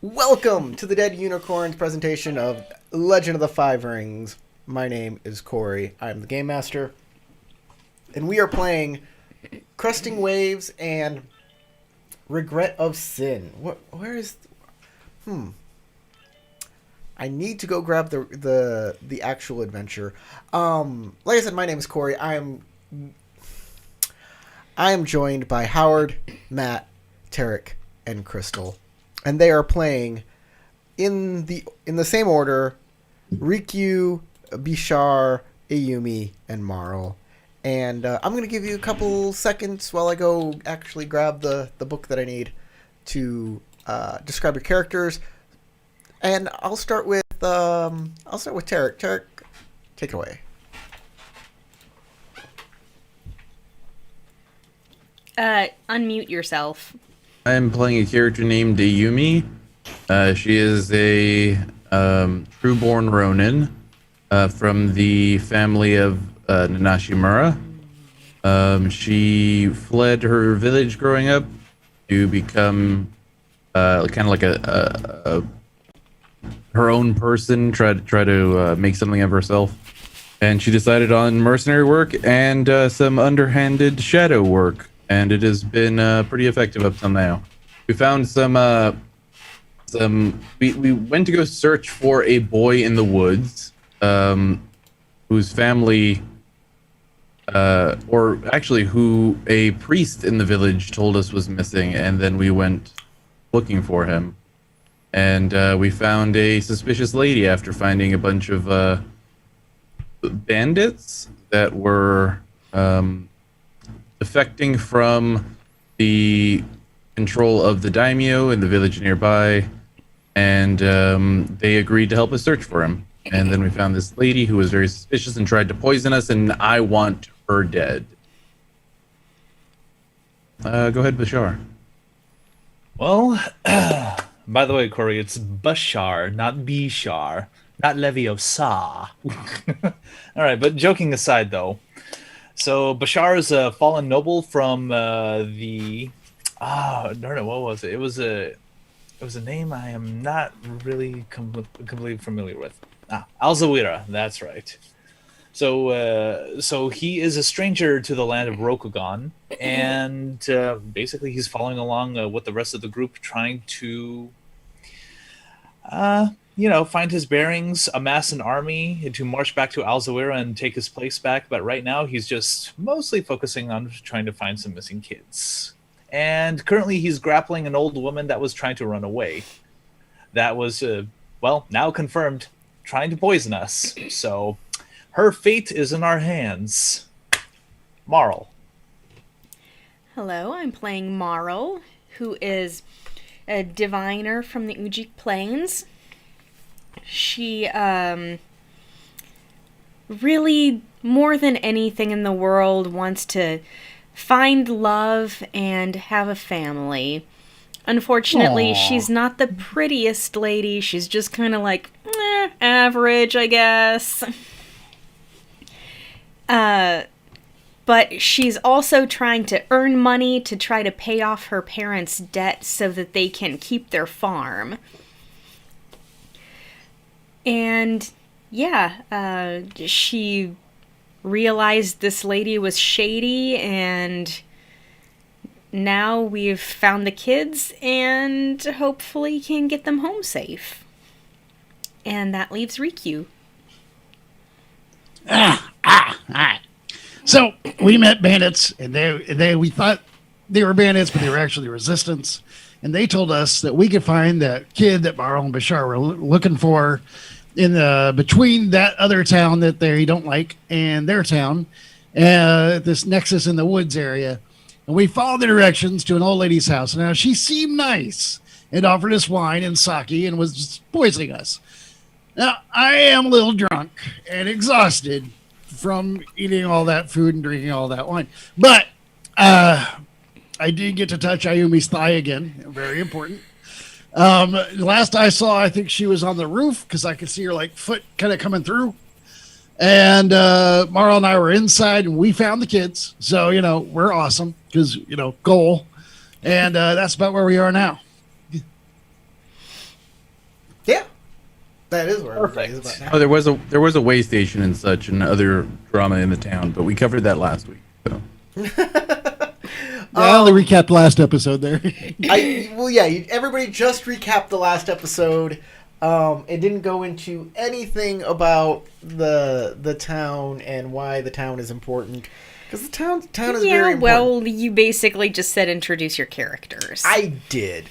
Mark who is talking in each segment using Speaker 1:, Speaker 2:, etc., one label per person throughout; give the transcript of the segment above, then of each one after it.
Speaker 1: Welcome to the Dead Unicorns presentation of Legend of the Five Rings. My name is Corey. I'm the Game Master. And we are playing Cresting Waves and Regret of Sin. Where is... I need to go grab the actual adventure. Like I said, my name is Corey. I am joined by Howard, Matt, Tarek, and Crystal. And they are playing in the same order: Rikyu, Bishar, Ayumi, and Marl. And I'm going to give you a couple seconds while I go actually grab the book that I need to describe your characters. And I'll start with Tarek. Tarek, take it away.
Speaker 2: Unmute yourself.
Speaker 3: I am playing a character named Ayumi. She is a true-born Ronin from the family of Nanashimura. She fled her village growing up to become kind of like a her own person, try to make something of herself. And she decided on mercenary work and some underhanded shadow work. And it has been pretty effective up till now. We found we went to go search for a boy in the woods, whose family, or actually who a priest in the village told us was missing, and then we went looking for him. And we found a suspicious lady after finding a bunch of bandits that were defecting from the control of the daimyo in the village nearby, and they agreed to help us search for him. And then we found this lady who was very suspicious and tried to poison us, and I want her dead. Go ahead, Bashar.
Speaker 4: Well, by the way, Corey, it's Bashar, not Bishar, not Leviosa. All right, but joking aside, though. So Bashar is a fallen noble from darn it, what was it? It was a name I am not really completely familiar with. Alzawira, that's right. So he is a stranger to the land of Rokugan, and basically he's following along with the rest of the group, trying to find his bearings, amass an army to march back to Alzawira and take his place back. But right now, he's just mostly focusing on trying to find some missing kids. And currently, he's grappling an old woman that was trying to run away. That was, now confirmed, trying to poison us. So her fate is in our hands. Marl.
Speaker 2: Hello, I'm playing Marl, who is a diviner from the Ujik Plains. She, really, more than anything in the world, wants to find love and have a family. Unfortunately, she's not the prettiest lady. She's just kind of like, average, I guess. But she's also trying to earn money to try to pay off her parents' debt so that they can keep their farm. And, she realized this lady was shady, and now we've found the kids and hopefully can get them home safe. And that leaves Rikyu.
Speaker 5: All right. So we met bandits, and we thought they were bandits, but they were actually resistance. And they told us that we could find that kid that Marl and Bashar were looking for in between that other town that they don't like and their town, this nexus in the woods area. And we followed the directions to an old lady's house. Now, she seemed nice and offered us wine and sake and was just poisoning us. Now, I am a little drunk and exhausted from eating all that food and drinking all that wine. But I did get to touch Ayumi's thigh again. Very important. Last I saw, I think she was on the roof because I could see her foot kind of coming through. And Marl and I were inside, and we found the kids. So, we're awesome because, goal. And that's about where we are now.
Speaker 1: That is where everybody is
Speaker 4: Perfect.
Speaker 1: about
Speaker 3: Oh,
Speaker 1: now.
Speaker 3: there was a way station and such and other drama in the town, but we covered that last week. So.
Speaker 5: I only recapped last episode there.
Speaker 1: Everybody just recapped the last episode. It didn't go into anything about the town and why the town is important. Because the town is very important.
Speaker 2: Well, you basically just said introduce your characters.
Speaker 1: I did.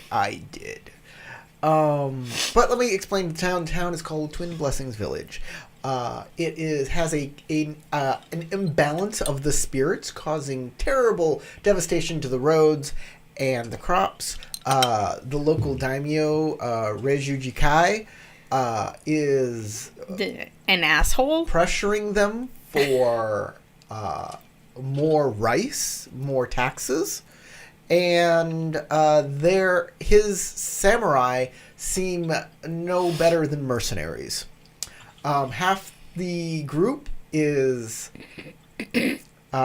Speaker 1: But let me explain the town. The town is called Twin Blessings Village. Has an imbalance of the spirits, causing terrible devastation to the roads and the crops. The local daimyo, Rejujikai, is
Speaker 2: An asshole?
Speaker 1: pressuring them for more rice, more taxes. And his samurai seem no better than mercenaries. Half the group is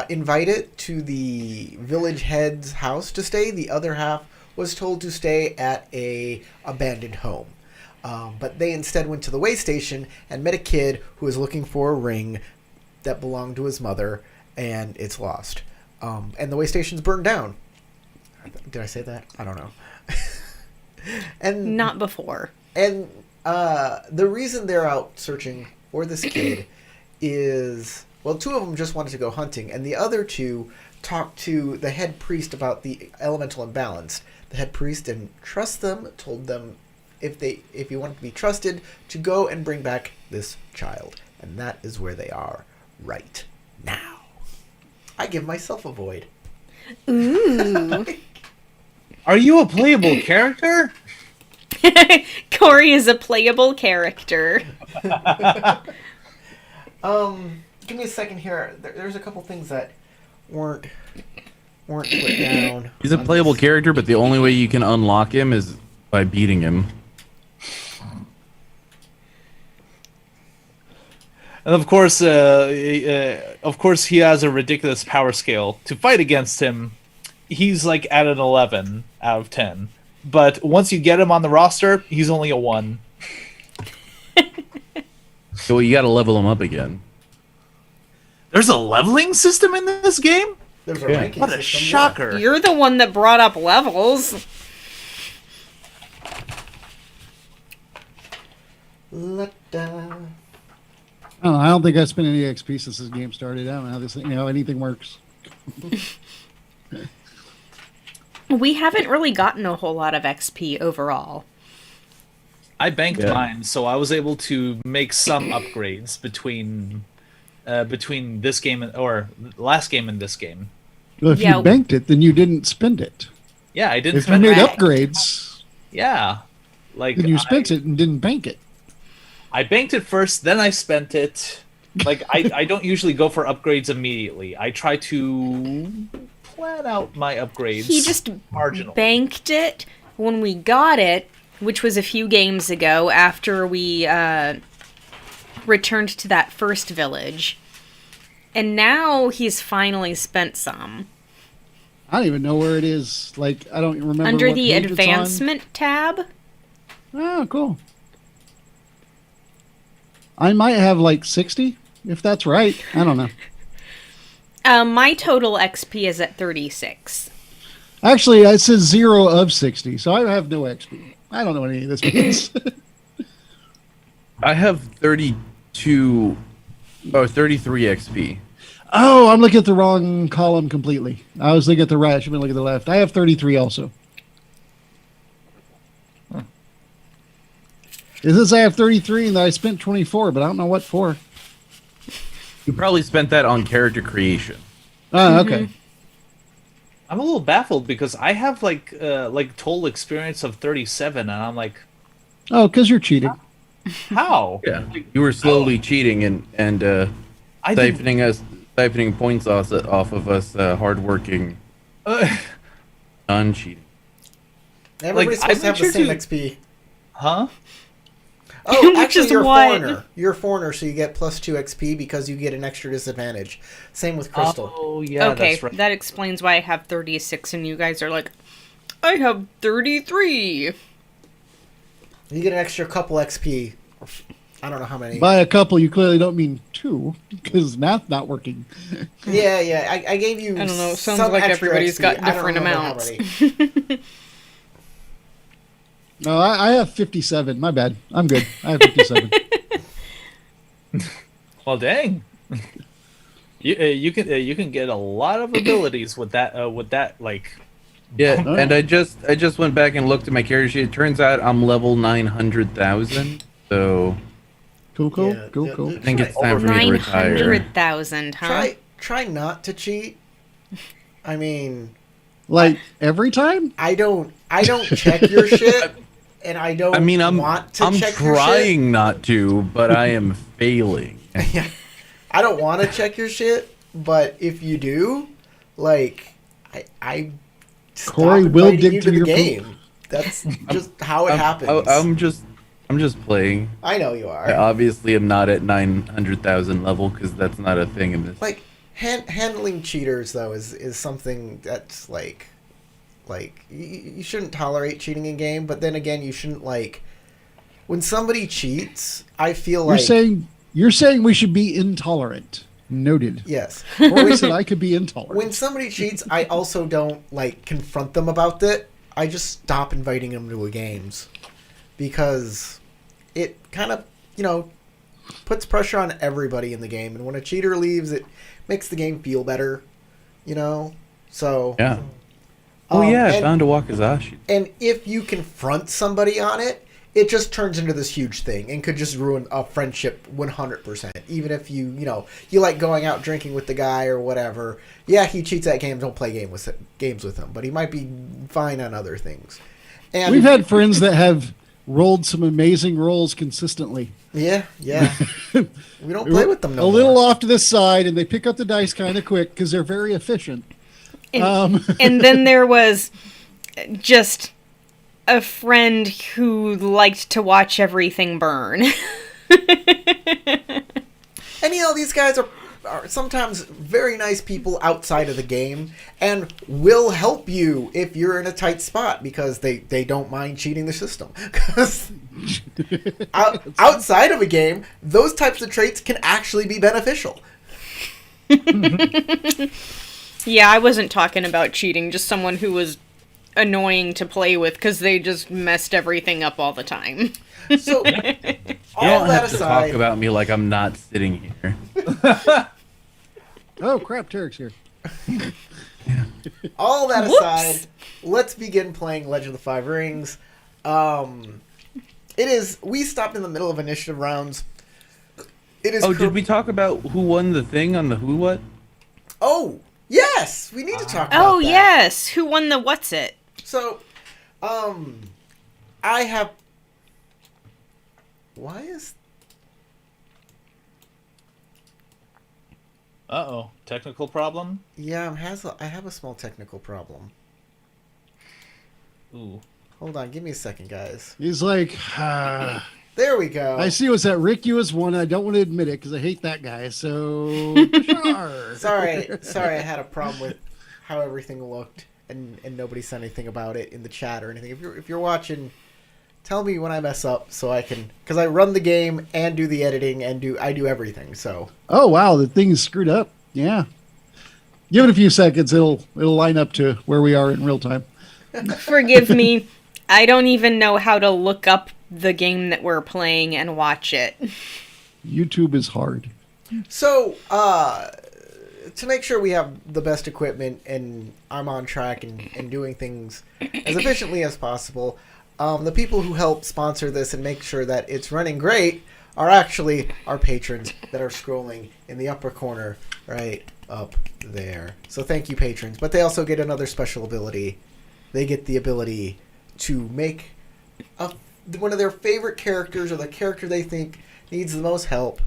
Speaker 1: invited to the village head's house to stay. The other half was told to stay at a abandoned home. But they instead went to the way station and met a kid who was looking for a ring that belonged to his mother, and it's lost. And the way station's burned down. Did I say that? I don't know. And
Speaker 2: Not before.
Speaker 1: And the reason they're out searching for this kid is, well, two of them just wanted to go hunting, and the other two talked to the head priest about the elemental imbalance. The head priest didn't trust them, told them if you wanted to be trusted, to go and bring back this child. And that is where they are right now. I give myself a void.
Speaker 2: Ooh.
Speaker 4: Are you a playable character?
Speaker 2: Corey is a playable character.
Speaker 1: Give me a second here. There's a couple things that weren't put down.
Speaker 3: He's a
Speaker 1: on
Speaker 3: playable
Speaker 1: this.
Speaker 3: character, but the only way you can unlock him is by beating him.
Speaker 4: And of course, he has a ridiculous power scale. To fight against him, he's like at an 11 out of 10. But once you get him on the roster, he's only a 1.
Speaker 3: So you got to level him up again.
Speaker 4: There's a leveling system in this game?
Speaker 1: There's a
Speaker 3: Yeah.
Speaker 1: ranking
Speaker 4: What a
Speaker 1: system, yeah.
Speaker 4: shocker.
Speaker 2: You're the one that brought up levels.
Speaker 1: La-da.
Speaker 5: I don't think I spent any XP since this game started. I don't know how how anything works.
Speaker 2: We haven't really gotten a whole lot of XP overall.
Speaker 4: I banked
Speaker 3: Yeah.
Speaker 4: mine, so I was able to make some upgrades between this game or last game and this game.
Speaker 5: Well, if
Speaker 2: Yeah.
Speaker 5: you banked it, then you didn't spend it.
Speaker 4: Yeah, I didn't
Speaker 5: If you
Speaker 4: spend
Speaker 5: made
Speaker 4: it.
Speaker 5: upgrades,
Speaker 4: Yeah. Like
Speaker 5: then you spent it and didn't bank it.
Speaker 4: I banked it first, then I spent it. Like I don't usually go for upgrades immediately. I try to plan out my upgrades.
Speaker 2: He just
Speaker 4: marginal.
Speaker 2: banked it when we got it, which was a few games ago after we returned to that first village. And now he's finally spent some.
Speaker 5: I don't even know where it is. Like, I don't remember.
Speaker 2: Under
Speaker 5: what
Speaker 2: the
Speaker 5: page it's on.
Speaker 2: advancement tab.
Speaker 5: Oh, cool. I might have like 60, if that's right. I don't know.
Speaker 2: My total XP is at 36.
Speaker 5: Actually, it says 0 of 60, so I have no XP. I don't know what any of this means.
Speaker 3: I have 33 XP.
Speaker 5: Oh, I'm looking at the wrong column completely. I was looking at the right. I should have been looking at the left. I have 33 also. It says I have 33 and I spent 24, but I don't know what for.
Speaker 3: You probably spent that on character creation.
Speaker 5: Oh, okay.
Speaker 4: I'm a little baffled because I have like total experience of 37, and I'm like,
Speaker 5: Oh, because you're cheating.
Speaker 4: how?
Speaker 3: Yeah, you were slowly cheating and
Speaker 4: I didn't-
Speaker 3: siphoning points off of us hardworking non-cheating.
Speaker 1: Everybody's
Speaker 4: Like,
Speaker 1: supposed to have the
Speaker 4: I'm
Speaker 1: same
Speaker 4: sure
Speaker 1: XP.
Speaker 4: Huh?
Speaker 1: Oh,
Speaker 2: Which
Speaker 1: actually,
Speaker 2: is
Speaker 1: you're a
Speaker 2: what?
Speaker 1: foreigner. You're a foreigner, so you get plus 2 XP because you get an extra disadvantage. Same with Crystal.
Speaker 4: Oh yeah,
Speaker 2: okay,
Speaker 4: that's right.
Speaker 2: that explains why I have 36 and you guys are like, I have 33.
Speaker 1: You get an extra couple XP I don't know how many.
Speaker 5: By a couple, you clearly don't mean 2 because math not working.
Speaker 1: Yeah. I gave you.
Speaker 2: I don't know. It sounds
Speaker 1: some
Speaker 2: like
Speaker 1: extra
Speaker 2: everybody's
Speaker 1: XP.
Speaker 2: got
Speaker 1: I don't
Speaker 2: different
Speaker 1: remember how
Speaker 2: amounts.
Speaker 1: many.
Speaker 5: No, I have 57. My bad. I'm good. I have 57.
Speaker 4: Well, dang. You can get a lot of abilities with that like.
Speaker 3: Yeah,
Speaker 5: Oh.
Speaker 3: and I just went back and looked at my character sheet. It turns out I'm level 900,000. So
Speaker 5: Cool.
Speaker 3: I think it's time for me to retire.
Speaker 2: 900,000, huh?
Speaker 1: Try not to cheat. I mean,
Speaker 5: Like every time?
Speaker 1: I don't check your shit, and I don't.
Speaker 3: I mean,
Speaker 1: want to
Speaker 3: I'm
Speaker 1: check your shit.
Speaker 3: trying not to, but I am failing.
Speaker 1: Yeah, I don't want to check your shit, but if you do, like, I stop
Speaker 5: Corey will
Speaker 1: inviting
Speaker 5: dig
Speaker 1: you
Speaker 5: through
Speaker 1: to the
Speaker 5: your
Speaker 1: game. That's just how it happens.
Speaker 3: I'm just playing.
Speaker 1: I know you are.
Speaker 3: I obviously am not at 900,000 level because that's not a thing in this.
Speaker 1: Like handling cheaters though is something that's like you shouldn't tolerate cheating in game, but then again you shouldn't like when somebody cheats. I feel like
Speaker 5: You're saying we should be intolerant. Noted.
Speaker 1: yes.
Speaker 5: Corey said I could be intolerant.
Speaker 1: When somebody cheats, I also don't like confront them about it. I just stop inviting them to the games because it kind of puts pressure on everybody in the game, and when a cheater leaves, it makes the game feel better. So
Speaker 3: Yeah. Oh yeah, I
Speaker 1: and-
Speaker 3: found a Wakizashi.
Speaker 1: And if you confront somebody on it, it just turns into this huge thing and could just ruin a friendship 100%. Even if you like going out drinking with the guy or whatever. Yeah, he cheats at games. Don't play games with him. But he might be fine on other things. And
Speaker 5: We've had friends that have rolled some amazing rolls consistently.
Speaker 1: yeah. We don't play with them no
Speaker 5: A little
Speaker 1: more.
Speaker 5: off to the side, and they pick up the dice kind of quick because they're very efficient.
Speaker 2: And then there was just a friend who liked to watch everything burn.
Speaker 1: And these guys are sometimes very nice people outside of the game and will help you if you're in a tight spot because they don't mind cheating the system. Because outside of a game, those types of traits can actually be beneficial.
Speaker 2: Yeah, I wasn't talking about cheating, just someone who was annoying to play with because they just messed everything up all the time.
Speaker 1: So,
Speaker 3: You
Speaker 1: all
Speaker 3: don't
Speaker 1: that
Speaker 3: have to
Speaker 1: aside,
Speaker 3: talk about me like I'm not sitting here.
Speaker 5: Oh, crap, Tarek's here.
Speaker 1: all that
Speaker 2: Whoops.
Speaker 1: aside, let's begin playing Legend of the Five Rings. We stopped in the middle of initiative rounds. It is.
Speaker 3: Oh, did we talk about who won the thing on the Who What?
Speaker 1: Oh, yes, we need to talk about
Speaker 2: Oh,
Speaker 1: that.
Speaker 2: yes. Who won the what's it?
Speaker 1: So, I have. Why is
Speaker 4: Technical problem.
Speaker 1: I have a small technical problem.
Speaker 4: Ooh.
Speaker 1: Hold on, give me a second, guys.
Speaker 5: He's like,
Speaker 1: There we go.
Speaker 5: I see what's that. Rick U is one. I don't want to admit it because I hate that guy. So, sure.
Speaker 1: Sorry, I had a problem with how everything looked, and nobody said anything about it in the chat or anything. If you're watching, tell me when I mess up so I can, because I run the game and do the editing and I do everything. So
Speaker 5: Oh wow, the thing is screwed up. Yeah. Give it a few seconds. It'll line up to where we are in real time.
Speaker 2: Forgive me. I don't even know how to look up the game that we're playing and watch it.
Speaker 5: YouTube is hard.
Speaker 1: So, to make sure we have the best equipment and I'm on track and doing things as efficiently as possible, the people who help sponsor this and make sure that it's running great are actually our patrons that are scrolling in the upper corner right up there. So thank you, patrons. But they also get another special ability. They get the ability to make one of their favorite characters or the character they think needs the most help.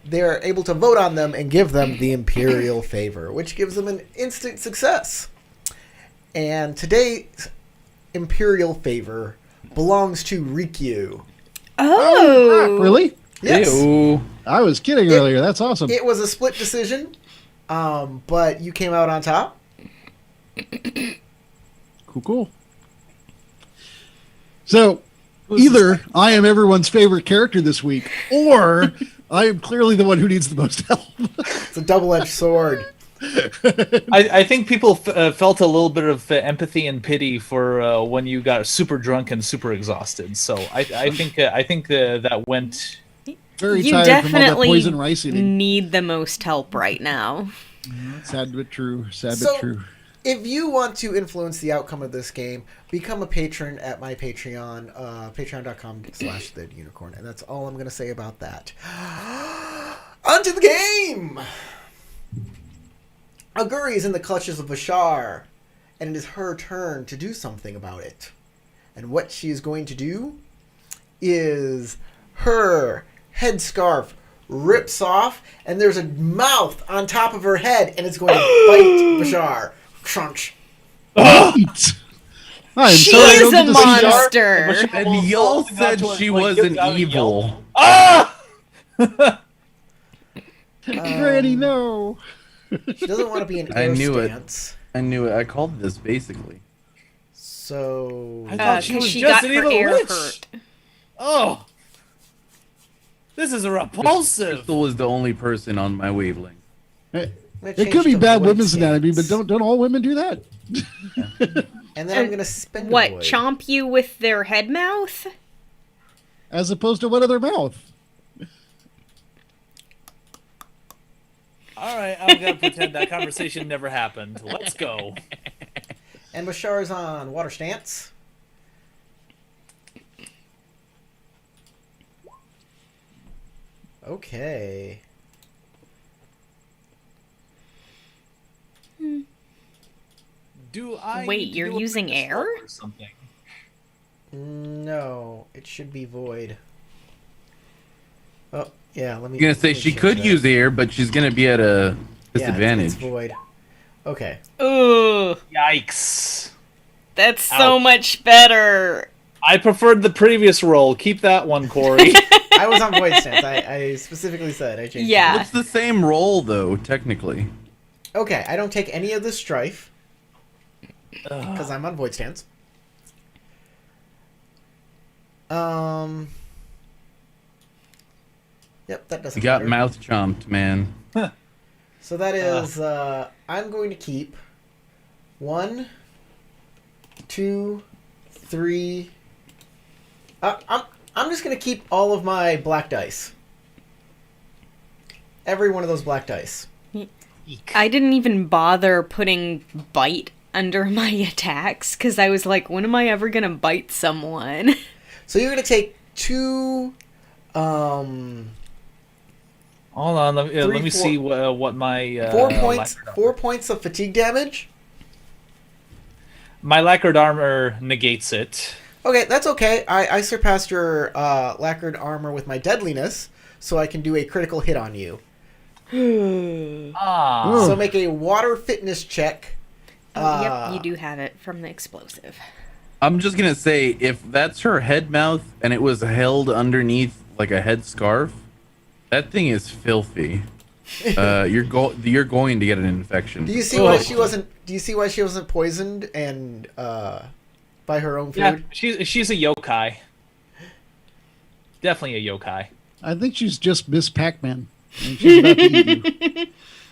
Speaker 1: They're able to vote on them and give them the Imperial favor, which gives them an instant success. And today's Imperial favor belongs to Rikyu.
Speaker 2: Oh,
Speaker 5: Crap, really?
Speaker 1: Yes.
Speaker 3: Ew.
Speaker 5: I was kidding earlier. That's awesome.
Speaker 1: It was a split decision, but you came out on top.
Speaker 5: Cool. So, Either I am everyone's favorite character this week, or I am clearly the one who needs the most help.
Speaker 1: It's a double-edged sword.
Speaker 4: I think people felt a little bit of empathy and pity for when you got super drunk and super exhausted. So I think that went.
Speaker 5: Very
Speaker 2: You
Speaker 5: tired from all that
Speaker 2: definitely
Speaker 5: poison rice eating.
Speaker 2: need the most help right now.
Speaker 5: Sad but true. Sad
Speaker 1: So-
Speaker 5: but true.
Speaker 1: If you want to influence the outcome of this game, become a patron at my Patreon, patreon.com/theunicorn. And that's all I'm going to say about that. On to the game! Aguri is in the clutches of Bashar, and it is her turn to do something about it. And what she is going to do is her headscarf rips off, and there's a mouth on top of her head, and it's going to bite Bashar. Crunch.
Speaker 5: Eat. I'm
Speaker 2: She
Speaker 5: sorry I
Speaker 2: is
Speaker 5: don't
Speaker 2: a
Speaker 5: get to see that.
Speaker 2: monster.
Speaker 3: And y'all said she wasn't evil.
Speaker 5: Granny, no.
Speaker 1: She doesn't want to be an
Speaker 3: I
Speaker 1: air
Speaker 3: knew it.
Speaker 1: stance.
Speaker 3: I knew it. I called this basically.
Speaker 1: So
Speaker 4: I thought she
Speaker 2: Because
Speaker 4: was
Speaker 2: she
Speaker 4: just
Speaker 2: got
Speaker 4: an
Speaker 2: her
Speaker 4: evil
Speaker 2: air
Speaker 4: witch.
Speaker 2: hurt.
Speaker 4: Oh, this is repulsive.
Speaker 3: Crystal was the only person on my wavelength.
Speaker 5: It could be bad women's anatomy, but don't all women do that?
Speaker 1: And then I'm going to spend
Speaker 2: What,
Speaker 1: a void.
Speaker 2: chomp you with their head mouth?
Speaker 5: As opposed to what other mouth?
Speaker 4: All right, I'm gonna pretend that conversation never happened. Let's go.
Speaker 1: And Bashar's on water stance. Okay.
Speaker 4: Do I
Speaker 2: Wait,
Speaker 4: need to
Speaker 2: you're
Speaker 4: do a
Speaker 2: using
Speaker 4: fitness
Speaker 2: air?
Speaker 4: roll or something?
Speaker 1: No, it should be void. Oh, yeah, let me...
Speaker 3: I'm gonna say
Speaker 1: let me
Speaker 3: she
Speaker 1: change
Speaker 3: could
Speaker 1: that.
Speaker 3: use air, but she's gonna be at a
Speaker 1: Yeah,
Speaker 3: disadvantage.
Speaker 1: it's void. Okay.
Speaker 2: Ugh,
Speaker 4: Yikes!
Speaker 2: that's so
Speaker 4: Ouch.
Speaker 2: much better.
Speaker 4: I preferred the previous roll. Keep that one, Corey.
Speaker 1: I was on void stance. I specifically said I changed
Speaker 2: Yeah.
Speaker 3: It's the same roll though, technically.
Speaker 1: it. Okay, I don't take any of the strife. Because I'm on void stance. Yep, that doesn't
Speaker 3: You got
Speaker 1: matter.
Speaker 3: mouth chomped, man.
Speaker 1: So that is, I'm going to keep 1, 2, 3. I'm just going to keep all of my black dice. Every one of those black dice.
Speaker 2: I didn't even bother putting bite under my attacks because I was like, when am I ever gonna bite someone?
Speaker 1: So you're going to take 2.
Speaker 4: Hold on, let me
Speaker 1: 4
Speaker 4: see what my
Speaker 1: 4 points.
Speaker 4: lacquered
Speaker 1: 4 points of fatigue damage.
Speaker 4: my lacquered armor negates it.
Speaker 1: Okay, that's okay. I surpassed your lacquered armor with my deadliness, so I can do a critical hit on you.
Speaker 4: Ah,
Speaker 1: So make a water fitness check.
Speaker 2: Yep, you do have it from the explosive.
Speaker 3: I'm just gonna say, if that's her head mouth and it was held underneath like a head scarf, that thing is filthy. You're going to get an infection.
Speaker 1: Do you see why she wasn't? Do you see why she wasn't poisoned and by her own food?
Speaker 4: yeah, she's a yokai. Definitely a yokai.
Speaker 5: I think she's just Miss Pac-Man. And she's about to eat you.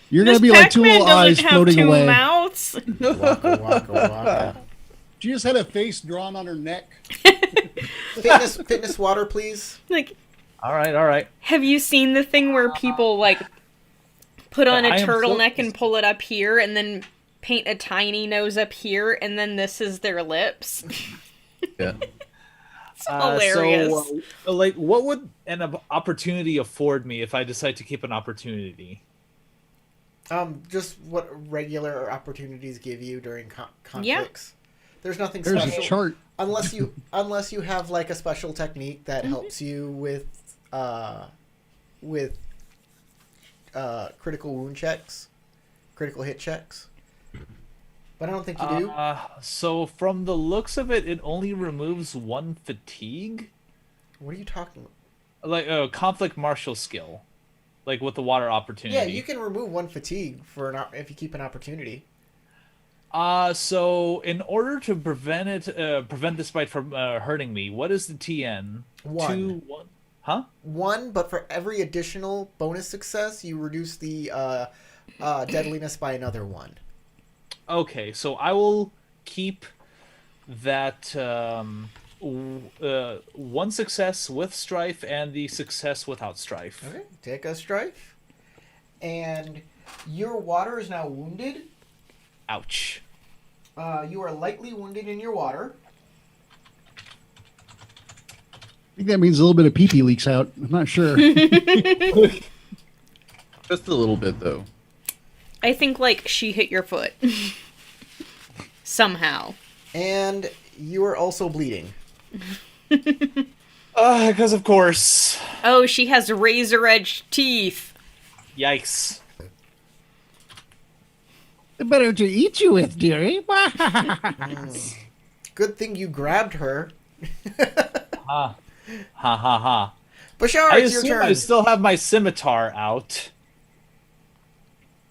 Speaker 5: You're going to be like two
Speaker 2: Pac-Man
Speaker 5: little eyes
Speaker 2: doesn't have
Speaker 5: floating
Speaker 2: two
Speaker 5: away.
Speaker 2: mouths.
Speaker 1: Waka, waka, waka.
Speaker 5: She just had a face drawn on her neck.
Speaker 1: Fitness water, please.
Speaker 2: Like,
Speaker 4: All right.
Speaker 2: have you seen the thing where people like put on a
Speaker 4: I am so-
Speaker 2: turtleneck and pull it up here and then paint a tiny nose up here and then this is their lips?
Speaker 3: Yeah.
Speaker 2: It's hilarious.
Speaker 4: So, like, what would an opportunity afford me if I decide to keep an opportunity?
Speaker 1: Just what regular opportunities give you during conflicts. There's nothing
Speaker 5: There's
Speaker 1: special
Speaker 5: a chart.
Speaker 1: unless you have like a special technique that helps you with critical wound checks, critical hit checks. But I don't think you do.
Speaker 4: So from the looks of it, it only removes 1 fatigue,
Speaker 1: What are you talking about?
Speaker 4: like a conflict martial skill, like with the water opportunity.
Speaker 1: Yeah, you can remove 1 fatigue for if you keep an opportunity.
Speaker 4: So in order to prevent this bite from hurting me, what is the TN?
Speaker 1: 1.
Speaker 4: 2, 1. Huh?
Speaker 1: 1, but for every additional bonus success, you reduce the deadliness by another 1.
Speaker 4: Okay, so I will keep that 1 success with strife and the success without strife.
Speaker 1: Okay, take a strife. And your water is now wounded.
Speaker 4: Ouch.
Speaker 1: You are lightly wounded in your water.
Speaker 5: I think that means a little bit of pee-pee leaks out. I'm not sure.
Speaker 3: Just a little bit, though.
Speaker 2: I think, like, she hit your foot. Somehow.
Speaker 1: And you are also bleeding.
Speaker 4: Because of course.
Speaker 2: Oh, she has razor-edged teeth.
Speaker 4: Yikes.
Speaker 5: Better to eat you with, dearie.
Speaker 1: Good thing you grabbed her.
Speaker 4: Ha. Ha ha ha.
Speaker 1: Bashar,
Speaker 4: I
Speaker 1: it's your
Speaker 4: assume
Speaker 1: turn.
Speaker 4: I still have my scimitar out.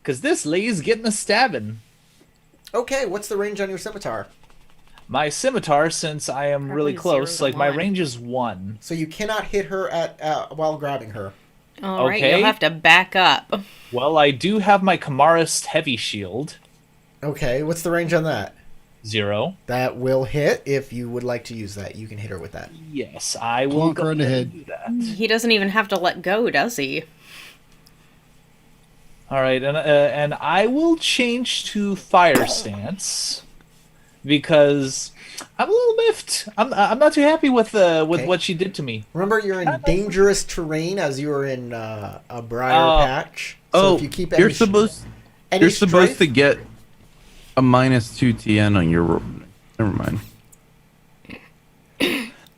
Speaker 4: Because this lady's getting a stabbing.
Speaker 1: Okay, what's the range on your scimitar?
Speaker 4: My scimitar, since I am really
Speaker 2: Probably
Speaker 4: close,
Speaker 2: 0
Speaker 4: like
Speaker 2: to
Speaker 4: my
Speaker 2: 1.
Speaker 4: range is 1.
Speaker 1: So you cannot hit her at while grabbing her.
Speaker 2: All right,
Speaker 4: Okay.
Speaker 2: you'll have to back up.
Speaker 4: Well, I do have my Kamarist heavy shield.
Speaker 1: Okay, what's the range on that?
Speaker 4: 0.
Speaker 1: That will hit if you would like to use that. You can hit her with that.
Speaker 4: Yes, I will
Speaker 5: Plonk
Speaker 4: go
Speaker 5: her in the
Speaker 4: ahead
Speaker 5: head.
Speaker 4: and do that.
Speaker 2: He doesn't even have to let go, does he?
Speaker 4: All right, and I will change to fire stance because I'm a little miffed. I'm not too happy with what she did to me.
Speaker 1: Remember, you're in dangerous terrain as you are in a briar patch. So
Speaker 3: Oh,
Speaker 1: if you keep
Speaker 3: you're
Speaker 1: any
Speaker 3: supposed
Speaker 1: strife-
Speaker 3: to get a -2 TN on your roll. Never mind.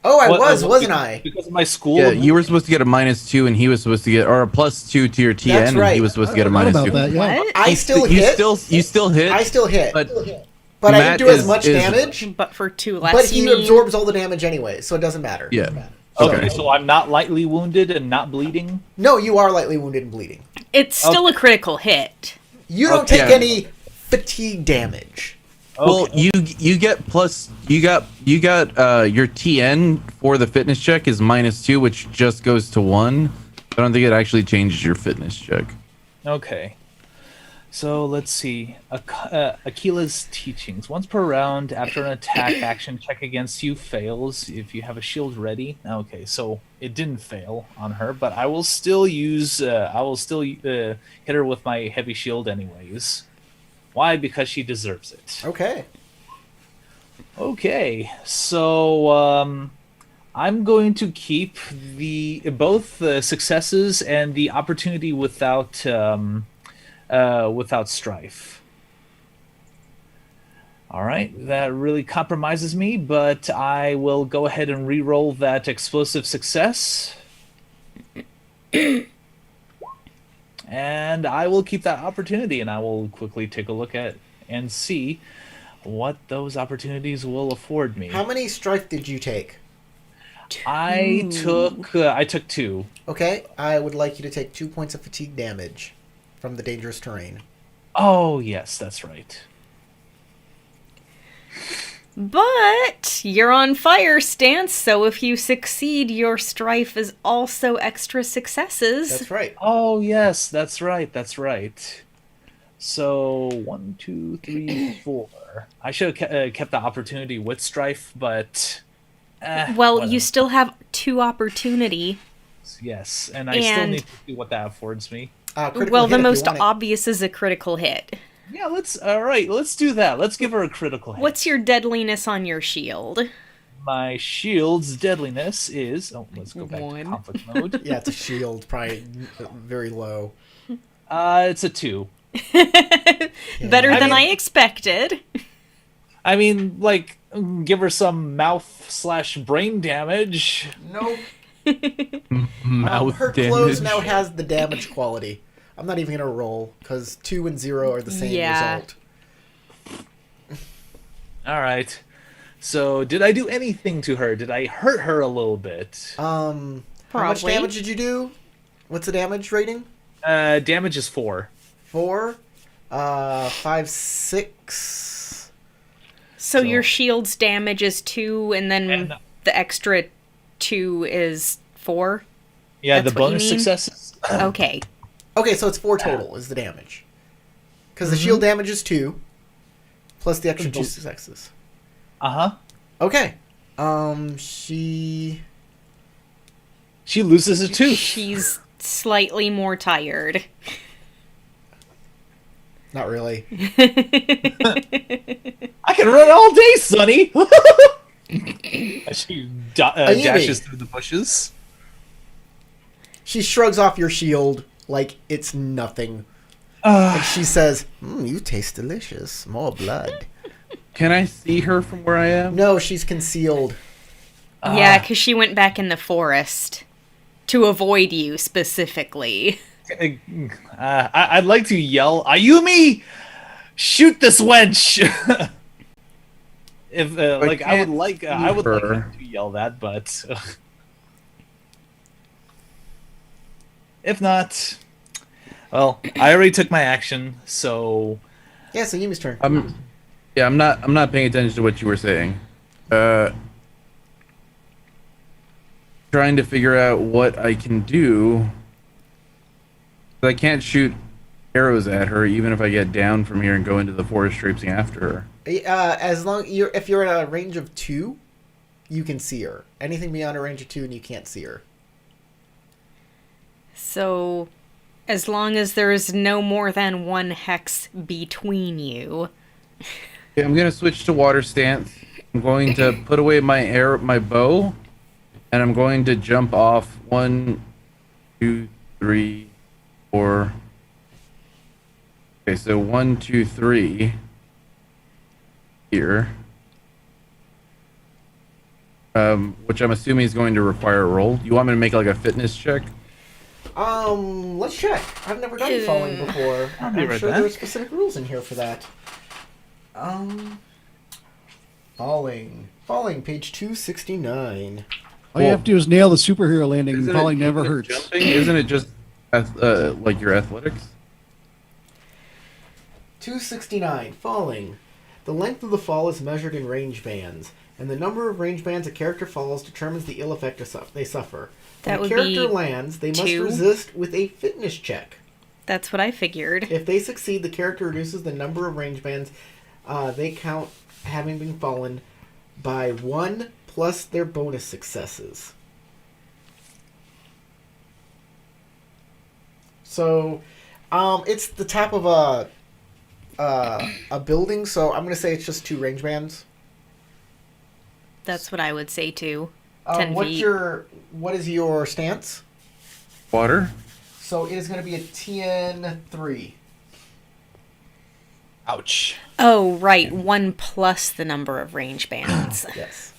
Speaker 1: Oh, I
Speaker 4: What-
Speaker 1: wasn't I?
Speaker 4: Because of my school.
Speaker 3: Yeah, you were supposed to get a -2, and he was supposed to get, or a +2 to your TN,
Speaker 1: That's right.
Speaker 3: and he was supposed to get a
Speaker 5: What about
Speaker 3: -2.
Speaker 5: that? Yeah.
Speaker 2: What?
Speaker 1: I still
Speaker 3: you
Speaker 1: hit.
Speaker 3: still hit.
Speaker 1: I still hit.
Speaker 3: But
Speaker 1: But I
Speaker 3: Matt
Speaker 1: didn't do as
Speaker 3: is-
Speaker 1: much
Speaker 3: is-
Speaker 1: damage.
Speaker 2: But for 2 less,
Speaker 1: But he
Speaker 2: you mean?
Speaker 1: absorbs all the damage anyway, so it doesn't matter.
Speaker 3: yeah.
Speaker 4: Okay,
Speaker 3: Okay.
Speaker 4: so I'm not lightly wounded and not bleeding.
Speaker 1: No, you are lightly wounded and bleeding.
Speaker 2: It's still a critical hit.
Speaker 1: You don't
Speaker 4: Okay.
Speaker 1: take any fatigue damage.
Speaker 3: Well,
Speaker 4: Okay.
Speaker 3: you get plus you got your TN for the fitness check is -2, which just goes to 1. I don't think it actually changes your fitness check.
Speaker 4: Okay. So let's see. Akila's teachings. Once per round, after an attack action check against you fails, if you have a shield ready. Okay, so it didn't fail on her, but I will still use. Hit her with my heavy shield anyways. Why? Because she deserves it.
Speaker 1: Okay.
Speaker 4: Okay, so I'm going to keep both the successes and the opportunity without strife. All right, that really compromises me, but I will go ahead and re-roll that explosive success. And I will keep that opportunity, and I will quickly take a look at and see what those opportunities will afford me.
Speaker 1: How many strife did you take?
Speaker 4: I took 2.
Speaker 1: Okay, I would like you to take 2 points of fatigue damage from the dangerous terrain.
Speaker 4: Oh yes, that's right.
Speaker 2: But you're on fire stance, so if you succeed, your strife is also extra successes.
Speaker 1: That's right.
Speaker 4: Oh yes, that's right. That's right. So 1, 2, 3, 4. I should have kept the opportunity with strife, but
Speaker 2: Well,
Speaker 4: whatever.
Speaker 2: you still have 2 opportunity.
Speaker 4: Yes, and I still
Speaker 2: And-
Speaker 4: need to see what that affords me.
Speaker 1: Critical
Speaker 2: Well,
Speaker 1: hit
Speaker 2: the
Speaker 1: if you
Speaker 2: most
Speaker 1: want it.
Speaker 2: obvious is a critical hit.
Speaker 4: Yeah, let's do that. Let's give her a critical hit.
Speaker 2: What's your deadliness on your shield?
Speaker 4: My shield's deadliness is let's go back to
Speaker 2: 1.
Speaker 4: conflict mode.
Speaker 1: Yeah, it's a shield, probably very low.
Speaker 4: It's a 2.
Speaker 2: Better
Speaker 4: I
Speaker 2: than
Speaker 4: mean-
Speaker 2: I expected.
Speaker 4: I mean, like, give her some mouth/brain damage.
Speaker 1: Nope.
Speaker 3: Mouth
Speaker 1: Her
Speaker 3: damage.
Speaker 1: clothes now has the damage quality. I'm not even gonna roll because 2 and 0 are the same
Speaker 2: Yeah.
Speaker 1: result.
Speaker 4: All right. So, did I do anything to her? Did I hurt her a little bit?
Speaker 1: How much
Speaker 2: Probably.
Speaker 1: damage did you do? What's the damage rating?
Speaker 4: Damage is 4.
Speaker 1: 4, 5, 6.
Speaker 2: So your shield's damage is 2, and then
Speaker 4: And-
Speaker 2: the extra 2 is 4?
Speaker 4: Yeah,
Speaker 2: That's
Speaker 4: the
Speaker 2: what you
Speaker 4: bonus
Speaker 2: mean?
Speaker 4: successes.
Speaker 2: Okay.
Speaker 1: Okay, so it's 4 total is the damage. Because the shield damage is 2, plus the extra 2 successes.
Speaker 4: Uh-huh.
Speaker 1: Okay. She
Speaker 4: She loses a tooth.
Speaker 2: She's slightly more tired.
Speaker 1: not really.
Speaker 4: I can run all day, Sonny! As she
Speaker 1: Ayumi.
Speaker 4: dashes through the bushes.
Speaker 1: She shrugs off your shield like it's nothing. And she says, "You taste delicious. More blood."
Speaker 3: Can I see her from where I am?
Speaker 1: No, she's concealed.
Speaker 2: Yeah, because she went back in the forest to avoid you specifically.
Speaker 4: I'd like to yell, Ayumi! Shoot this wench! If I would like
Speaker 3: her.
Speaker 4: to yell that, but if not, well, I already took my action, so
Speaker 1: Yeah, so Yumi's turn.
Speaker 3: I'm not paying attention to what you were saying. Trying to figure out what I can do. I can't shoot arrows at her, even if I get down from here and go into the forest traipsing after her.
Speaker 1: As long if you're at a range of 2, you can see her. Anything beyond a range of 2 and you can't see her.
Speaker 2: So, as long as there's no more than 1 hex between you.
Speaker 3: Okay, I'm gonna switch to water stance. I'm going to put away my bow, and I'm going to jump off 1, 2, 3, 4. Okay, so 1, 2, 3 here. Which I'm assuming is going to require a roll. You want me to make like a fitness check?
Speaker 1: Let's check. I've never done falling before.
Speaker 4: I'll be
Speaker 1: I'm
Speaker 4: right
Speaker 1: sure
Speaker 4: back.
Speaker 1: there are specific rules in here for that. Falling, page 269.
Speaker 5: All you have to do is nail the superhero landing, and
Speaker 3: Isn't
Speaker 5: falling
Speaker 3: it-
Speaker 5: never
Speaker 3: isn't
Speaker 5: hurts.
Speaker 3: Jumping, isn't it just like your athletics?
Speaker 1: 269. Falling. The length of the fall is measured in range bands, and the number of range bands a character falls determines the ill effect they suffer.
Speaker 2: That
Speaker 1: When
Speaker 2: would
Speaker 1: a character
Speaker 2: be
Speaker 1: lands, they must
Speaker 2: 2.
Speaker 1: resist with a fitness check.
Speaker 2: That's what I figured.
Speaker 1: If they succeed, the character reduces the number of range bands they count having been fallen by 1 plus their bonus successes. So, it's the top of a building, so I'm going to say it's just 2 range bands.
Speaker 2: That's what I would say too. 10 feet.
Speaker 1: What is your stance?
Speaker 3: Water?
Speaker 1: So it is going to be a TN3.
Speaker 4: ouch.
Speaker 2: Oh, right. 1 plus the number of range bands.
Speaker 1: Yes.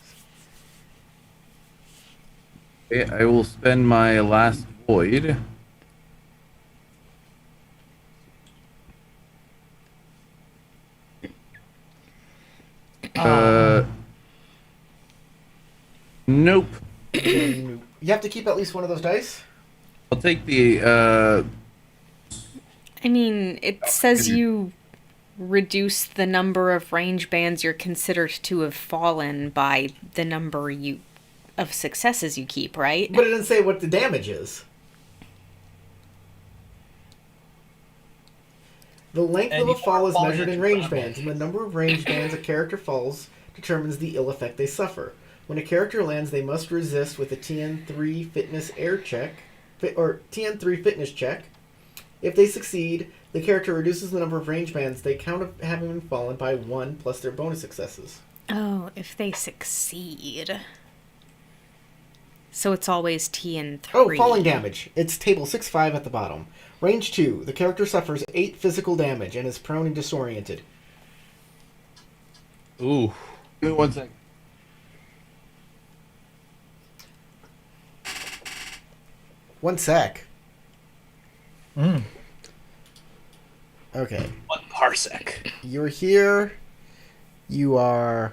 Speaker 3: Okay, I will spend my last void. Nope.
Speaker 1: You have to keep at least one of those dice.
Speaker 3: I'll take the
Speaker 2: I mean, it says you reduce the number of range bands you're considered to have fallen by the number of successes you keep, right?
Speaker 1: But it didn't say what the damage is. The length
Speaker 4: And
Speaker 1: of a
Speaker 4: you
Speaker 1: fall
Speaker 4: are
Speaker 1: is
Speaker 4: falling
Speaker 1: measured in
Speaker 4: into
Speaker 1: range
Speaker 4: damage.
Speaker 1: bands, and the number of range bands a character falls determines the ill effect they suffer. When a character lands, they must resist with a TN3 fitness air check, or TN3 fitness check. If they succeed, the character reduces the number of range bands they count of having been fallen by 1 plus their bonus successes.
Speaker 2: Oh, if they succeed. So it's always T and 3.
Speaker 1: Oh, falling damage. It's table 6-5 at the bottom. Range 2. The character suffers 8 physical damage and is prone and disoriented.
Speaker 4: Ooh.
Speaker 3: Give me 1 second.
Speaker 1: One sec.
Speaker 4: Mm.
Speaker 1: Okay.
Speaker 4: 1 parsec.
Speaker 1: You're here. You are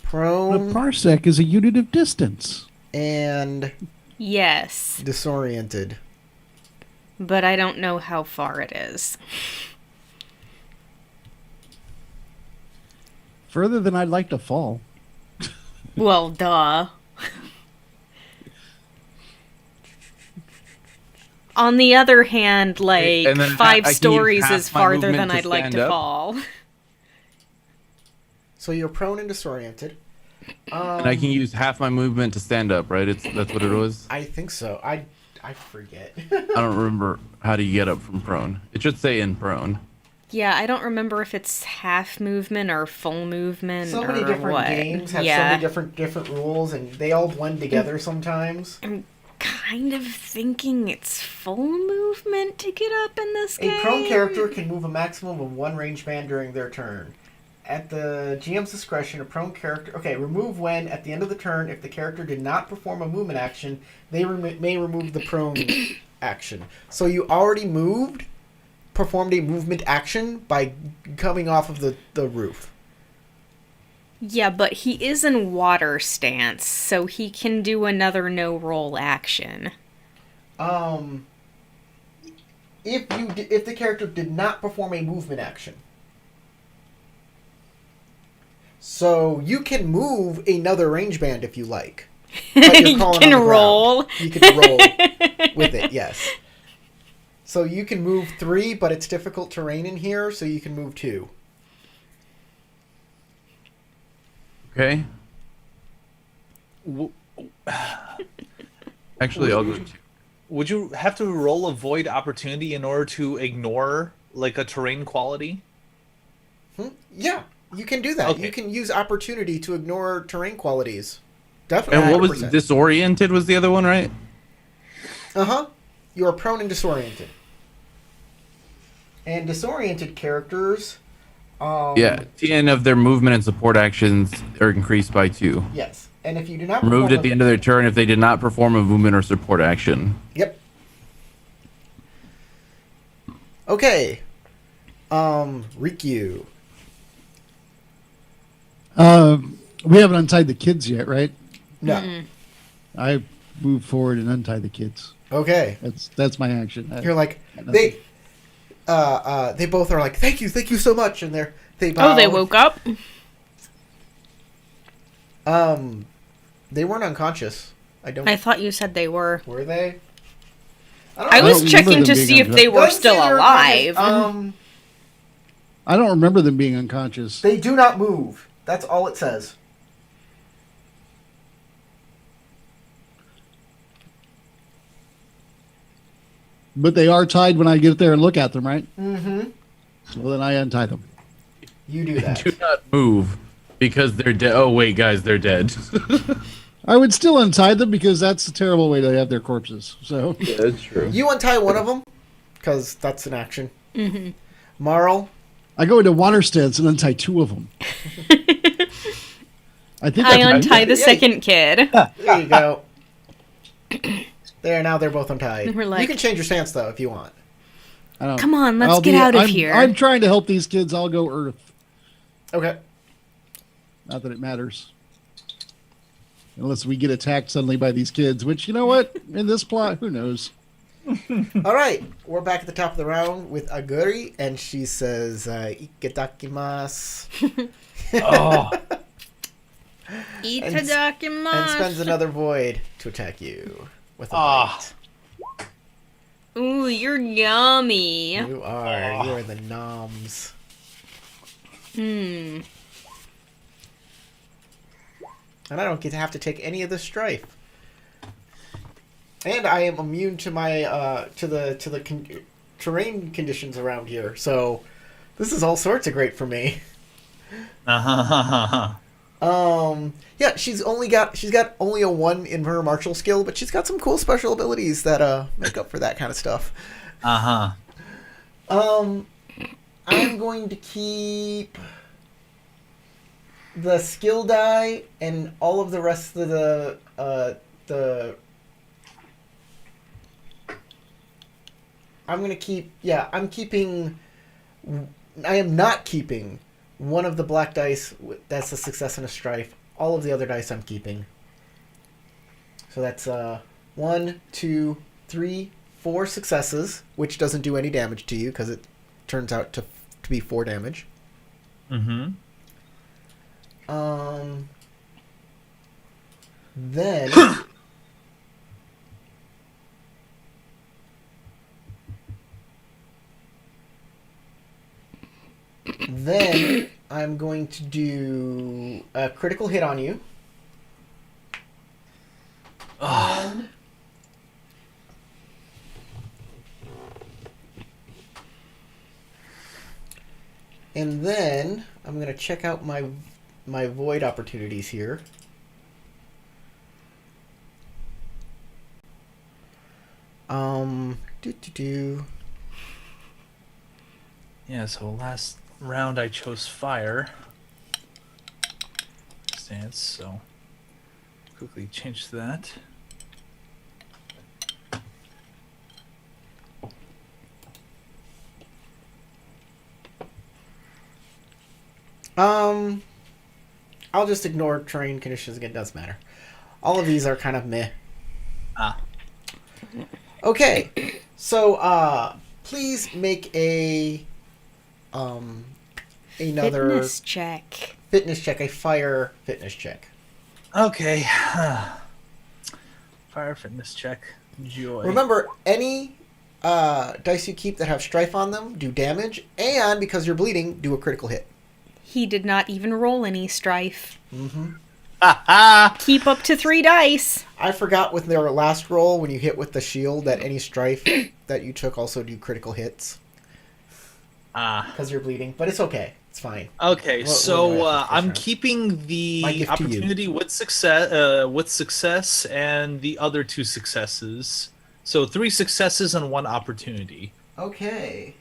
Speaker 5: A
Speaker 1: prone
Speaker 5: parsec is a unit of distance.
Speaker 1: and
Speaker 2: Yes,
Speaker 1: disoriented.
Speaker 2: but I don't know how far it is.
Speaker 5: Further than I'd like to fall.
Speaker 2: Well, duh. On the other hand, like,
Speaker 3: And then I
Speaker 2: 5
Speaker 3: can use
Speaker 2: stories
Speaker 3: half
Speaker 2: is
Speaker 3: my
Speaker 2: farther
Speaker 3: movement
Speaker 2: than
Speaker 3: to
Speaker 2: I'd like
Speaker 3: stand
Speaker 2: to
Speaker 3: up.
Speaker 2: fall.
Speaker 1: So you're prone and disoriented.
Speaker 3: And I can use half my movement to stand up, right? That's what it was.
Speaker 1: I think so. I forget.
Speaker 3: I don't remember how do you get up from prone. It should say in prone.
Speaker 2: Yeah, I don't remember if it's half movement or full movement
Speaker 1: So
Speaker 2: or
Speaker 1: many different
Speaker 2: what.
Speaker 1: games have so
Speaker 2: Yeah.
Speaker 1: many different rules, and they all blend together sometimes.
Speaker 2: I'm kind of thinking it's full movement to get up in this
Speaker 1: A
Speaker 2: game.
Speaker 1: prone character can move a maximum of 1 range band during their turn. At the GM's discretion, a prone character... Okay, remove when, at the end of the turn, if the character did not perform a movement action, they may remove the prone action. So you already performed a movement action by coming off of the roof.
Speaker 2: Yeah, but he is in water stance, so he can do another no-roll action.
Speaker 1: If the character did not perform a movement action. So you can move another range band if you like. But you're
Speaker 2: You
Speaker 1: crawling
Speaker 2: can
Speaker 1: on the
Speaker 2: roll.
Speaker 1: ground. You can roll with it, yes. So you can move 3, but it's difficult terrain in here, so you can move 2.
Speaker 3: Okay. Actually, I'll go 2.
Speaker 4: Would you have to roll a void opportunity in order to ignore like a terrain quality?
Speaker 1: Yeah, you can do that.
Speaker 4: Okay.
Speaker 1: You can use opportunity to ignore terrain qualities. Definitely.
Speaker 3: And what was
Speaker 1: 100%.
Speaker 3: disoriented was the other one, right?
Speaker 1: Uh-huh. You are prone and disoriented. And disoriented characters...
Speaker 3: Yeah, 10 of their movement and support actions are increased by 2.
Speaker 1: Yes. And if you do not
Speaker 3: Removed
Speaker 1: perform
Speaker 3: at the end of their turn if they did not perform a movement or support action.
Speaker 1: Yep. Okay. Rikyu.
Speaker 5: We haven't untied the kids yet, right?
Speaker 1: No.
Speaker 5: I move forward and untie the kids.
Speaker 1: Okay.
Speaker 5: That's my action.
Speaker 1: You're like they both are like, thank you so much, and they bow.
Speaker 2: Oh, they woke up?
Speaker 1: They weren't unconscious.
Speaker 2: I thought you said they were.
Speaker 1: Were they?
Speaker 2: I was
Speaker 5: remember
Speaker 2: checking
Speaker 5: them
Speaker 2: to
Speaker 5: being
Speaker 2: see if they were
Speaker 1: Doesn't say
Speaker 2: still
Speaker 1: they're
Speaker 2: alive.
Speaker 1: unconscious.
Speaker 5: I don't remember them being unconscious.
Speaker 1: They do not move. That's all it says.
Speaker 5: But they are tied when I get there and look at them, right?
Speaker 1: Mm-hmm.
Speaker 5: Well, then I untie them.
Speaker 1: You do that.
Speaker 3: Do not move because they're dead. Oh, wait, guys, they're dead.
Speaker 5: I would still untie them because that's a terrible way to have their corpses. So
Speaker 3: Yeah, that's true.
Speaker 1: You untie one of them, because that's an action. Mm-hmm. Marl,
Speaker 5: I go into water stance and untie 2 of them. I think
Speaker 2: I
Speaker 5: that's
Speaker 2: untie the
Speaker 1: Yeah.
Speaker 2: second kid.
Speaker 1: there you go. Now they're both untied.
Speaker 2: We're like-
Speaker 1: You can change your stance, though, if you want.
Speaker 5: I don't-
Speaker 2: Come on, let's
Speaker 5: I'll
Speaker 2: get out of
Speaker 5: I'm-
Speaker 2: here.
Speaker 5: I'm trying to help these kids. I'll go Earth.
Speaker 1: Okay.
Speaker 5: Not that it matters. Unless we get attacked suddenly by these kids, which, you know what? In this plot, who knows?
Speaker 1: All right. We're back at the top of the round with Aguri, and she says, Iketakimasu.
Speaker 4: Oh,
Speaker 2: Itadakimasu.
Speaker 1: And spends another void to attack you with a
Speaker 4: Ah.
Speaker 1: bite.
Speaker 2: Ooh, you're yummy.
Speaker 1: You are the noms. And I don't get to have to take any of the strife. And I am immune to my to the terrain conditions around here. So this is all sorts of great for me. Yeah, she's got only a 1 in her martial skill, but she's got some cool special abilities that make up for that kind of stuff. I'm going to keep the skill die and all of the rest of the I am not keeping one of the black dice that's a success and a strife. All of the other dice I'm keeping. So that's 1, 2, 3, 4 successes, which doesn't do any damage to you because it turns out to be 4 damage.
Speaker 4: mm-hmm.
Speaker 1: Then then I'm going to do a critical hit on you. And then I'm going to check out my void opportunities here.
Speaker 4: Yeah, so last round I chose fire stance, so quickly change that.
Speaker 1: I'll just ignore terrain conditions again. Doesn't matter. All of these are kind of meh. Okay, so please make another
Speaker 2: fitness check.
Speaker 1: a fire fitness check.
Speaker 4: Okay. Fire fitness check. Joy.
Speaker 1: Remember, any dice you keep that have strife on them do damage, and because you're bleeding, do a critical hit.
Speaker 2: He did not even roll any strife.
Speaker 1: Mm-hmm.
Speaker 2: Keep up to 3 dice.
Speaker 1: I forgot with their last roll, when you hit with the shield, that any strife that you took also do critical hits. Because you're bleeding, but it's okay. It's fine.
Speaker 4: Okay, I'm keeping the
Speaker 1: My gift to you.
Speaker 4: opportunity with success, and the other 2 successes. So 3 successes and 1 opportunity.
Speaker 1: Okay.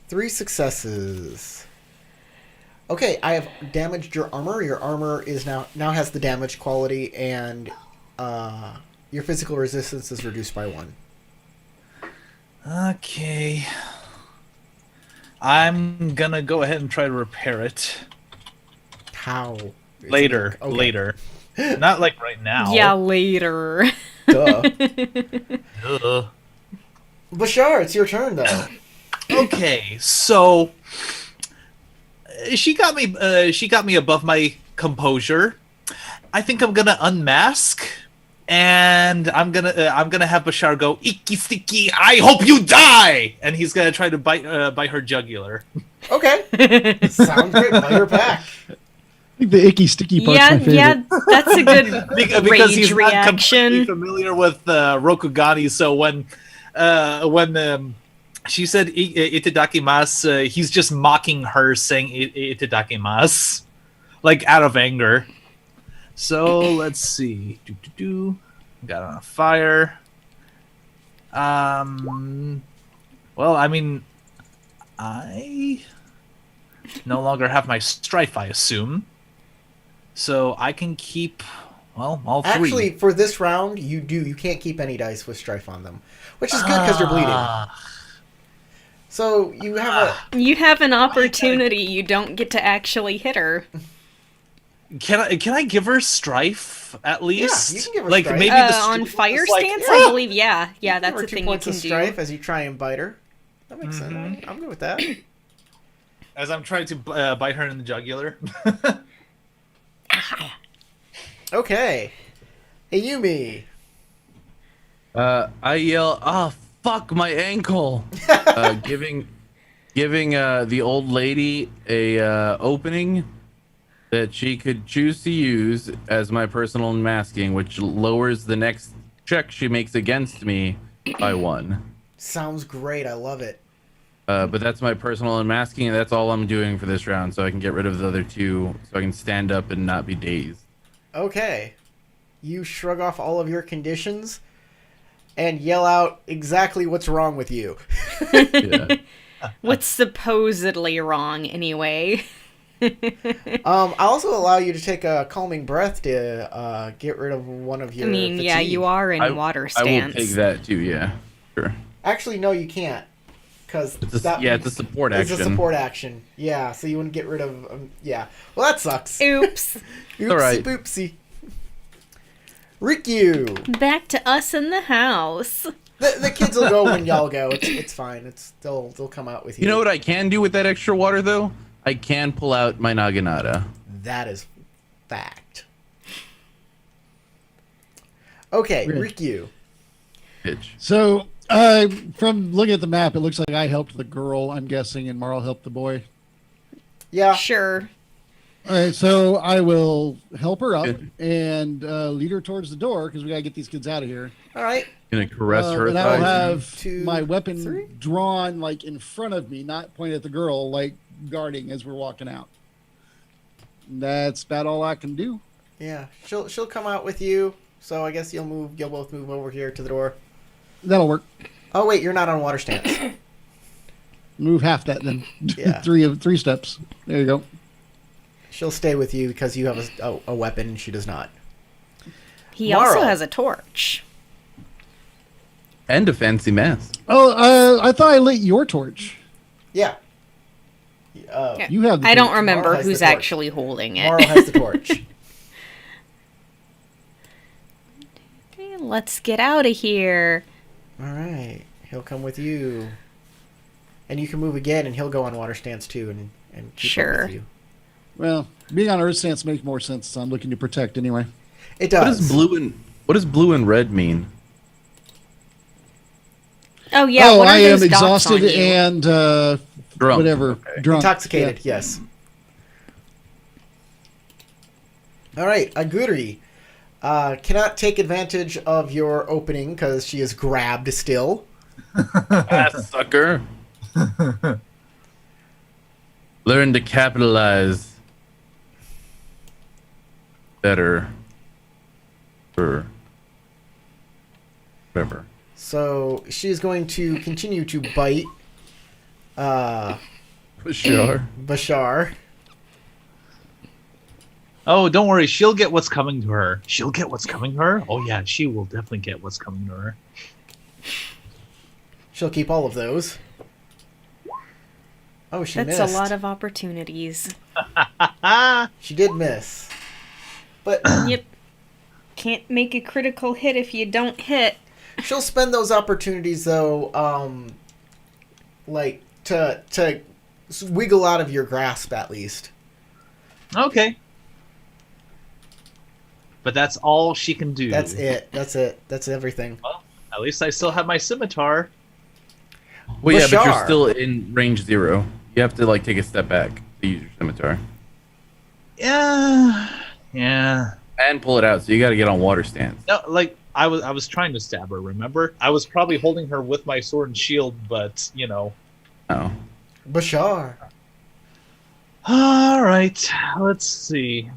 Speaker 1: 3 successes. Okay, I have damaged your armor. Your armor is now has the damage quality, and your physical resistance is reduced by 1.
Speaker 4: Okay. I'm gonna go ahead and try to repair it.
Speaker 1: How?
Speaker 4: Later.
Speaker 1: Okay.
Speaker 4: Later. Not like right now.
Speaker 2: Yeah, later.
Speaker 1: Duh.
Speaker 4: Ugh.
Speaker 1: Bashar, it's your turn, though.
Speaker 4: Okay, so she got me above my composure. I think I'm gonna unmask, and I'm gonna have Bashar go "Icky sticky, I hope you die," and he's gonna try to bite her jugular.
Speaker 1: Okay. Sounds great. Bite her back.
Speaker 5: I think the icky sticky part's my favorite.
Speaker 2: Yeah, that's a good
Speaker 4: Because
Speaker 2: rage
Speaker 4: he's not completely
Speaker 2: reaction.
Speaker 4: familiar with Rokugani, so when she said "itadakimasu," he's just mocking her, saying "itadakimasu," like out of anger. So let's see. Got on a fire. Well, I mean, I no longer have my strife, I assume. So I can keep, well, all 3.
Speaker 1: Actually, for this round, you do. You can't keep any dice with strife on them, which is good because you're bleeding. So you have
Speaker 2: an opportunity. You don't get to actually hit her.
Speaker 4: Can I give her strife at least?
Speaker 1: Yeah, you can give her
Speaker 4: like
Speaker 1: strife.
Speaker 4: maybe
Speaker 2: On fire stance, I believe. Yeah, that's a thing you
Speaker 1: points
Speaker 2: can
Speaker 1: of
Speaker 2: do.
Speaker 1: strife as you try and bite her. That makes sense. I'm good with that.
Speaker 4: as I'm trying to bite her in the jugular.
Speaker 1: Okay. Hey, Yumi.
Speaker 3: I yell, "Ah, fuck my ankle!" Giving the old lady a opening that she could choose to use as my personal unmasking, which lowers the next check she makes against me by 1.
Speaker 1: Sounds great. I love it.
Speaker 3: But that's my personal unmasking, and that's all I'm doing for this round, so I can get rid of the other 2, so I can stand up and not be dazed.
Speaker 1: Okay. You shrug off all of your conditions and yell out exactly what's wrong with you.
Speaker 3: Yeah.
Speaker 2: What's supposedly wrong, anyway?
Speaker 1: I'll also allow you to take a calming breath to get rid of one of your fatigue.
Speaker 2: Yeah, you are in water stance.
Speaker 3: I will take that too, yeah. Sure.
Speaker 1: Actually, no, you can't. Because
Speaker 3: it's a support action.
Speaker 1: It's a support action. Yeah, so you wouldn't get rid of... yeah. Well, that sucks.
Speaker 2: Oops.
Speaker 1: Oopsie
Speaker 3: alright.
Speaker 1: boopsie. Rikyu.
Speaker 2: Back to us in the house.
Speaker 1: The kids will go when y'all go. It's fine. They'll come out with you.
Speaker 3: You know what I can do with that extra water, though? I can pull out my Naginata.
Speaker 1: That is fact. Okay, Rikyu.
Speaker 3: Pitch.
Speaker 5: So, from looking at the map, it looks like I helped the girl, I'm guessing, and Marl helped the boy.
Speaker 1: Yeah.
Speaker 2: Sure.
Speaker 5: All right, so I will help her up
Speaker 3: Good.
Speaker 5: and lead her towards the door because we got to get these kids out of here.
Speaker 1: All right.
Speaker 3: Gonna caress her
Speaker 5: And I'll
Speaker 3: thighs.
Speaker 5: have
Speaker 1: 2,
Speaker 5: my weapon
Speaker 1: 3.
Speaker 5: drawn like in front of me, not pointed at the girl, like guarding as we're walking out. That's about all I can do.
Speaker 1: Yeah, she'll come out with you. So I guess you'll both move over here to the door.
Speaker 5: That'll work.
Speaker 1: Oh wait, you're not on water stance.
Speaker 5: Move half that then.
Speaker 1: Yeah.
Speaker 5: three steps. There you go.
Speaker 1: She'll stay with you because you have a weapon and she does not.
Speaker 2: He
Speaker 1: Marl.
Speaker 2: also has a torch.
Speaker 3: And a fancy mask.
Speaker 5: Oh, I thought I lit your torch.
Speaker 1: Yeah.
Speaker 2: Yeah.
Speaker 5: You have the
Speaker 2: I don't
Speaker 5: torch.
Speaker 2: remember
Speaker 1: Marl has
Speaker 2: who's
Speaker 1: the torch.
Speaker 2: actually holding it.
Speaker 1: Marl has the torch.
Speaker 2: Okay, let's get out of here.
Speaker 1: All right, he'll come with you, and you can move again, and he'll go on water stance too, and keep up
Speaker 2: Sure.
Speaker 1: with you.
Speaker 5: Well, being on Earth stance makes more sense. So I'm looking to protect anyway.
Speaker 1: It does.
Speaker 3: What does blue and red mean?
Speaker 2: Oh yeah,
Speaker 5: oh,
Speaker 2: what are
Speaker 5: I am
Speaker 2: those dots on
Speaker 5: exhausted
Speaker 2: you?
Speaker 5: and
Speaker 3: Drunk.
Speaker 5: whatever.
Speaker 3: Okay.
Speaker 5: Drunk.
Speaker 1: Intoxicated,
Speaker 5: Yeah.
Speaker 1: yes. All right, Aguri cannot take advantage of your opening because she is grabbed still.
Speaker 3: Ah, sucker. Learn to capitalize better. Or whatever.
Speaker 1: So she's going to continue to bite
Speaker 3: Sure.
Speaker 1: Bashar.
Speaker 4: Oh, don't worry. She'll get what's coming to her. She'll get what's coming to her? Oh, yeah. She will definitely get what's coming to her.
Speaker 1: She'll keep all of those. Oh, she
Speaker 2: That's
Speaker 1: missed.
Speaker 2: a lot of opportunities.
Speaker 1: She did miss. But
Speaker 2: Yep. Can't make a critical hit if you don't hit.
Speaker 1: she'll spend those opportunities, though, like, to wiggle out of your grasp, at least.
Speaker 4: Okay. But that's all she can do.
Speaker 1: That's it. That's it. That's everything.
Speaker 4: Well, at least I still have my scimitar.
Speaker 3: Well, yeah, but you're
Speaker 1: Bashar.
Speaker 3: still in range 0. You have to like take a step back to use your scimitar
Speaker 4: Yeah. Yeah.
Speaker 3: and pull it out. So you got to get on water stance.
Speaker 4: No, like I was trying to stab her, remember? I was probably holding her with my sword and shield, but you know.
Speaker 3: Oh,
Speaker 1: Bashar.
Speaker 4: All right, let's see.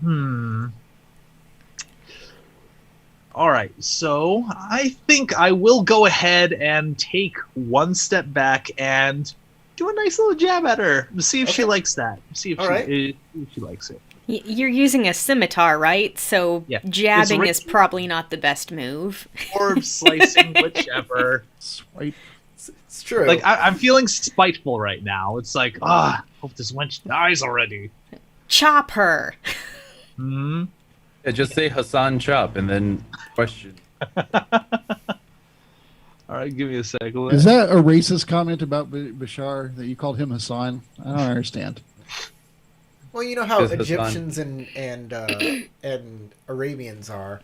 Speaker 4: All right, so I think I will go ahead and take one step back and do a nice little jab at her. See if she
Speaker 1: Okay.
Speaker 4: likes that. See if
Speaker 1: All right.
Speaker 4: if she likes it.
Speaker 2: You're using a scimitar, right? So
Speaker 4: Yeah.
Speaker 2: jabbing
Speaker 4: It's
Speaker 2: is probably not the best move.
Speaker 4: Or slicing, whichever.
Speaker 5: Swipe.
Speaker 1: It's true.
Speaker 4: Like I'm feeling spiteful right now. It's like, hope this wench dies already.
Speaker 2: Chop her.
Speaker 4: Hmm.
Speaker 3: yeah, just say Hassan Chop and then question.
Speaker 4: All right, give me a second.
Speaker 5: Is that a racist comment about Bashar that you called him Hassan? I don't understand.
Speaker 1: well, you know how
Speaker 3: Yes, Hassan.
Speaker 1: Egyptians and Arabians are.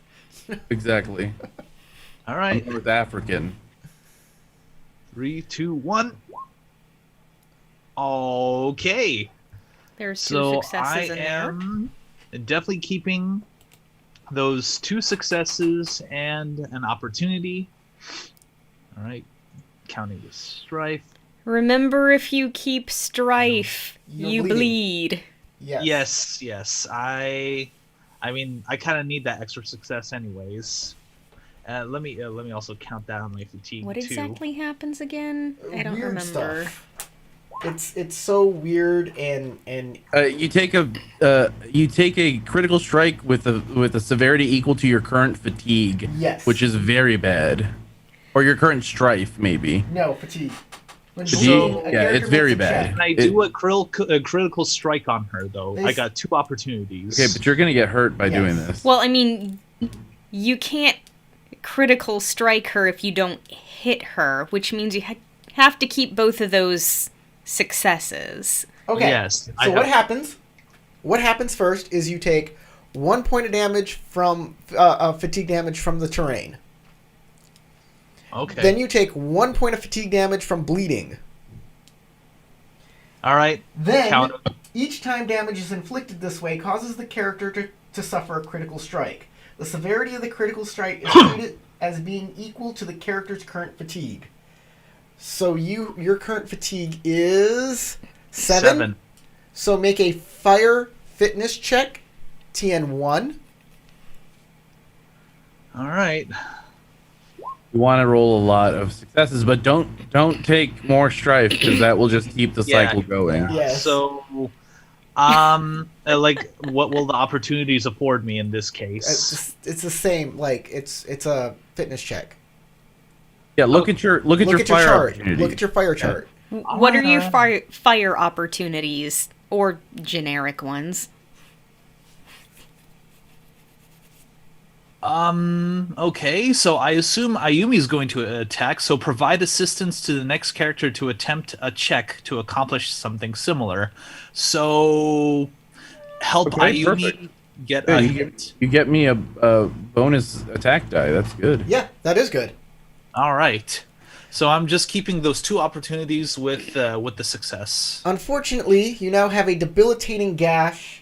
Speaker 3: Exactly.
Speaker 4: All
Speaker 3: I'm
Speaker 4: right,
Speaker 3: North African.
Speaker 4: 3, 2, 1. Okay.
Speaker 2: There's two
Speaker 4: So I
Speaker 2: successes in there.
Speaker 4: am definitely keeping those 2 successes and an opportunity. All right, counting the strife.
Speaker 2: Remember, if you keep strife,
Speaker 1: You're
Speaker 2: you
Speaker 1: bleeding.
Speaker 2: bleed.
Speaker 1: Yes.
Speaker 4: Yes. I mean, I kind of need that extra success, anyways. Let me also count that on my fatigue
Speaker 2: What
Speaker 4: too.
Speaker 2: exactly happens again? I don't
Speaker 1: Weird
Speaker 2: remember.
Speaker 1: stuff. It's so weird and
Speaker 3: You take a critical strike with a severity equal to your current fatigue.
Speaker 1: Yes.
Speaker 3: Which is very bad, or your current strife maybe.
Speaker 1: no fatigue. When
Speaker 3: Fatigue?
Speaker 1: bleeding, a
Speaker 3: Yeah,
Speaker 1: character
Speaker 3: it's very
Speaker 1: makes a
Speaker 3: bad.
Speaker 1: check.
Speaker 4: Can I do a critical strike on her though?
Speaker 1: They
Speaker 4: I
Speaker 1: s-
Speaker 4: got 2 opportunities.
Speaker 3: Okay, but you're gonna get hurt by
Speaker 1: Yes.
Speaker 3: doing this.
Speaker 2: Well, I mean, you can't critical strike her if you don't hit her, which means you have to keep both of those successes.
Speaker 1: Okay.
Speaker 6: Yes.
Speaker 1: So what happens? What happens first is you take 1 point of damage from fatigue damage from the terrain.
Speaker 6: Okay.
Speaker 1: Then you take 1 point of fatigue damage from bleeding.
Speaker 6: All right.
Speaker 1: Then
Speaker 6: Count.
Speaker 1: each time damage is inflicted this way causes the character to suffer a critical strike. The severity of the critical strike is treated as being equal to the character's current fatigue. So your current fatigue is 7. So make a fire fitness check, TN1.
Speaker 6: All right.
Speaker 3: You want to roll a lot of successes, but don't take more strife because that will just keep the
Speaker 6: Yeah.
Speaker 3: cycle going.
Speaker 1: Yes.
Speaker 6: So, like, what will the opportunities afford me in this case?
Speaker 1: It's the same. Like it's a fitness check.
Speaker 3: Yeah, look at your
Speaker 1: Look
Speaker 3: fire
Speaker 1: at your chart.
Speaker 3: opportunity.
Speaker 1: Look at your fire chart.
Speaker 2: What are your fire opportunities or generic ones?
Speaker 4: Okay, so I assume Ayumi's going to attack, so provide assistance to the next character to attempt a check to accomplish something similar. So help
Speaker 3: Okay,
Speaker 4: Ayumi
Speaker 3: perfect.
Speaker 4: get
Speaker 3: Yeah,
Speaker 4: a
Speaker 3: you
Speaker 4: hit.
Speaker 3: You get me a bonus attack die. That's good.
Speaker 1: Yeah, that is good.
Speaker 4: All right. So I'm just keeping those 2 opportunities with the success.
Speaker 1: Unfortunately, you now have a debilitating gash.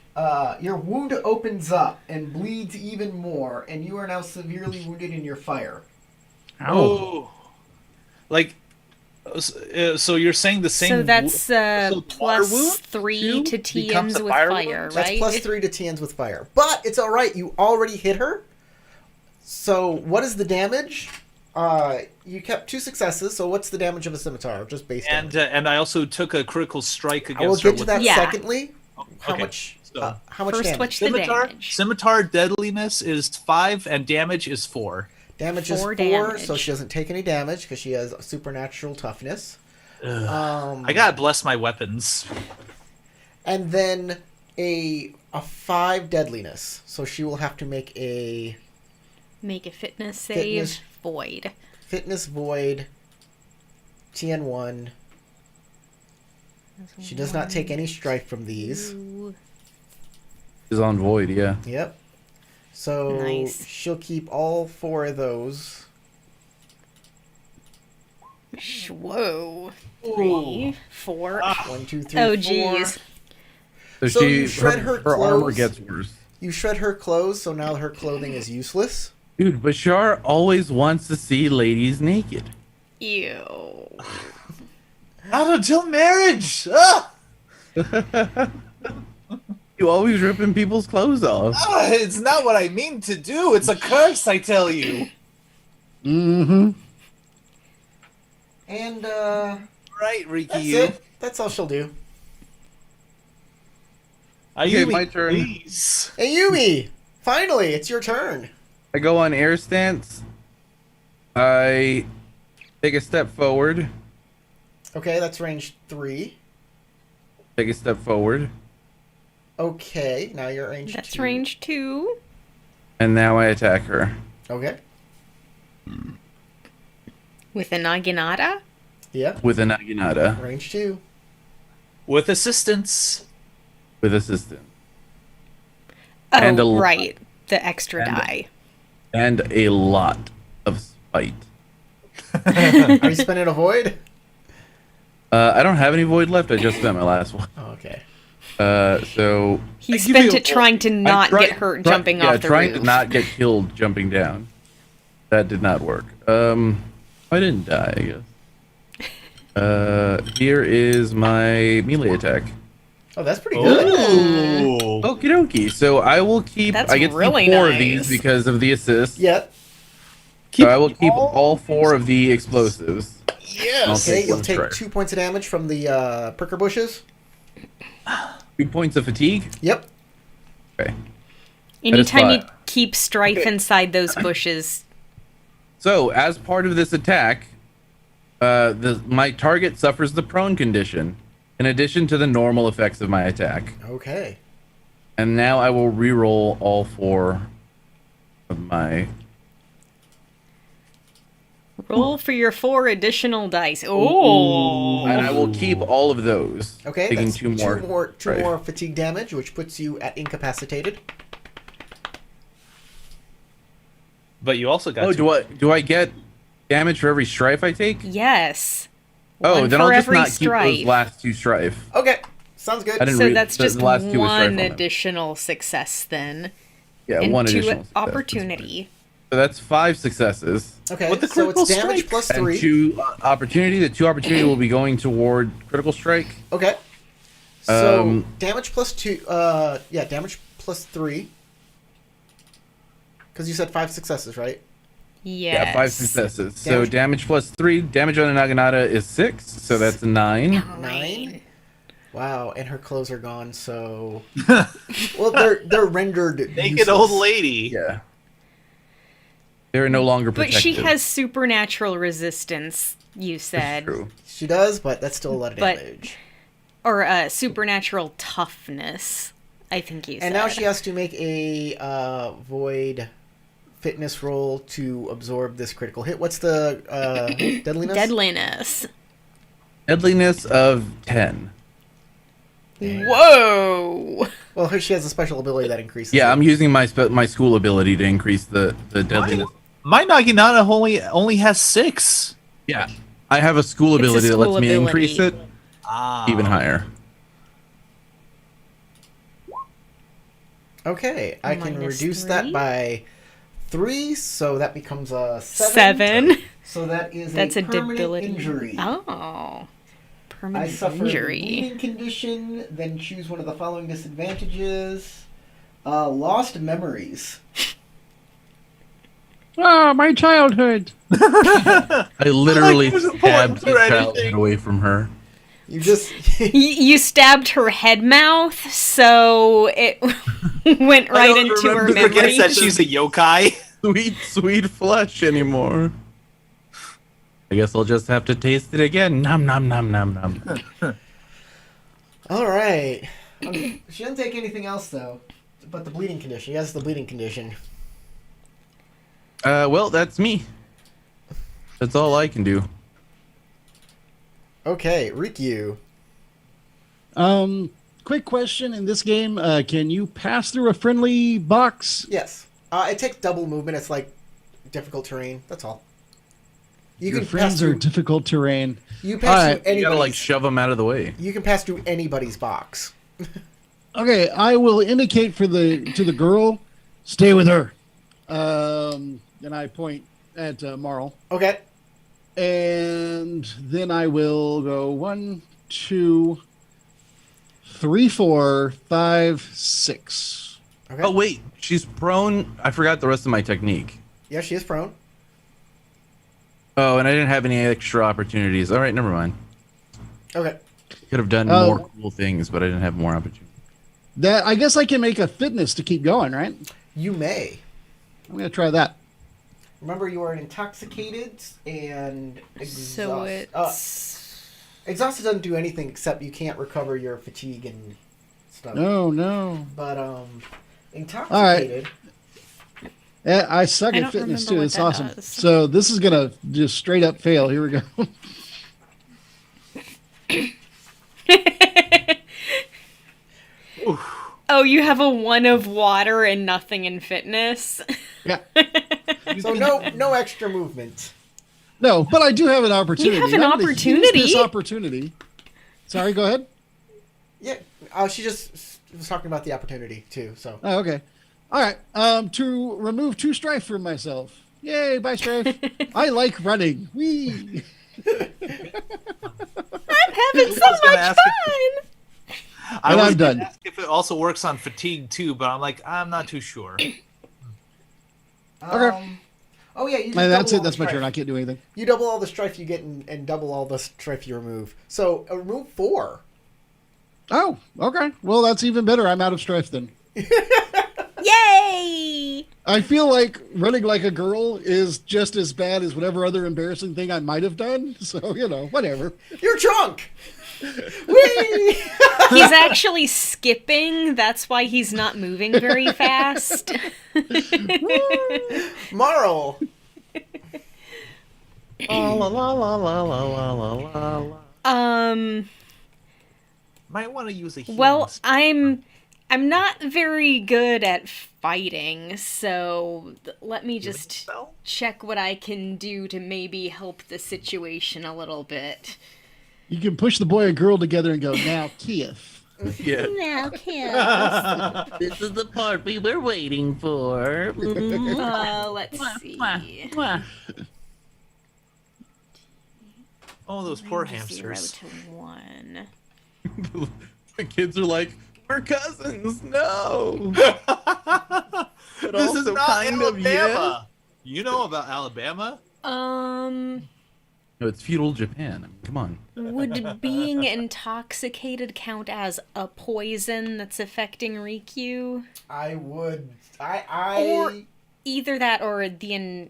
Speaker 1: Your wound opens up and bleeds even more, and you are now severely wounded in your fire.
Speaker 4: Oh. Like, so you're saying the same...
Speaker 2: So that's
Speaker 4: so water wound
Speaker 2: plus 3 to
Speaker 4: becomes
Speaker 2: TNs
Speaker 4: a
Speaker 2: with
Speaker 4: fire
Speaker 2: fire,
Speaker 4: wound?
Speaker 2: right?
Speaker 1: That's plus 3 to TNs with fire. But it's alright, you already hit her. So what is the damage? You kept 2 successes, so what's the damage of a scimitar? Just base damage.
Speaker 4: And I also took a critical strike against
Speaker 1: I will
Speaker 4: her
Speaker 1: get to
Speaker 4: with
Speaker 1: that
Speaker 2: Yeah.
Speaker 1: secondly. How
Speaker 4: okay.
Speaker 1: much?
Speaker 4: So
Speaker 1: How much
Speaker 2: First,
Speaker 1: damage?
Speaker 2: what's the
Speaker 4: scimitar
Speaker 2: damage?
Speaker 4: scimitar deadliness is 5 and damage is 4.
Speaker 1: Damage is 4,
Speaker 2: 4 damage.
Speaker 1: so she doesn't take any damage because she has supernatural toughness.
Speaker 4: I gotta bless my weapons.
Speaker 1: And then a 5 deadliness, so she will have to make a
Speaker 2: Make a fitness save.
Speaker 1: Fitness.
Speaker 2: Void.
Speaker 1: fitness void. TN1. She does not take any strife from these.
Speaker 2: Ooh.
Speaker 3: Is on void. Yeah.
Speaker 1: Yep. So
Speaker 2: Nice.
Speaker 1: she'll keep all 4 of those.
Speaker 2: Whoa. 3, 4.
Speaker 1: 1, 2, 3,
Speaker 2: Oh,
Speaker 1: 4.
Speaker 2: jeez.
Speaker 1: So you shred her
Speaker 3: armor
Speaker 1: clothes.
Speaker 3: gets worse.
Speaker 1: You shred her clothes, so now her clothing is useless.
Speaker 3: Dude, Bashar always wants to see ladies naked.
Speaker 2: Ew.
Speaker 4: Not until marriage! Ah!
Speaker 3: You always ripping people's clothes off.
Speaker 4: It's not what I mean to do. It's a curse, I tell you.
Speaker 5: Mm-hmm.
Speaker 1: And
Speaker 4: Right, Riki,
Speaker 1: that's
Speaker 4: you.
Speaker 1: it. That's all she'll do.
Speaker 3: Okay,
Speaker 4: Ayumi,
Speaker 3: my turn.
Speaker 4: Please.
Speaker 1: Ayumi! Finally, it's your turn.
Speaker 3: I go on air stance. I take a step forward.
Speaker 1: Okay, that's range 3.
Speaker 3: Take a step forward.
Speaker 1: Okay, now you're range 2.
Speaker 2: That's range 2.
Speaker 3: And now I attack her.
Speaker 1: Okay.
Speaker 2: With a Naginata?
Speaker 1: Yep.
Speaker 3: With a Naginata.
Speaker 1: Range 2.
Speaker 4: With assistance.
Speaker 3: With assistance.
Speaker 2: Oh,
Speaker 3: And a-
Speaker 2: right. The extra
Speaker 3: and-
Speaker 2: die.
Speaker 3: And a lot of spite.
Speaker 1: Are you spending a void?
Speaker 3: I don't have any void left. I just spent my last one.
Speaker 1: Oh, okay.
Speaker 3: So
Speaker 2: He
Speaker 4: give
Speaker 2: spent
Speaker 4: you a
Speaker 2: it trying to
Speaker 3: I
Speaker 2: not
Speaker 3: tried-
Speaker 2: get hurt
Speaker 3: tried-
Speaker 2: jumping
Speaker 3: yeah,
Speaker 2: off the
Speaker 3: trying
Speaker 2: roof.
Speaker 3: to not get killed jumping down. That did not work. I didn't die, I guess. Here is my melee attack.
Speaker 1: Oh, that's pretty good.
Speaker 4: Oh.
Speaker 3: Okie dokie. So I will keep.
Speaker 2: That's
Speaker 3: I get to
Speaker 2: really
Speaker 3: keep 4 of
Speaker 2: nice.
Speaker 3: these because of the assist.
Speaker 1: Yep.
Speaker 3: So I will keep all 4 of the explosives. I'll
Speaker 4: Yes.
Speaker 1: Okay,
Speaker 3: take
Speaker 1: you'll
Speaker 3: one
Speaker 1: take
Speaker 3: strike.
Speaker 1: 2 points of damage from the pricker bushes.
Speaker 3: 2 points of fatigue.
Speaker 1: Yep.
Speaker 3: Okay.
Speaker 2: Anytime you
Speaker 3: fine.
Speaker 2: keep strife
Speaker 3: Okay.
Speaker 2: inside those bushes,
Speaker 3: So as part of this attack, my target suffers the prone condition, in addition to the normal effects of my attack.
Speaker 1: Okay.
Speaker 3: And now I will re-roll all 4 of my
Speaker 2: Roll for your 4 additional dice. Oh.
Speaker 3: And I will keep all of those.
Speaker 1: Okay,
Speaker 3: taking
Speaker 1: that's
Speaker 3: two more.
Speaker 1: two
Speaker 3: Right.
Speaker 1: more fatigue damage, which puts you at incapacitated.
Speaker 4: But you also got.
Speaker 3: Do I get damage for every strife I take?
Speaker 2: Yes.
Speaker 3: Oh,
Speaker 2: One
Speaker 3: then
Speaker 2: for
Speaker 3: I'll just
Speaker 2: every
Speaker 3: not keep
Speaker 2: strife.
Speaker 3: those last 2 strife.
Speaker 1: Okay, sounds good.
Speaker 3: I didn't
Speaker 2: So
Speaker 3: read
Speaker 2: that's
Speaker 3: the
Speaker 2: just
Speaker 3: last 2 with strife
Speaker 2: one
Speaker 3: on them.
Speaker 2: additional success then.
Speaker 3: Yeah,
Speaker 2: And
Speaker 3: one
Speaker 2: 2
Speaker 3: additional success.
Speaker 2: opportunity.
Speaker 3: So that's 5 successes.
Speaker 1: Okay,
Speaker 4: With the
Speaker 1: so it's
Speaker 4: critical
Speaker 1: damage
Speaker 4: strike.
Speaker 1: plus
Speaker 3: And
Speaker 1: 3.
Speaker 3: 2 opportunity. The 2 opportunity will be going toward critical strike.
Speaker 1: Okay. So
Speaker 3: Um,
Speaker 1: damage plus 2. Yeah, damage plus 3. Because you said 5 successes, right?
Speaker 2: Yes.
Speaker 3: Yeah, 5 successes. So
Speaker 1: Damage-
Speaker 3: damage plus 3. Damage on a Naginata is 6. So that's 9.
Speaker 1: 9. Wow, and her clothes are gone. So, well, they're rendered
Speaker 4: Naked
Speaker 1: useless.
Speaker 4: old lady.
Speaker 3: Yeah. They're no longer
Speaker 2: But
Speaker 3: protected.
Speaker 2: she has supernatural resistance, you said.
Speaker 3: True.
Speaker 1: She does, but that's still a lot of
Speaker 2: But-
Speaker 1: damage.
Speaker 2: Or supernatural toughness, I think you said.
Speaker 1: And now she has to make a void fitness roll to absorb this critical hit. What's the deadliness?
Speaker 2: Deadliness.
Speaker 3: Deadliness of 10.
Speaker 2: Whoa!
Speaker 1: Well, she has a special ability that increases.
Speaker 3: Yeah,
Speaker 1: it.
Speaker 3: I'm using my my school ability to increase the deadliness.
Speaker 4: My Naginata only has 6.
Speaker 3: Yeah, I have a school
Speaker 2: It's a
Speaker 3: ability that lets
Speaker 2: school
Speaker 3: me
Speaker 2: ability.
Speaker 3: increase it
Speaker 4: Ah.
Speaker 3: even higher.
Speaker 1: Okay, I can
Speaker 2: Minus
Speaker 1: reduce
Speaker 2: 3?
Speaker 1: that by 3, so that becomes a 7.
Speaker 2: 7.
Speaker 1: So that is
Speaker 2: That's a
Speaker 1: permanent
Speaker 2: debility.
Speaker 1: injury.
Speaker 2: Oh.
Speaker 1: I
Speaker 2: Permanent
Speaker 1: suffer a
Speaker 2: injury.
Speaker 1: bleeding condition, then choose one of the following disadvantages. Lost memories.
Speaker 5: Ah, my childhood.
Speaker 3: I literally
Speaker 4: Like, there's a
Speaker 3: stabbed
Speaker 4: point
Speaker 3: the
Speaker 4: for
Speaker 3: childhood
Speaker 4: anything.
Speaker 3: away from her.
Speaker 1: You just
Speaker 2: You stabbed her head mouth, so it went right
Speaker 3: don't
Speaker 2: into her
Speaker 3: remember.
Speaker 4: Who forgets that
Speaker 2: memories.
Speaker 4: she's a yokai?
Speaker 3: Sweet flesh anymore. I guess I'll just have to taste it again. Nom nom nom nom nom.
Speaker 1: all right. She doesn't take anything else though, but the bleeding condition. She has the bleeding condition.
Speaker 3: Well, that's me. That's all I can do.
Speaker 1: Okay, Rikyu.
Speaker 5: Quick question: in this game, can you pass through a friendly box?
Speaker 1: Yes. It takes double movement. It's like difficult terrain. That's all. You
Speaker 5: Your
Speaker 1: can pass
Speaker 5: friends are
Speaker 1: through.
Speaker 5: difficult terrain.
Speaker 1: You pass
Speaker 5: Alright.
Speaker 1: through
Speaker 3: You gotta
Speaker 1: anybody's.
Speaker 3: like shove them out of the way.
Speaker 1: You can pass through anybody's box.
Speaker 5: Okay, I will indicate to the girl, stay with her. And I point at Marl.
Speaker 1: Okay.
Speaker 5: And then I will go 1, 2, 3, 4, 5, 6.
Speaker 1: Okay.
Speaker 3: Oh wait, she's prone. I forgot the rest of my technique.
Speaker 1: Yeah, she is prone.
Speaker 3: Oh, and I didn't have any extra opportunities. All right, never mind.
Speaker 1: Okay.
Speaker 3: Could have done
Speaker 5: Oh.
Speaker 3: more cool things, but I didn't have more opportunities.
Speaker 5: That I guess I can make a fitness to keep going, right?
Speaker 1: You may.
Speaker 5: I'm gonna try that.
Speaker 1: Remember, you are intoxicated and
Speaker 2: So
Speaker 1: exhausted.
Speaker 2: it's.
Speaker 1: Exhausted doesn't do anything except you can't recover your fatigue and stuff.
Speaker 5: No.
Speaker 1: But intoxicated.
Speaker 5: I suck
Speaker 2: I
Speaker 5: at
Speaker 2: don't
Speaker 5: fitness
Speaker 2: remember
Speaker 5: too.
Speaker 2: what
Speaker 5: It's
Speaker 2: that
Speaker 5: awesome.
Speaker 2: does.
Speaker 5: So this is gonna just straight up fail. Here we go.
Speaker 2: Oh, you have a 1 of water and nothing in fitness?
Speaker 5: Yeah.
Speaker 1: So no extra movement.
Speaker 5: No, but I do have an opportunity.
Speaker 2: You have an
Speaker 5: I'm gonna use
Speaker 2: opportunity?
Speaker 5: This opportunity. Sorry, go ahead.
Speaker 1: Yeah. She just was talking about the opportunity too. So
Speaker 5: Oh, okay. All right. To remove 2 strife from myself. Yay, bye strife. I like running. Whee.
Speaker 2: I'm having so
Speaker 4: was gonna
Speaker 2: much
Speaker 4: ask
Speaker 2: fun!
Speaker 4: I
Speaker 5: And
Speaker 4: was
Speaker 5: I'm
Speaker 4: gonna
Speaker 5: done.
Speaker 4: ask if it also works on fatigue too, but I'm like, I'm not too sure.
Speaker 5: Okay.
Speaker 1: Oh yeah, you just
Speaker 5: And that's
Speaker 1: double
Speaker 5: it.
Speaker 1: all
Speaker 5: That's
Speaker 1: the
Speaker 5: my turn.
Speaker 1: strife.
Speaker 5: I can't do anything.
Speaker 1: You double all the strife you get and double all the strife you remove. So remove 4.
Speaker 5: Oh, okay. Well, that's even better. I'm out of strife then.
Speaker 2: Yay!
Speaker 5: I feel like running like a girl is just as bad as whatever other embarrassing thing I might have done. So, whatever.
Speaker 1: You're drunk. Whee!
Speaker 2: He's actually skipping. That's why he's not moving very fast. 。 . 。 . 。 . 。 . 。 . 。 . . 。 . . . . . . . . . . . . . . . . 。 . . . . . . . . . . . . . . . . . . . . 。 。 . 。
Speaker 5: Woo!
Speaker 1: Marl.
Speaker 3: La la la la la la la la la.
Speaker 4: Might want to use a healing
Speaker 2: Well,
Speaker 4: spell.
Speaker 2: I'm not very good at fighting, so let me
Speaker 4: Healing
Speaker 2: just
Speaker 4: spell?
Speaker 2: check what I can do to maybe help the situation a little bit.
Speaker 5: You can push the boy and girl together and go, now, Kiev.
Speaker 3: Yeah.
Speaker 2: Now, Kiss.
Speaker 3: This is the part we were waiting for.
Speaker 2: Let's see.
Speaker 4: Oh, those poor
Speaker 2: Range
Speaker 4: hamsters.
Speaker 2: 0 to 1.
Speaker 3: The kids are like, we're cousins. No. But
Speaker 4: This is
Speaker 3: also
Speaker 4: not
Speaker 3: kind of,
Speaker 4: Alabama. You know about Alabama?
Speaker 3: No, it's feudal Japan. I mean, come on.
Speaker 2: Would being intoxicated count as a poison that's affecting Rikyu?
Speaker 1: I would.
Speaker 2: Or either that or the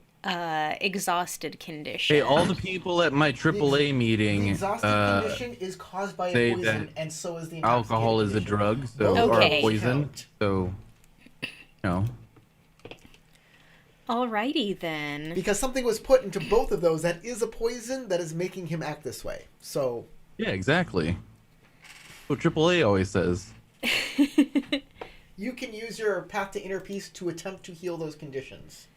Speaker 2: exhausted condition.
Speaker 3: Hey, all the people at my AAA
Speaker 1: The
Speaker 3: meeting,
Speaker 1: exhausted condition is caused by
Speaker 3: say
Speaker 1: a poison,
Speaker 3: that
Speaker 1: and so is the
Speaker 3: alcohol is a
Speaker 1: intoxicated
Speaker 3: drug,
Speaker 1: condition.
Speaker 3: so
Speaker 1: Both
Speaker 3: or
Speaker 2: Okay.
Speaker 3: a poison.
Speaker 1: count.
Speaker 3: So, no.
Speaker 2: Alrighty then.
Speaker 1: Because something was put into both of those that is a poison that is making him act this way. So
Speaker 3: Yeah, exactly. What AAA always says.
Speaker 1: you can use your path to inner peace to attempt to heal those conditions.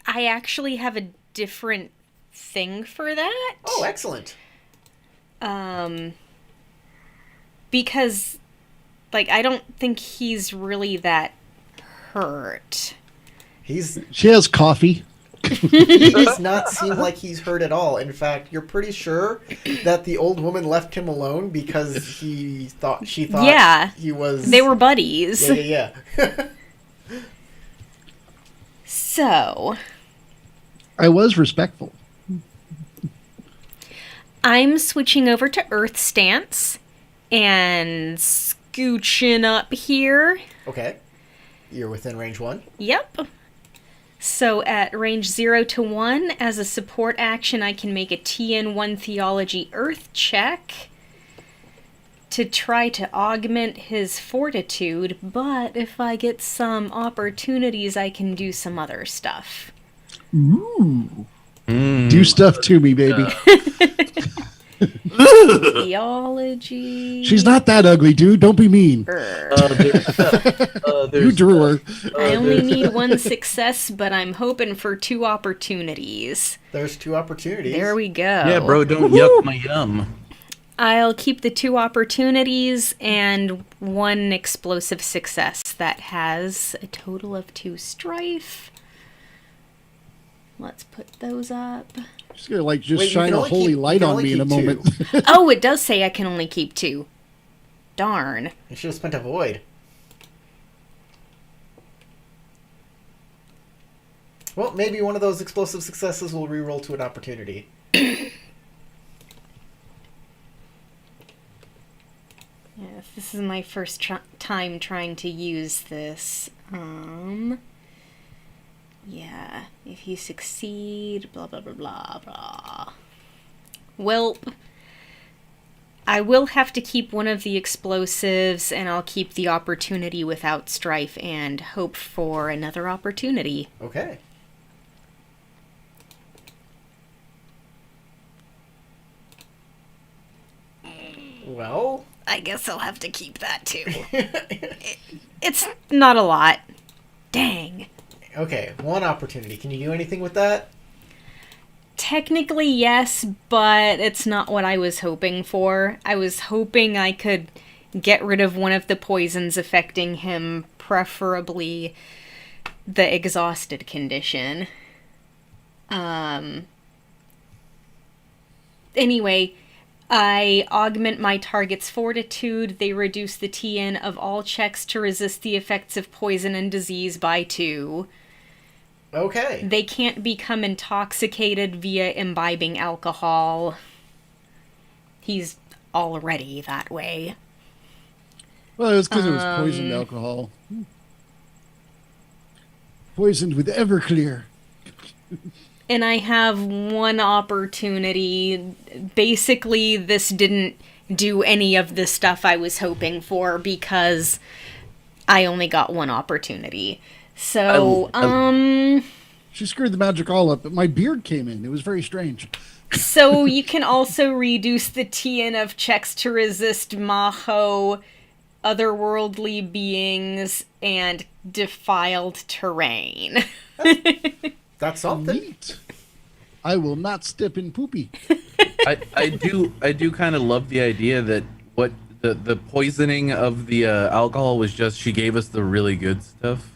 Speaker 2: I actually have a different thing for that.
Speaker 1: Oh, excellent.
Speaker 2: Because, like, I don't think he's really that hurt.
Speaker 5: She has coffee.
Speaker 1: He does not seem like he's hurt at all. In fact, you're pretty sure that the old woman left him alone because she thought
Speaker 2: Yeah.
Speaker 1: he was.
Speaker 2: They were buddies.
Speaker 1: Yeah.
Speaker 2: So,
Speaker 5: I was respectful.
Speaker 2: I'm switching over to Earth Stance and scooching up here.
Speaker 1: Okay. You're within range 1.
Speaker 2: Yep. So at range 0 to 1, as a support action, I can make a TN1 Theology Earth check to try to augment his fortitude, but if I get some opportunities, I can do some other stuff.
Speaker 5: Ooh. Do stuff to me, baby.
Speaker 2: Theology.
Speaker 5: She's not that ugly, dude. Don't be mean. You drew her.
Speaker 2: I only need one success, but I'm hoping for 2 opportunities.
Speaker 1: There's 2 opportunities.
Speaker 2: There we go.
Speaker 3: Yeah, bro, don't yuck my yum.
Speaker 2: I'll keep the 2 opportunities and 1 explosive success. That has a total of 2 strife. Let's put those up.
Speaker 5: She's gonna like just
Speaker 1: Wait, you
Speaker 5: shine
Speaker 1: can
Speaker 5: a
Speaker 1: only
Speaker 5: holy
Speaker 1: keep- you
Speaker 5: light
Speaker 1: can
Speaker 5: on
Speaker 1: only
Speaker 5: me in a
Speaker 1: keep
Speaker 5: moment.
Speaker 1: 2.
Speaker 2: Oh, it does say I can only keep 2. Darn.
Speaker 1: You should have spent a void. Well, maybe one of those explosive successes will reroll to an opportunity.
Speaker 2: Yes, this is my first time trying to use this. Yeah, if you succeed, blah, blah, blah, blah, blah. Well, I will have to keep one of the explosives, and I'll keep the opportunity without strife and hope for another opportunity.
Speaker 1: Okay. Well,
Speaker 2: I guess I'll have to keep that too. It's not a lot. Dang.
Speaker 1: okay, 1 opportunity. Can you do anything with that?
Speaker 2: Technically, yes, but it's not what I was hoping for. I was hoping I could get rid of one of the poisons affecting him, preferably the exhausted condition. Anyway, I augment my target's fortitude. They reduce the TN of all checks to resist the effects of poison and disease by 2.
Speaker 1: Okay.
Speaker 2: They can't become intoxicated via imbibing alcohol. He's already that way.
Speaker 5: Well, it was because it was poisoned alcohol. Poisoned with Everclear.
Speaker 2: And I have 1 opportunity. Basically, this didn't do any of the stuff I was hoping for because I only got 1 opportunity. So,
Speaker 5: She screwed the magic all up, but my beard came in. It was very strange.
Speaker 2: So you can also reduce the TN of checks to resist Maho, otherworldly beings, and defiled terrain.
Speaker 1: That's something.
Speaker 5: Neat. I will not step in poopy.
Speaker 3: I do kind of love the idea that what the poisoning of the alcohol was just she gave us the really good stuff.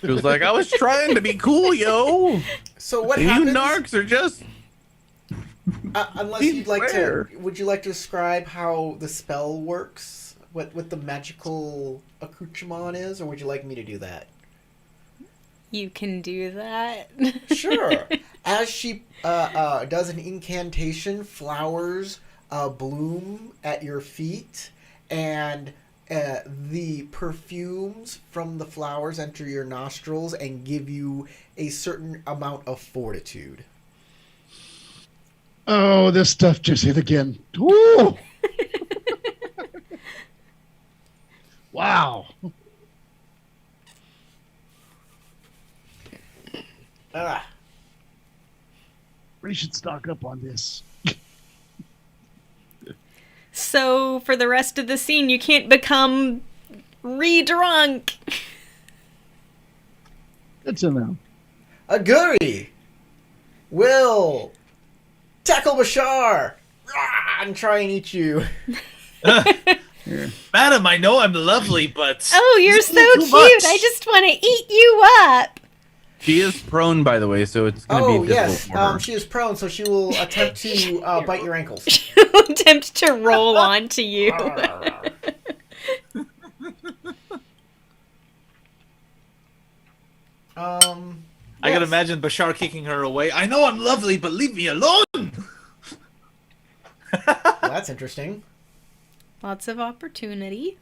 Speaker 3: It was like, I was trying to be cool, yo.
Speaker 1: So what
Speaker 3: You
Speaker 1: happens?
Speaker 3: narcs are just
Speaker 1: Unless you'd like
Speaker 3: Beware.
Speaker 1: to, would you like to describe how the spell works? What the magical accoutrement is, or would you like me to do that?
Speaker 2: You can do that.
Speaker 1: Sure. As she does an incantation, flowers bloom at your feet, and the perfumes from the flowers enter your nostrils and give you a certain amount of fortitude.
Speaker 5: Oh, this stuff just hit again. Woo! Wow.
Speaker 1: Ah.
Speaker 5: We should stock up on this.
Speaker 2: So for the rest of the scene, you can't become re-drunk.
Speaker 5: Good to know.
Speaker 1: Aguri will tackle Bashar and try and eat you.
Speaker 4: Madam, I know I'm lovely, but
Speaker 2: Oh, you're so
Speaker 4: too
Speaker 2: cute.
Speaker 4: much.
Speaker 2: I just want to eat you up.
Speaker 3: She is prone, by the way, so it's going to
Speaker 1: Oh,
Speaker 3: be difficult
Speaker 1: yes.
Speaker 3: for her.
Speaker 1: She is prone, so she will attempt to bite your ankles.
Speaker 2: Attempt to roll onto you.
Speaker 4: I can
Speaker 1: yes.
Speaker 4: imagine Bashar kicking her away. I know I'm lovely, but leave me alone.
Speaker 1: Well, that's interesting.
Speaker 2: Lots of opportunity.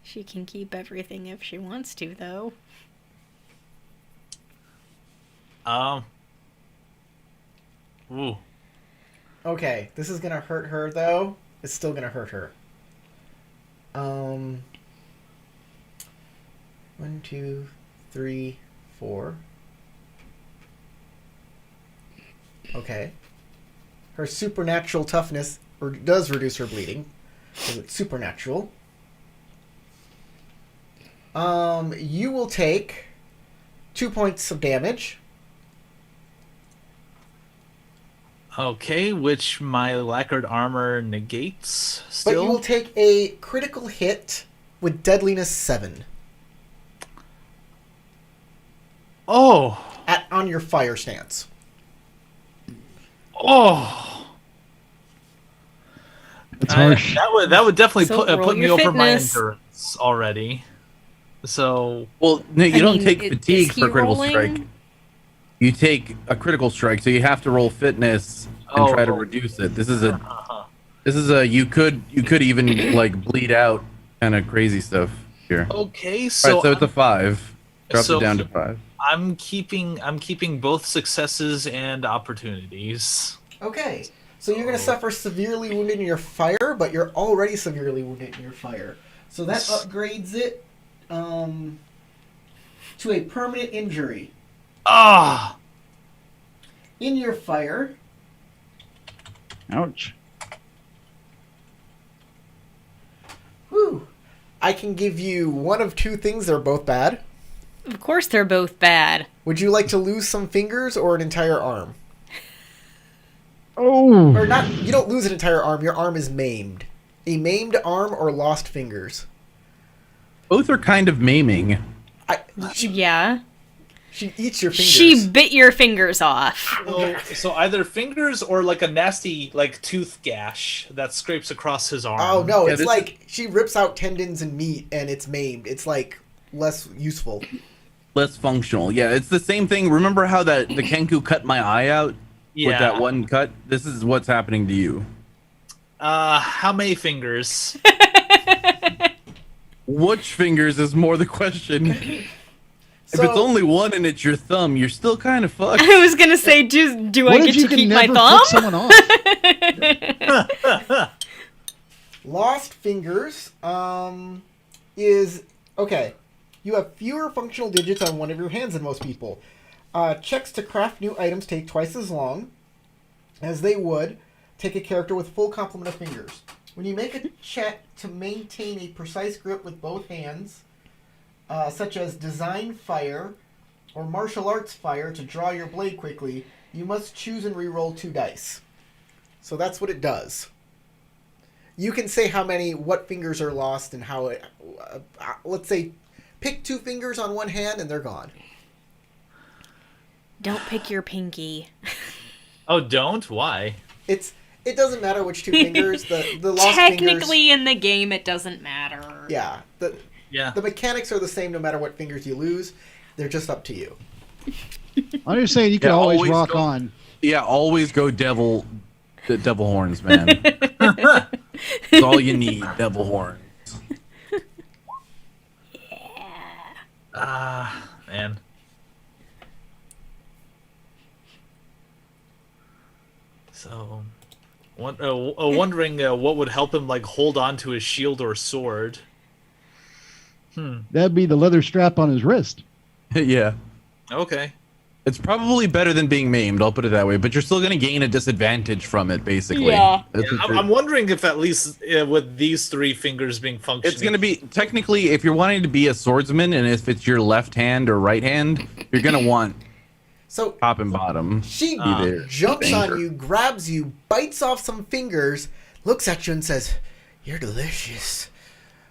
Speaker 2: She can keep everything if she wants to, though.
Speaker 4: Ooh.
Speaker 1: Okay, this is gonna hurt her though. It's still gonna hurt her. 1, 2, 3, 4. Okay. Her supernatural toughness does reduce her bleeding, because it's supernatural. You will take 2 points of damage.
Speaker 4: Okay, which my lacquered armor negates
Speaker 1: But
Speaker 4: still.
Speaker 1: you will take a critical hit with deadliness 7
Speaker 4: Oh.
Speaker 1: on your fire stance.
Speaker 4: Oh.
Speaker 5: That's harsh.
Speaker 4: That would definitely
Speaker 2: So roll
Speaker 4: put me
Speaker 2: your
Speaker 4: over my
Speaker 2: fitness.
Speaker 4: endurance already. So
Speaker 3: Well, no, you
Speaker 2: I
Speaker 3: don't
Speaker 2: mean,
Speaker 3: take
Speaker 2: is
Speaker 3: fatigue
Speaker 2: he
Speaker 3: for critical
Speaker 2: rolling?
Speaker 3: strike. You take a critical strike, so you have to roll fitness and try to reduce it. This is a you could even like bleed out kind of crazy stuff here.
Speaker 4: okay,
Speaker 3: So,
Speaker 4: so,
Speaker 3: so it's a 5. Drops
Speaker 4: so-
Speaker 3: it down to 5.
Speaker 4: I'm keeping both successes and opportunities.
Speaker 1: Okay, so you're going to suffer severely wounded in your fire, but you're already severely wounded in your fire. So that upgrades it to a permanent injury.
Speaker 4: Ah.
Speaker 1: In your fire,
Speaker 5: Ouch.
Speaker 1: whew, I can give you one of 2 things. They're both bad.
Speaker 2: Of course they're both bad.
Speaker 1: Would you like to lose some fingers or an entire arm?
Speaker 5: Oh.
Speaker 1: Or not, you don't lose an entire arm, your arm is maimed. A maimed arm or lost fingers.
Speaker 3: Both are kind of maiming.
Speaker 2: Yeah.
Speaker 1: She eats your fingers.
Speaker 2: She bit your fingers off.
Speaker 4: So either fingers or like a nasty like tooth gash that scrapes across his arm.
Speaker 1: Oh no,
Speaker 3: Yeah,
Speaker 1: it's
Speaker 3: this
Speaker 1: like she rips out tendons and meat and it's maimed. It's like less useful.
Speaker 3: Less functional. Yeah, it's the same thing. Remember how the Kenku cut my eye out with that one cut? This is what's happening to you.
Speaker 4: How many fingers?
Speaker 3: Which fingers is more the question. If it's only one and it's your thumb, you're still kind of fucked.
Speaker 2: I was gonna say, do I
Speaker 5: What
Speaker 2: get
Speaker 5: if you
Speaker 2: to
Speaker 5: can
Speaker 2: keep my
Speaker 5: never
Speaker 2: thumb?
Speaker 5: flick someone off?
Speaker 1: Lost fingers is okay. You have fewer functional digits on one of your hands than most people. Checks to craft new items take twice as long as they would take a character with full complement of fingers. When you make a check to maintain a precise grip with both hands, such as design fire or martial arts fire to draw your blade quickly, you must choose and re-roll 2 dice. So that's what it does. You can say what fingers are lost and how it... let's say, pick 2 fingers on one hand and they're gone.
Speaker 2: Don't pick your pinky.
Speaker 4: Oh, don't? Why?
Speaker 1: It doesn't matter which 2 fingers. The lost
Speaker 2: Technically,
Speaker 1: fingers,
Speaker 2: in the game, it doesn't matter.
Speaker 1: yeah. The mechanics are the same no matter what fingers you lose. They're just up to you.
Speaker 5: I'm just saying you can
Speaker 3: Yeah,
Speaker 5: always
Speaker 3: always
Speaker 5: rock
Speaker 3: go-
Speaker 5: on.
Speaker 3: Yeah, always go devil horns, man. That's all you need, devil horns.
Speaker 4: Man. So, wondering what would help him like hold on to his shield or sword.
Speaker 5: That'd be the leather strap on his wrist.
Speaker 3: Yeah.
Speaker 4: Okay.
Speaker 3: It's probably better than being maimed, I'll put it that way, but you're still going to gain a disadvantage from it, basically.
Speaker 2: Yeah.
Speaker 3: That's what
Speaker 4: I'm wondering if at least with these 3 fingers being functioning,
Speaker 3: it's going to be, technically, if you're wanting to be a swordsman, and if it's your left hand or right hand, you're going to want
Speaker 1: So
Speaker 3: top and bottom.
Speaker 1: she
Speaker 3: there.
Speaker 1: jumps on you, grabs you, bites off some fingers, looks at you and says, "You're delicious.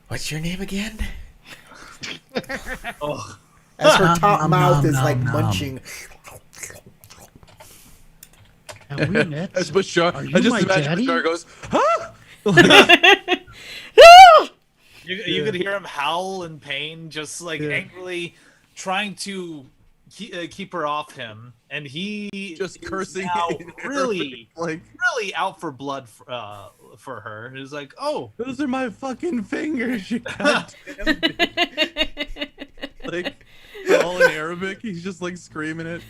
Speaker 1: What's your name again?"
Speaker 4: Oh,
Speaker 1: As her top mouth is like munching.
Speaker 5: Have we met?
Speaker 3: As Bashar,
Speaker 5: Are
Speaker 3: I
Speaker 5: you
Speaker 3: just
Speaker 5: my
Speaker 3: imagine
Speaker 5: daddy?
Speaker 3: Bashar goes, huh?
Speaker 4: you could hear him howl in pain, just like angrily trying to keep her off him, and he
Speaker 3: Just
Speaker 4: is
Speaker 3: cursing
Speaker 4: now
Speaker 3: in
Speaker 4: really,
Speaker 3: like,
Speaker 4: really out for blood for her. He's like, oh,
Speaker 3: those are my fucking fingers, you goddamn bitch. Like, all in Arabic, he's just like screaming it.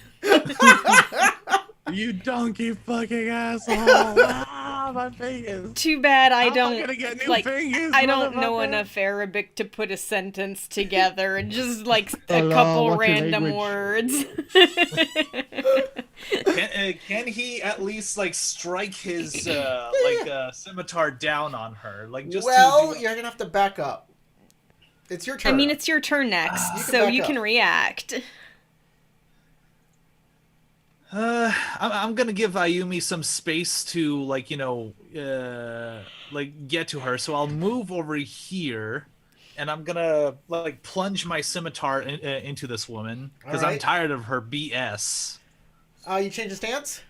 Speaker 3: You donkey fucking asshole! Ah, my fingers.
Speaker 2: Too bad I
Speaker 3: I'm
Speaker 2: don't
Speaker 3: gonna get new
Speaker 2: like.
Speaker 3: fingers,
Speaker 2: I don't know
Speaker 3: motherfucker.
Speaker 2: enough Arabic to put a sentence together, and just like a
Speaker 5: Allah,
Speaker 2: couple
Speaker 5: what's your
Speaker 2: random
Speaker 5: language?
Speaker 2: words.
Speaker 4: can he at least like strike his scimitar down on her? Like just
Speaker 1: Well,
Speaker 4: to do...
Speaker 1: you're gonna have to back up. It's your turn.
Speaker 2: I mean, it's your turn next,
Speaker 1: You can
Speaker 2: so
Speaker 1: back
Speaker 2: you
Speaker 1: up.
Speaker 2: can react.
Speaker 4: I'm gonna give Ayumi some space to like get to her. So I'll move over here, and I'm gonna like plunge my scimitar into this woman because I'm
Speaker 1: Alright.
Speaker 4: tired of her BS.
Speaker 1: You change the stance.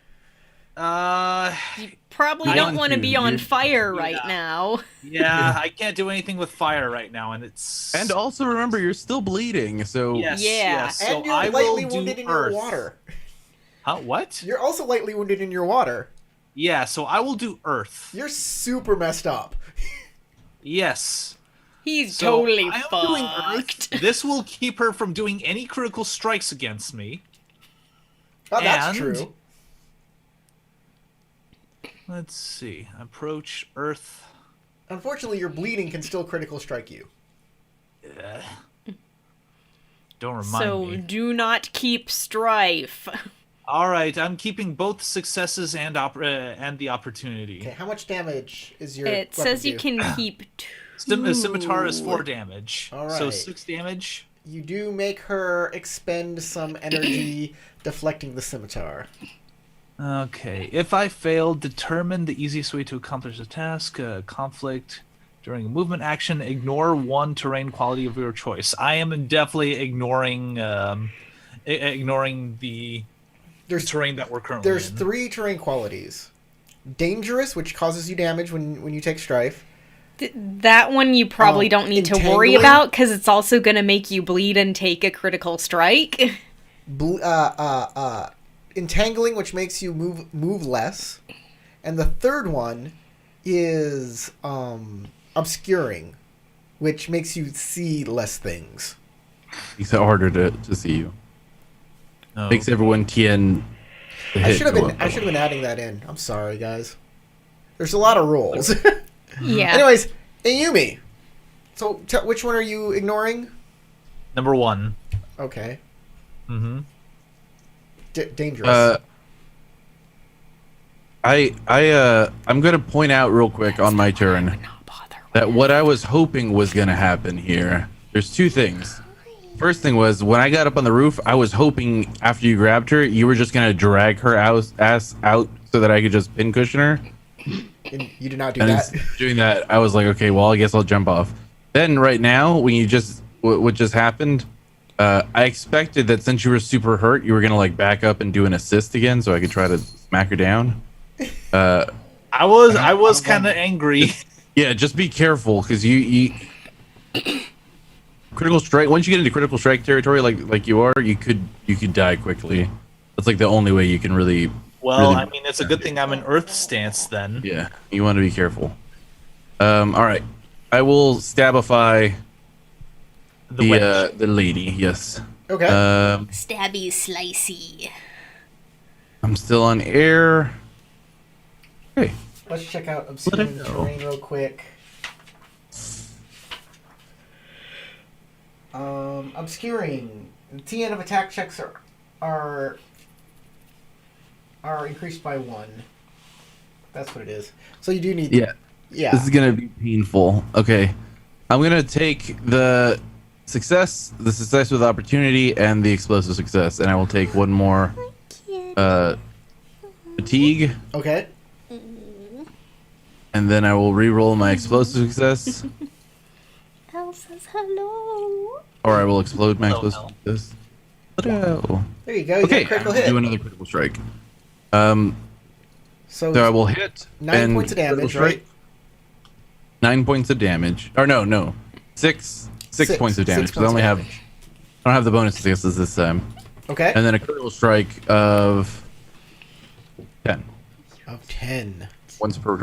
Speaker 2: Probably
Speaker 3: I
Speaker 2: don't
Speaker 3: want
Speaker 2: want to
Speaker 3: to,
Speaker 2: be on
Speaker 3: dude.
Speaker 2: fire right now.
Speaker 4: Yeah, I can't do anything with fire right now, and it's
Speaker 3: And also remember, you're still bleeding, so
Speaker 4: yes,
Speaker 2: Yeah.
Speaker 4: yes. So
Speaker 1: And you're
Speaker 4: I
Speaker 1: lightly
Speaker 4: will
Speaker 1: wounded
Speaker 4: do
Speaker 1: in
Speaker 4: earth.
Speaker 1: your water.
Speaker 4: Huh? What?
Speaker 1: You're also lightly wounded in your water.
Speaker 4: Yeah, so I will do earth.
Speaker 1: You're super messed up.
Speaker 4: Yes.
Speaker 2: He's
Speaker 4: So
Speaker 2: totally
Speaker 4: I am doing
Speaker 2: fucked.
Speaker 4: earth. This will keep her from doing any critical strikes against me.
Speaker 1: Oh, that's
Speaker 4: And-
Speaker 1: true.
Speaker 4: Let's see. Approach earth.
Speaker 1: Unfortunately, your bleeding can still critical strike you.
Speaker 4: Don't remind
Speaker 2: So
Speaker 4: me.
Speaker 2: do not keep strife.
Speaker 4: All right, I'm keeping both successes and the opportunity.
Speaker 1: Okay, how much damage is your?
Speaker 2: It
Speaker 1: weapon
Speaker 2: says you
Speaker 1: do?
Speaker 2: can keep two.
Speaker 4: Scimitar is 4 damage.
Speaker 1: All
Speaker 4: So
Speaker 1: right.
Speaker 4: 6 damage.
Speaker 1: You do make her expend some energy deflecting the scimitar.
Speaker 4: Okay. If I fail, determine the easiest way to accomplish the task. Conflict during a movement action. Ignore one terrain quality of your choice. I am definitely ignoring ignoring the
Speaker 1: There's
Speaker 4: terrain that we're currently
Speaker 1: There's
Speaker 4: in.
Speaker 1: 3 terrain qualities. Dangerous, which causes you damage when you take strife.
Speaker 2: That one you probably don't need to worry
Speaker 1: Entangling?
Speaker 2: about because it's also going to make you bleed and take a critical strike.
Speaker 1: Entangling, which makes you move less. And the third one is obscuring, which makes you see less things.
Speaker 3: makes it harder to see you.
Speaker 4: Oh.
Speaker 3: Makes everyone Tien. the
Speaker 1: I
Speaker 3: hit
Speaker 1: should have
Speaker 3: go
Speaker 1: been
Speaker 3: up.
Speaker 1: adding that in. I'm sorry, guys. There's a lot of rules.
Speaker 2: Yeah.
Speaker 1: Anyways, Ayumi. So which one are you ignoring?
Speaker 4: Number 1.
Speaker 1: Okay.
Speaker 4: Mm-hmm.
Speaker 1: Dangerous.
Speaker 3: I'm gonna point out real quick on my turn that what I was hoping was gonna happen here. There's two things. First thing was when I got up on the roof, I was hoping after you grabbed her, you were just gonna drag her ass out so that I could just pincushion her.
Speaker 1: And you did not do
Speaker 3: And
Speaker 1: that.
Speaker 3: instead of doing that, I was like, okay, well, I guess I'll jump off. Then right now, when you just what just happened, I expected that since you were super hurt, you were gonna like back up and do an assist again, so I could try to smack her down.
Speaker 4: I was kind of angry.
Speaker 3: Yeah, just be careful because you critical strike. Once you get into critical strike territory, like you are, you could die quickly. That's like the only way you can really.
Speaker 4: Well,
Speaker 3: really
Speaker 4: I mean, it's a good thing I'm in Earth stance then.
Speaker 3: Yeah, you want to be careful. All right, I will stabify the lady. Yes.
Speaker 1: Okay.
Speaker 2: Stabby slicey.
Speaker 3: I'm still on air. Okay.
Speaker 1: Let's check out obscuring terrain real quick. Obscuring. The TN of attack checks are increased by 1. That's what it is. So you do need.
Speaker 3: Yeah.
Speaker 1: Yeah.
Speaker 3: This is gonna be painful. Okay, I'm gonna take the success with opportunity, and the explosive success, and I will take one more fatigue,
Speaker 1: Okay.
Speaker 3: and then I will re-roll my explosive success,
Speaker 2: Elsa's hello.
Speaker 3: or I will explode my
Speaker 4: Hello,
Speaker 3: explosive success. Hello.
Speaker 1: There you go. You
Speaker 3: Okay,
Speaker 1: got a critical
Speaker 3: I'm gonna
Speaker 1: hit.
Speaker 3: do another critical strike.
Speaker 1: So
Speaker 3: So I will hit
Speaker 1: 9
Speaker 3: and
Speaker 1: points of
Speaker 3: critical
Speaker 1: damage,
Speaker 3: strike.
Speaker 1: right?
Speaker 3: 9 points of damage. Or no. Six points of damage. 'Cause I only have.
Speaker 1: damage.
Speaker 3: I don't have the bonus successes this time.
Speaker 1: Okay.
Speaker 3: And then a critical strike of 10.
Speaker 1: Of 10.
Speaker 3: Once per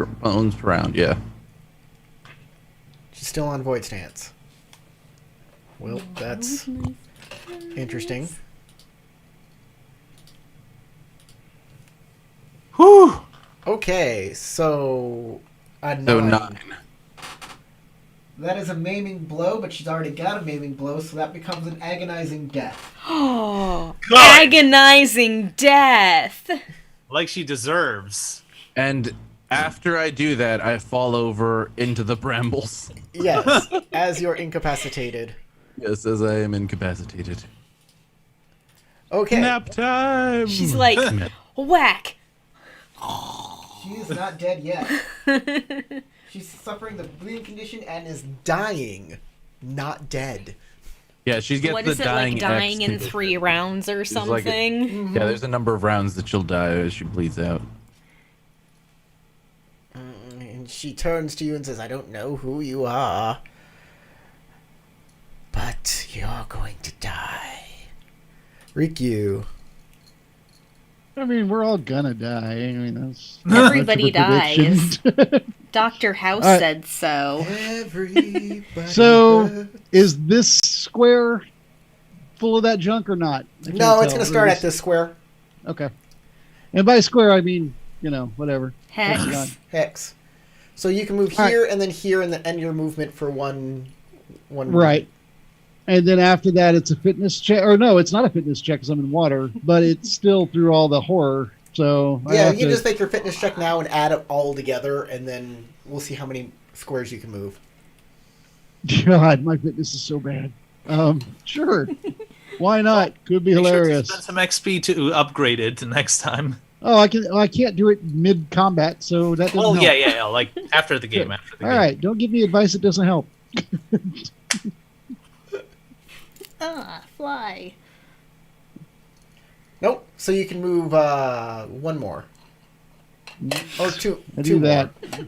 Speaker 3: round, yeah.
Speaker 1: She's still on void stance. Well, that's interesting.
Speaker 4: Whew.
Speaker 1: Okay, so a 9.
Speaker 3: So 9.
Speaker 1: That is a maiming blow, but she's already got a maiming blow, so that becomes an agonizing death.
Speaker 2: Oh,
Speaker 4: God.
Speaker 2: agonizing death.
Speaker 4: Like she deserves.
Speaker 3: And after I do that, I fall over into the brambles.
Speaker 1: Yes, as you're incapacitated.
Speaker 3: Yes, as I am incapacitated.
Speaker 1: Okay.
Speaker 3: Nap time!
Speaker 2: She's like, whack.
Speaker 1: She is not dead yet. She's suffering the bleeding condition and is dying, not dead.
Speaker 3: Yeah, she gets
Speaker 2: What
Speaker 3: the
Speaker 2: is it,
Speaker 3: dying
Speaker 2: like dying
Speaker 3: X
Speaker 2: in
Speaker 3: condition.
Speaker 2: 3 rounds or
Speaker 3: like a-
Speaker 2: something?
Speaker 3: Yeah, there's a number of rounds that she'll die as she bleeds out.
Speaker 1: And she turns to you and says, I don't know who you are, but you're going to die. Rikyu.
Speaker 5: I mean, we're all gonna die. I mean, that's
Speaker 2: Everybody
Speaker 5: much of a prediction.
Speaker 2: Dr. House
Speaker 5: Alright.
Speaker 2: said so.
Speaker 1: Everybody.
Speaker 5: So,
Speaker 1: hurts.
Speaker 5: is this square full of that junk or not? I can't
Speaker 1: No, it's
Speaker 5: tell.
Speaker 1: going to start
Speaker 5: Or
Speaker 1: at
Speaker 5: is-
Speaker 1: this square.
Speaker 5: Okay. And by square, I mean, whatever.
Speaker 2: Hex.
Speaker 1: Hex. So you can move
Speaker 5: All right.
Speaker 1: here and then end your movement for one.
Speaker 5: Right. And then after that, it's a fitness check. Or no, it's not a fitness check because I'm in water, but it's still through all the horror. So I
Speaker 1: Yeah,
Speaker 5: have
Speaker 1: you can
Speaker 5: to-
Speaker 1: just make your fitness check now and add it all together, and then we'll see how many squares you can move.
Speaker 5: God, my fitness is so bad. Sure. Why not? Could be
Speaker 4: Make sure to
Speaker 5: hilarious.
Speaker 4: spend some XP to upgrade it to next time.
Speaker 5: Oh, I can't do it mid combat, so that doesn't
Speaker 4: Oh
Speaker 5: help.
Speaker 4: yeah, like after the game. After the
Speaker 5: All
Speaker 4: game.
Speaker 5: right, don't give me advice that doesn't help.
Speaker 2: Fly.
Speaker 1: Nope. So you can move one more. Or two.
Speaker 5: I
Speaker 1: two
Speaker 5: do that.
Speaker 1: more.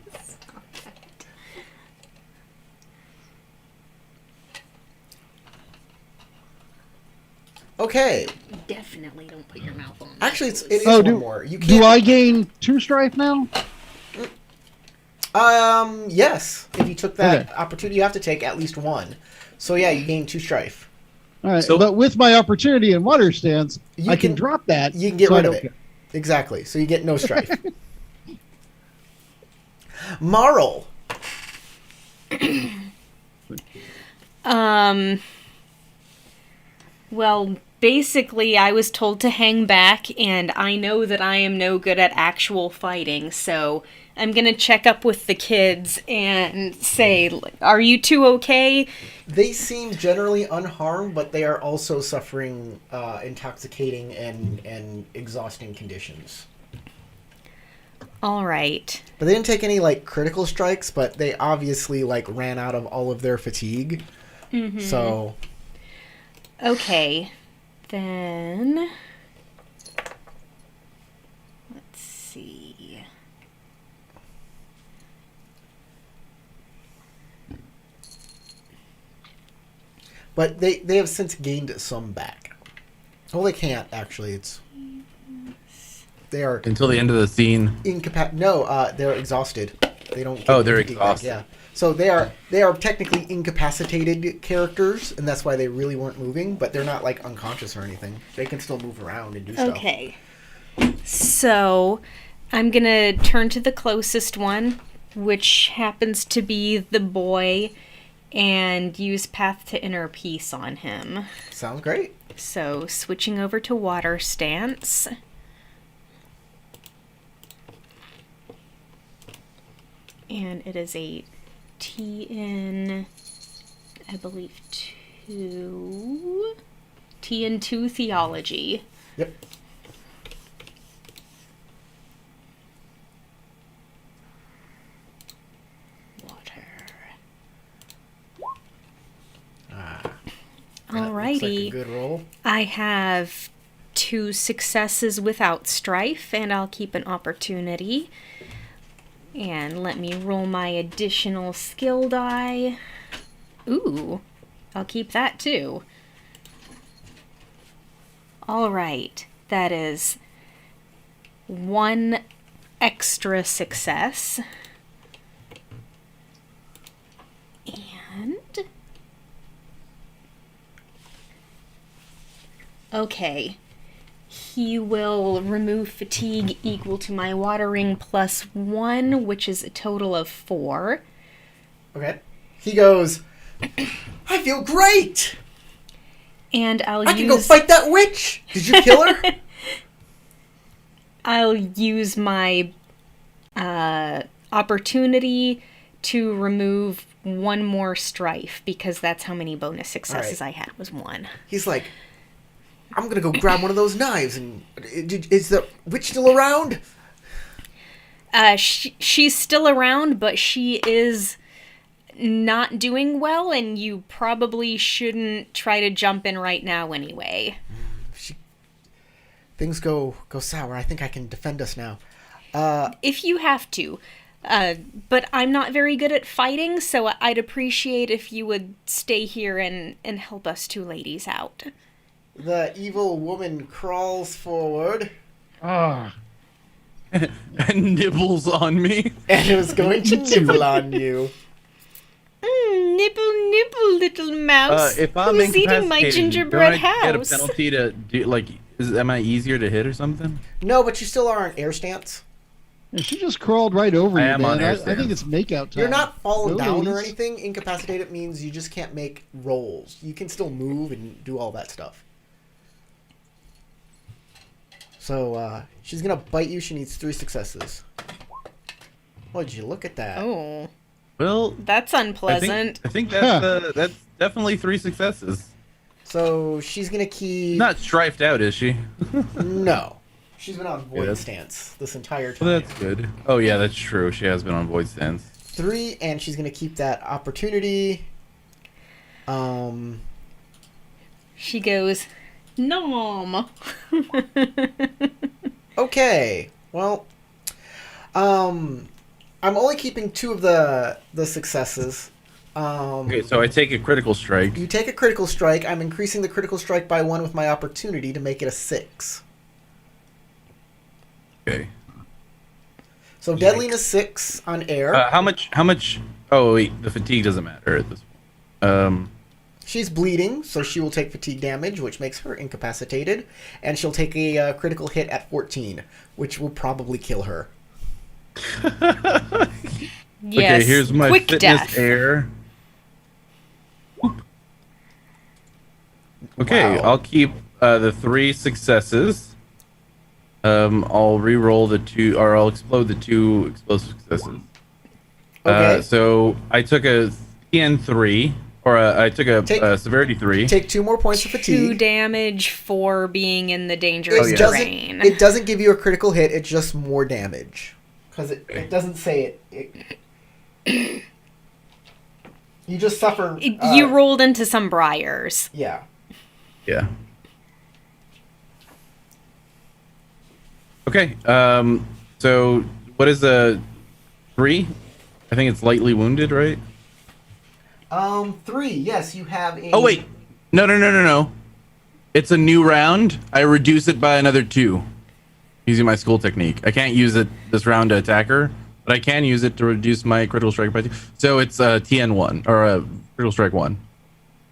Speaker 1: Okay.
Speaker 2: Definitely don't put your mouth on.
Speaker 1: Actually, it is
Speaker 5: Oh,
Speaker 1: one more. You
Speaker 5: Do
Speaker 1: can't.
Speaker 5: I gain 2 strife now?
Speaker 1: Yes. If you took that
Speaker 5: Okay.
Speaker 1: opportunity, you have to take at least one. So yeah, you gain 2 strife.
Speaker 5: All right,
Speaker 4: So-
Speaker 5: but with my opportunity and water stance,
Speaker 1: You
Speaker 5: I can
Speaker 1: can-
Speaker 5: drop that.
Speaker 1: You can get
Speaker 5: so I
Speaker 1: rid of
Speaker 5: don't
Speaker 1: it. Exactly. So you get no strife. Marl.
Speaker 2: Well, basically, I was told to hang back, and I know that I am no good at actual fighting, so I'm gonna check up with the kids and say, are you two okay?
Speaker 1: They seem generally unharmed, but they are also suffering intoxicating and exhausting conditions.
Speaker 2: All right.
Speaker 1: But they didn't take any like critical strikes, but they obviously like ran out of all of their fatigue.
Speaker 2: Mm-hmm.
Speaker 1: So
Speaker 2: Okay. Then let's see.
Speaker 1: but they have since gained some back. Well, they can't actually. They are
Speaker 3: Until the end of the scene.
Speaker 1: No, they're exhausted. They don't. Get
Speaker 3: Oh, they're
Speaker 1: fatigue back,
Speaker 3: exhausted.
Speaker 1: Yeah. So they are technically incapacitated characters, and that's why they really weren't moving. But they're not like unconscious or anything. They can still move around and do stuff.
Speaker 2: Okay. So I'm gonna turn to the closest one, which happens to be the boy, and use Path to Inner Peace on him.
Speaker 1: Sounds great.
Speaker 2: So switching over to Water Stance. And it is a TN, I believe, 2. TN2 Theology.
Speaker 1: Yep.
Speaker 2: Water.
Speaker 1: That looks like a
Speaker 2: Alrighty.
Speaker 1: good roll.
Speaker 2: I have 2 successes without strife, and I'll keep an opportunity. And let me roll my additional skill die. Ooh, I'll keep that too. Alright, that is 1 extra success. And... okay. He will remove fatigue equal to my watering plus 1, which is a total of 4.
Speaker 1: Okay. He goes, I feel great!
Speaker 2: And I'll
Speaker 1: I can go fight that witch! Did you kill her?
Speaker 2: I'll use my opportunity to remove 1 more strife, because that's how many bonus successes I had, was 1.
Speaker 1: He's like, I'm gonna go grab one of those knives. And is the witch still around?
Speaker 2: She's still around, but she is not doing well, and you probably shouldn't try to jump in right now anyway.
Speaker 1: Things go sour. I think I can defend us now.
Speaker 2: If you have to. But I'm not very good at fighting, so I'd appreciate if you would stay here and help us 2 ladies out.
Speaker 1: The evil woman crawls forward
Speaker 5: Ah,
Speaker 3: And nibbles on me.
Speaker 1: and is going to nibble on you.
Speaker 2: Nibble, nibble, little mouse.
Speaker 3: If I'm
Speaker 2: Who's eating my
Speaker 3: incapacitated,
Speaker 2: gingerbread
Speaker 3: don't I get a
Speaker 2: house?
Speaker 3: penalty to do, like, am I easier to hit or something?
Speaker 1: No, but you still are on air stance.
Speaker 5: yeah, she just crawled right over
Speaker 3: I
Speaker 5: you,
Speaker 3: am on
Speaker 5: man.
Speaker 3: air
Speaker 5: I
Speaker 3: stance.
Speaker 5: think it's makeout time.
Speaker 1: You're not falling
Speaker 5: No,
Speaker 1: down or
Speaker 5: ladies.
Speaker 1: anything. Incapacitated means you just can't make rolls. You can still move and do all that stuff. So, she's gonna bite you. She needs 3 successes. Would you look at that?
Speaker 2: Oh,
Speaker 3: Well,
Speaker 2: that's unpleasant.
Speaker 3: I think that's definitely 3 successes.
Speaker 1: So, she's gonna keep...
Speaker 3: Not strifed out, is she?
Speaker 1: No. She's been on void
Speaker 3: that's-
Speaker 1: stance this entire time.
Speaker 3: Well, that's good. Oh yeah, that's true. She has been on void stance.
Speaker 1: 3, and she's gonna keep that opportunity.
Speaker 2: She goes, nom.
Speaker 1: Okay. Well, I'm only keeping 2 of the successes.
Speaker 3: Okay, so I take a critical strike.
Speaker 1: You take a critical strike. I'm increasing the critical strike by 1 with my opportunity to make it a 6.
Speaker 3: Okay.
Speaker 1: So deadliness 6 on air.
Speaker 3: How much? Oh wait, the fatigue doesn't matter at this point.
Speaker 1: She's bleeding, so she will take fatigue damage, which makes her incapacitated, and she'll take a critical hit at 14, which will probably kill her.
Speaker 2: Yes,
Speaker 3: Okay, here's my
Speaker 2: quick
Speaker 3: fitness
Speaker 2: death.
Speaker 3: air. Okay,
Speaker 1: Wow.
Speaker 3: I'll keep the 3 successes. I'll re-roll the 2, or I'll explode the 2 explosive successes.
Speaker 1: Okay.
Speaker 3: So I took a CN3, or I took a
Speaker 1: Take-
Speaker 3: severity 3.
Speaker 1: Take 2 more points of
Speaker 2: 2
Speaker 1: fatigue.
Speaker 2: damage for being in the dangerous
Speaker 1: It
Speaker 2: terrain.
Speaker 1: doesn't give you a critical hit. It's just more damage because it doesn't say it. You just suffer.
Speaker 2: You rolled into some briars.
Speaker 1: Yeah.
Speaker 3: Yeah. Okay. So what is a 3? I think it's lightly wounded, right?
Speaker 1: 3. Yes, you have a.
Speaker 3: Oh wait. No. It's a new round. I reduce it by another 2 using my school technique. I can't use it this round to attack her, but I can use it to reduce my critical strike by 2. So it's a TN1 or a critical strike 1.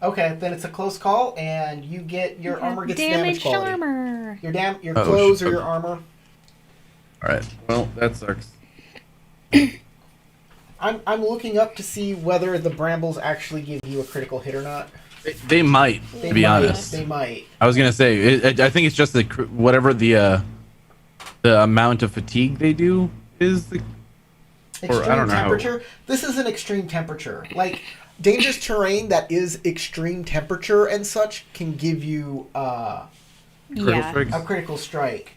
Speaker 1: Okay, then it's a close call, and you get your armor gets damage
Speaker 2: Damaged
Speaker 1: quality.
Speaker 2: armor.
Speaker 1: Your
Speaker 3: Oh,
Speaker 1: clothes or
Speaker 3: okay.
Speaker 1: your armor.
Speaker 3: All right. Well, that sucks.
Speaker 1: I'm looking up to see whether the brambles actually give you a critical hit or not.
Speaker 3: They might,
Speaker 1: They
Speaker 3: to be
Speaker 1: might,
Speaker 3: honest.
Speaker 1: They might.
Speaker 3: I was gonna say, I think it's just whatever the amount of fatigue they do is.
Speaker 1: Extreme
Speaker 3: I don't know how-
Speaker 1: temperature. This is an extreme temperature. Like dangerous terrain that is extreme temperature and such can give you
Speaker 3: Critical
Speaker 2: Yeah.
Speaker 3: strikes?
Speaker 1: a critical strike.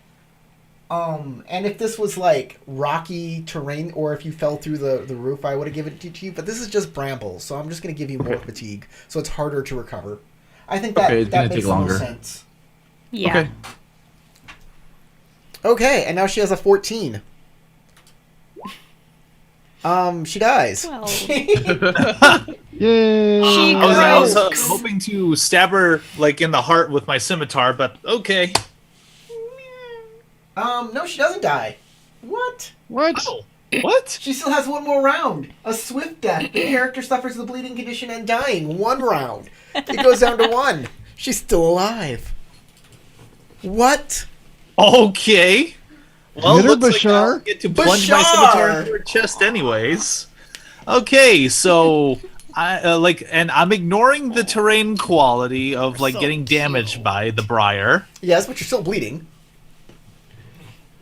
Speaker 1: And if this was like rocky terrain, or if you fell through the roof, I would have given it to you. But this is just brambles, so I'm just going to give you more fatigue, so it's harder to recover. I think that
Speaker 3: Okay, it's gonna
Speaker 1: that
Speaker 3: take
Speaker 1: makes the most
Speaker 3: longer.
Speaker 1: sense.
Speaker 2: Yeah.
Speaker 3: Okay.
Speaker 1: Okay, and now she has a 14. She dies.
Speaker 2: Well,
Speaker 5: Yay!
Speaker 2: She
Speaker 4: I was
Speaker 2: croaks.
Speaker 4: hoping to stab her like in the heart with my scimitar, but okay.
Speaker 1: No, she doesn't die. What?
Speaker 5: What?
Speaker 4: Oh, what?
Speaker 1: She still has one more round. A swift death. The character suffers the bleeding condition and dying. 1 round. It goes down to 1. She's still alive. What?
Speaker 4: Okay. Well,
Speaker 5: Hit her,
Speaker 4: looks like
Speaker 5: Bashar.
Speaker 4: I'll get to plunge my
Speaker 1: Bashar!
Speaker 4: scimitar into her chest anyways. Okay, so I and I'm ignoring the terrain quality of like getting damaged by the briar.
Speaker 1: Yes, but you're still bleeding.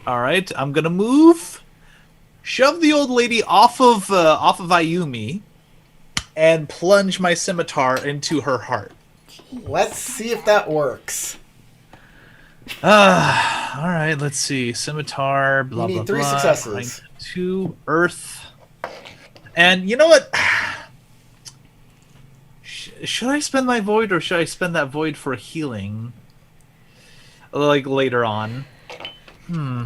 Speaker 4: All right, I'm gonna move, shove the old lady off of Ayumi, and plunge my scimitar into her heart.
Speaker 1: Let's see if that works.
Speaker 4: All right, let's see. Scimitar, blah,
Speaker 1: You need
Speaker 4: blah,
Speaker 1: 3
Speaker 4: blah.
Speaker 1: successes.
Speaker 4: 2, earth. And you know what? Should I spend my void, or should I spend that void for healing? Like, later on. Yeah,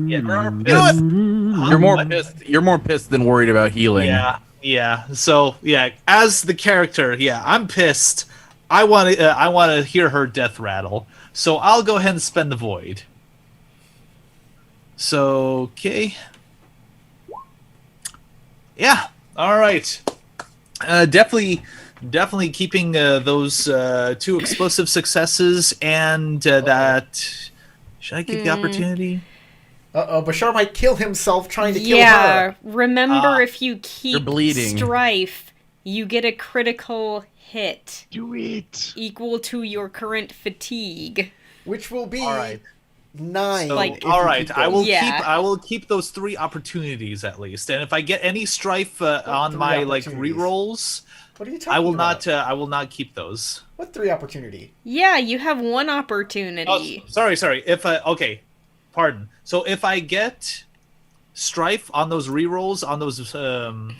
Speaker 3: You're
Speaker 4: Huh?
Speaker 3: more pissed. You're more pissed than worried about healing.
Speaker 4: Yeah. So, yeah, as the character, yeah, I'm pissed. I want to hear her death rattle. So I'll go ahead and spend the void. So, okay. Yeah. All right. Definitely keeping those 2 explosive successes and that. Should I keep the opportunity?
Speaker 1: Uh-oh, Bashar might kill himself trying to kill
Speaker 2: yeah.
Speaker 1: her.
Speaker 2: Remember, if you keep
Speaker 3: bleeding.
Speaker 2: strife, you get a critical hit
Speaker 5: Do it.
Speaker 2: equal to your current fatigue.
Speaker 1: Which will be
Speaker 4: All right.
Speaker 1: 9.
Speaker 4: So,
Speaker 2: Like-
Speaker 1: if you
Speaker 4: all right,
Speaker 1: keep
Speaker 4: I will
Speaker 1: those.
Speaker 2: Yeah.
Speaker 4: I will keep those 3 opportunities at least, and if I get any strife on
Speaker 1: 3
Speaker 4: my like
Speaker 1: opportunities?
Speaker 4: rerolls,
Speaker 1: What are you talking
Speaker 4: I will
Speaker 1: about?
Speaker 4: not. I will not keep those.
Speaker 1: What 3 opportunity?
Speaker 2: Yeah, you have 1
Speaker 4: Oh,
Speaker 2: opportunity.
Speaker 4: sorry. If I pardon. So if I get strife on those rerolls on those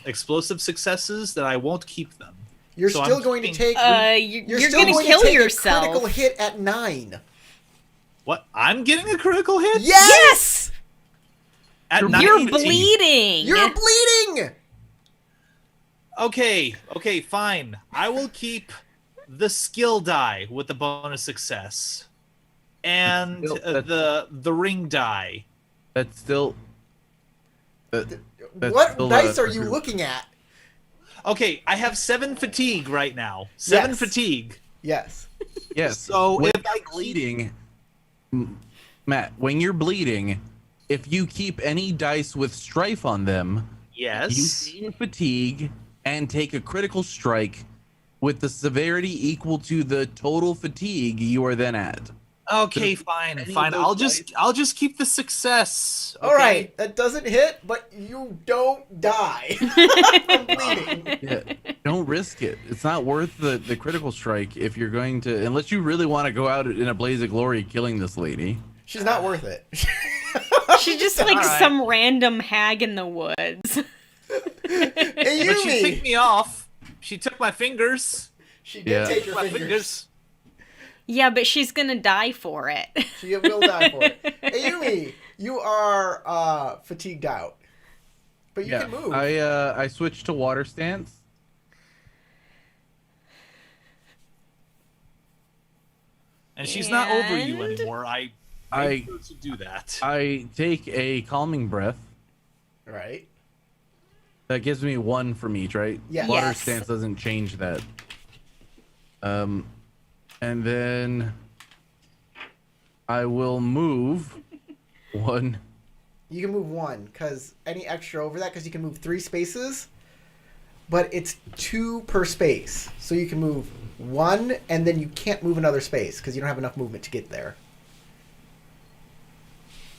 Speaker 4: explosive successes, then I won't keep them.
Speaker 1: You're
Speaker 4: So
Speaker 1: still
Speaker 4: I'm
Speaker 1: going to
Speaker 4: keeping-
Speaker 1: take.
Speaker 2: You're
Speaker 1: still
Speaker 2: gonna
Speaker 1: going
Speaker 2: kill
Speaker 1: to take
Speaker 2: yourself.
Speaker 1: A critical hit at 9.
Speaker 4: What? I'm getting a critical hit
Speaker 1: Yes!
Speaker 4: at
Speaker 2: You're
Speaker 4: 19.
Speaker 2: bleeding.
Speaker 1: You're bleeding.
Speaker 4: Okay, fine. I will keep the skill die with the bonus success, and the ring die.
Speaker 3: That's still. That's
Speaker 1: What
Speaker 3: still
Speaker 1: dice
Speaker 3: a-
Speaker 1: are you looking at?
Speaker 4: Okay, I have 7 fatigue right now. 7
Speaker 1: Yes.
Speaker 4: fatigue.
Speaker 1: Yes.
Speaker 3: Yes.
Speaker 4: So
Speaker 3: when
Speaker 4: if I
Speaker 3: you're bleeding, Matt, when you're bleeding, if you keep any dice with strife on them, you
Speaker 4: Yes.
Speaker 3: gain fatigue, and take a critical strike with the severity equal to the total fatigue you are then at.
Speaker 4: Okay, fine.
Speaker 3: any of
Speaker 4: Fine.
Speaker 3: those
Speaker 4: I'll just keep the success. Okay?
Speaker 1: All right, that doesn't hit, but you don't die from bleeding.
Speaker 3: Yeah, don't risk it. It's not worth the critical strike if you're going to, unless you really want to go out in a blaze of glory killing this lady.
Speaker 1: She's not worth it.
Speaker 2: She's just like
Speaker 4: Alright.
Speaker 2: some random hag in the woods.
Speaker 1: Hey,
Speaker 4: But she
Speaker 1: Yumi!
Speaker 4: picked me off. She took my fingers.
Speaker 1: She did
Speaker 3: Yeah.
Speaker 1: take your
Speaker 4: My
Speaker 1: fingers.
Speaker 4: fingers.
Speaker 2: Yeah, but she's gonna die for it.
Speaker 1: She will die for it. Hey, Yumi, you are fatigued out, but you
Speaker 3: Yeah,
Speaker 1: can move.
Speaker 3: I switched to water stance.
Speaker 4: And she's not over you
Speaker 2: And?
Speaker 4: anymore. I
Speaker 3: I
Speaker 4: to do that.
Speaker 3: I take a calming breath.
Speaker 1: Right?
Speaker 3: That gives me 1 from each, right?
Speaker 1: Yes.
Speaker 3: Water
Speaker 2: Yes.
Speaker 3: stance doesn't change that. And then I will move 1.
Speaker 1: You can move 1, because any extra over that, because you can move 3 spaces, but it's 2 per space. So you can move 1, and then you can't move another space, because you don't have enough movement to get there.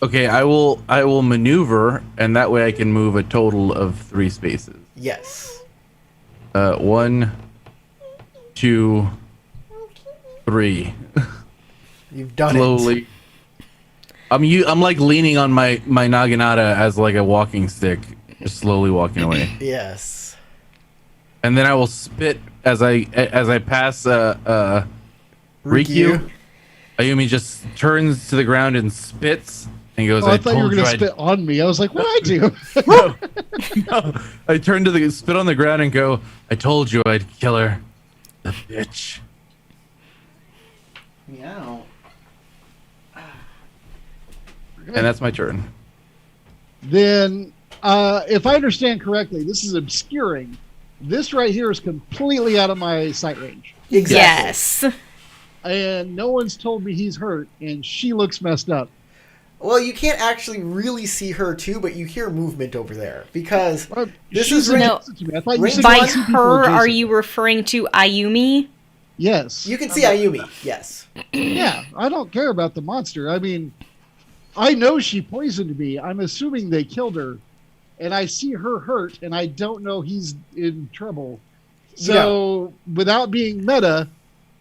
Speaker 3: Okay, I will maneuver, and that way I can move a total of 3 spaces.
Speaker 1: Yes.
Speaker 3: 1, 2, 3.
Speaker 1: You've done it.
Speaker 3: Slowly. I'm like leaning on my naginata as like a walking stick, just slowly walking away.
Speaker 1: Yes.
Speaker 3: And then I will spit as I pass Rikyu. Ayumi just turns to the ground and spits and goes,
Speaker 5: Oh, I
Speaker 3: I
Speaker 5: thought you were
Speaker 3: told
Speaker 5: going
Speaker 3: you
Speaker 5: to
Speaker 3: I'd
Speaker 5: spit on me. I was like, what did I do?
Speaker 3: no. I turn to the spit on the ground and go, I told you I'd kill her. The bitch.
Speaker 1: Meow.
Speaker 3: And that's my turn.
Speaker 5: Then, if I understand correctly, this is obscuring. This right here is completely out of my sight range.
Speaker 1: Exactly.
Speaker 2: Yes.
Speaker 5: And no one's told me he's hurt, and she looks messed up.
Speaker 1: Well, you can't actually really see her too, but you hear movement over there because
Speaker 5: Well,
Speaker 1: This
Speaker 5: she's
Speaker 1: is range-
Speaker 5: adjacent to me. I thought you
Speaker 1: range
Speaker 5: said
Speaker 2: By
Speaker 5: you could see people
Speaker 2: her, are
Speaker 5: adjacent.
Speaker 2: you referring to Ayumi?
Speaker 5: Yes.
Speaker 1: you can see Ayumi. Yes.
Speaker 5: Yeah, I don't care about the monster. I mean, I know she poisoned me. I'm assuming they killed her, and I see her hurt, and I don't know he's in trouble. So, without being meta,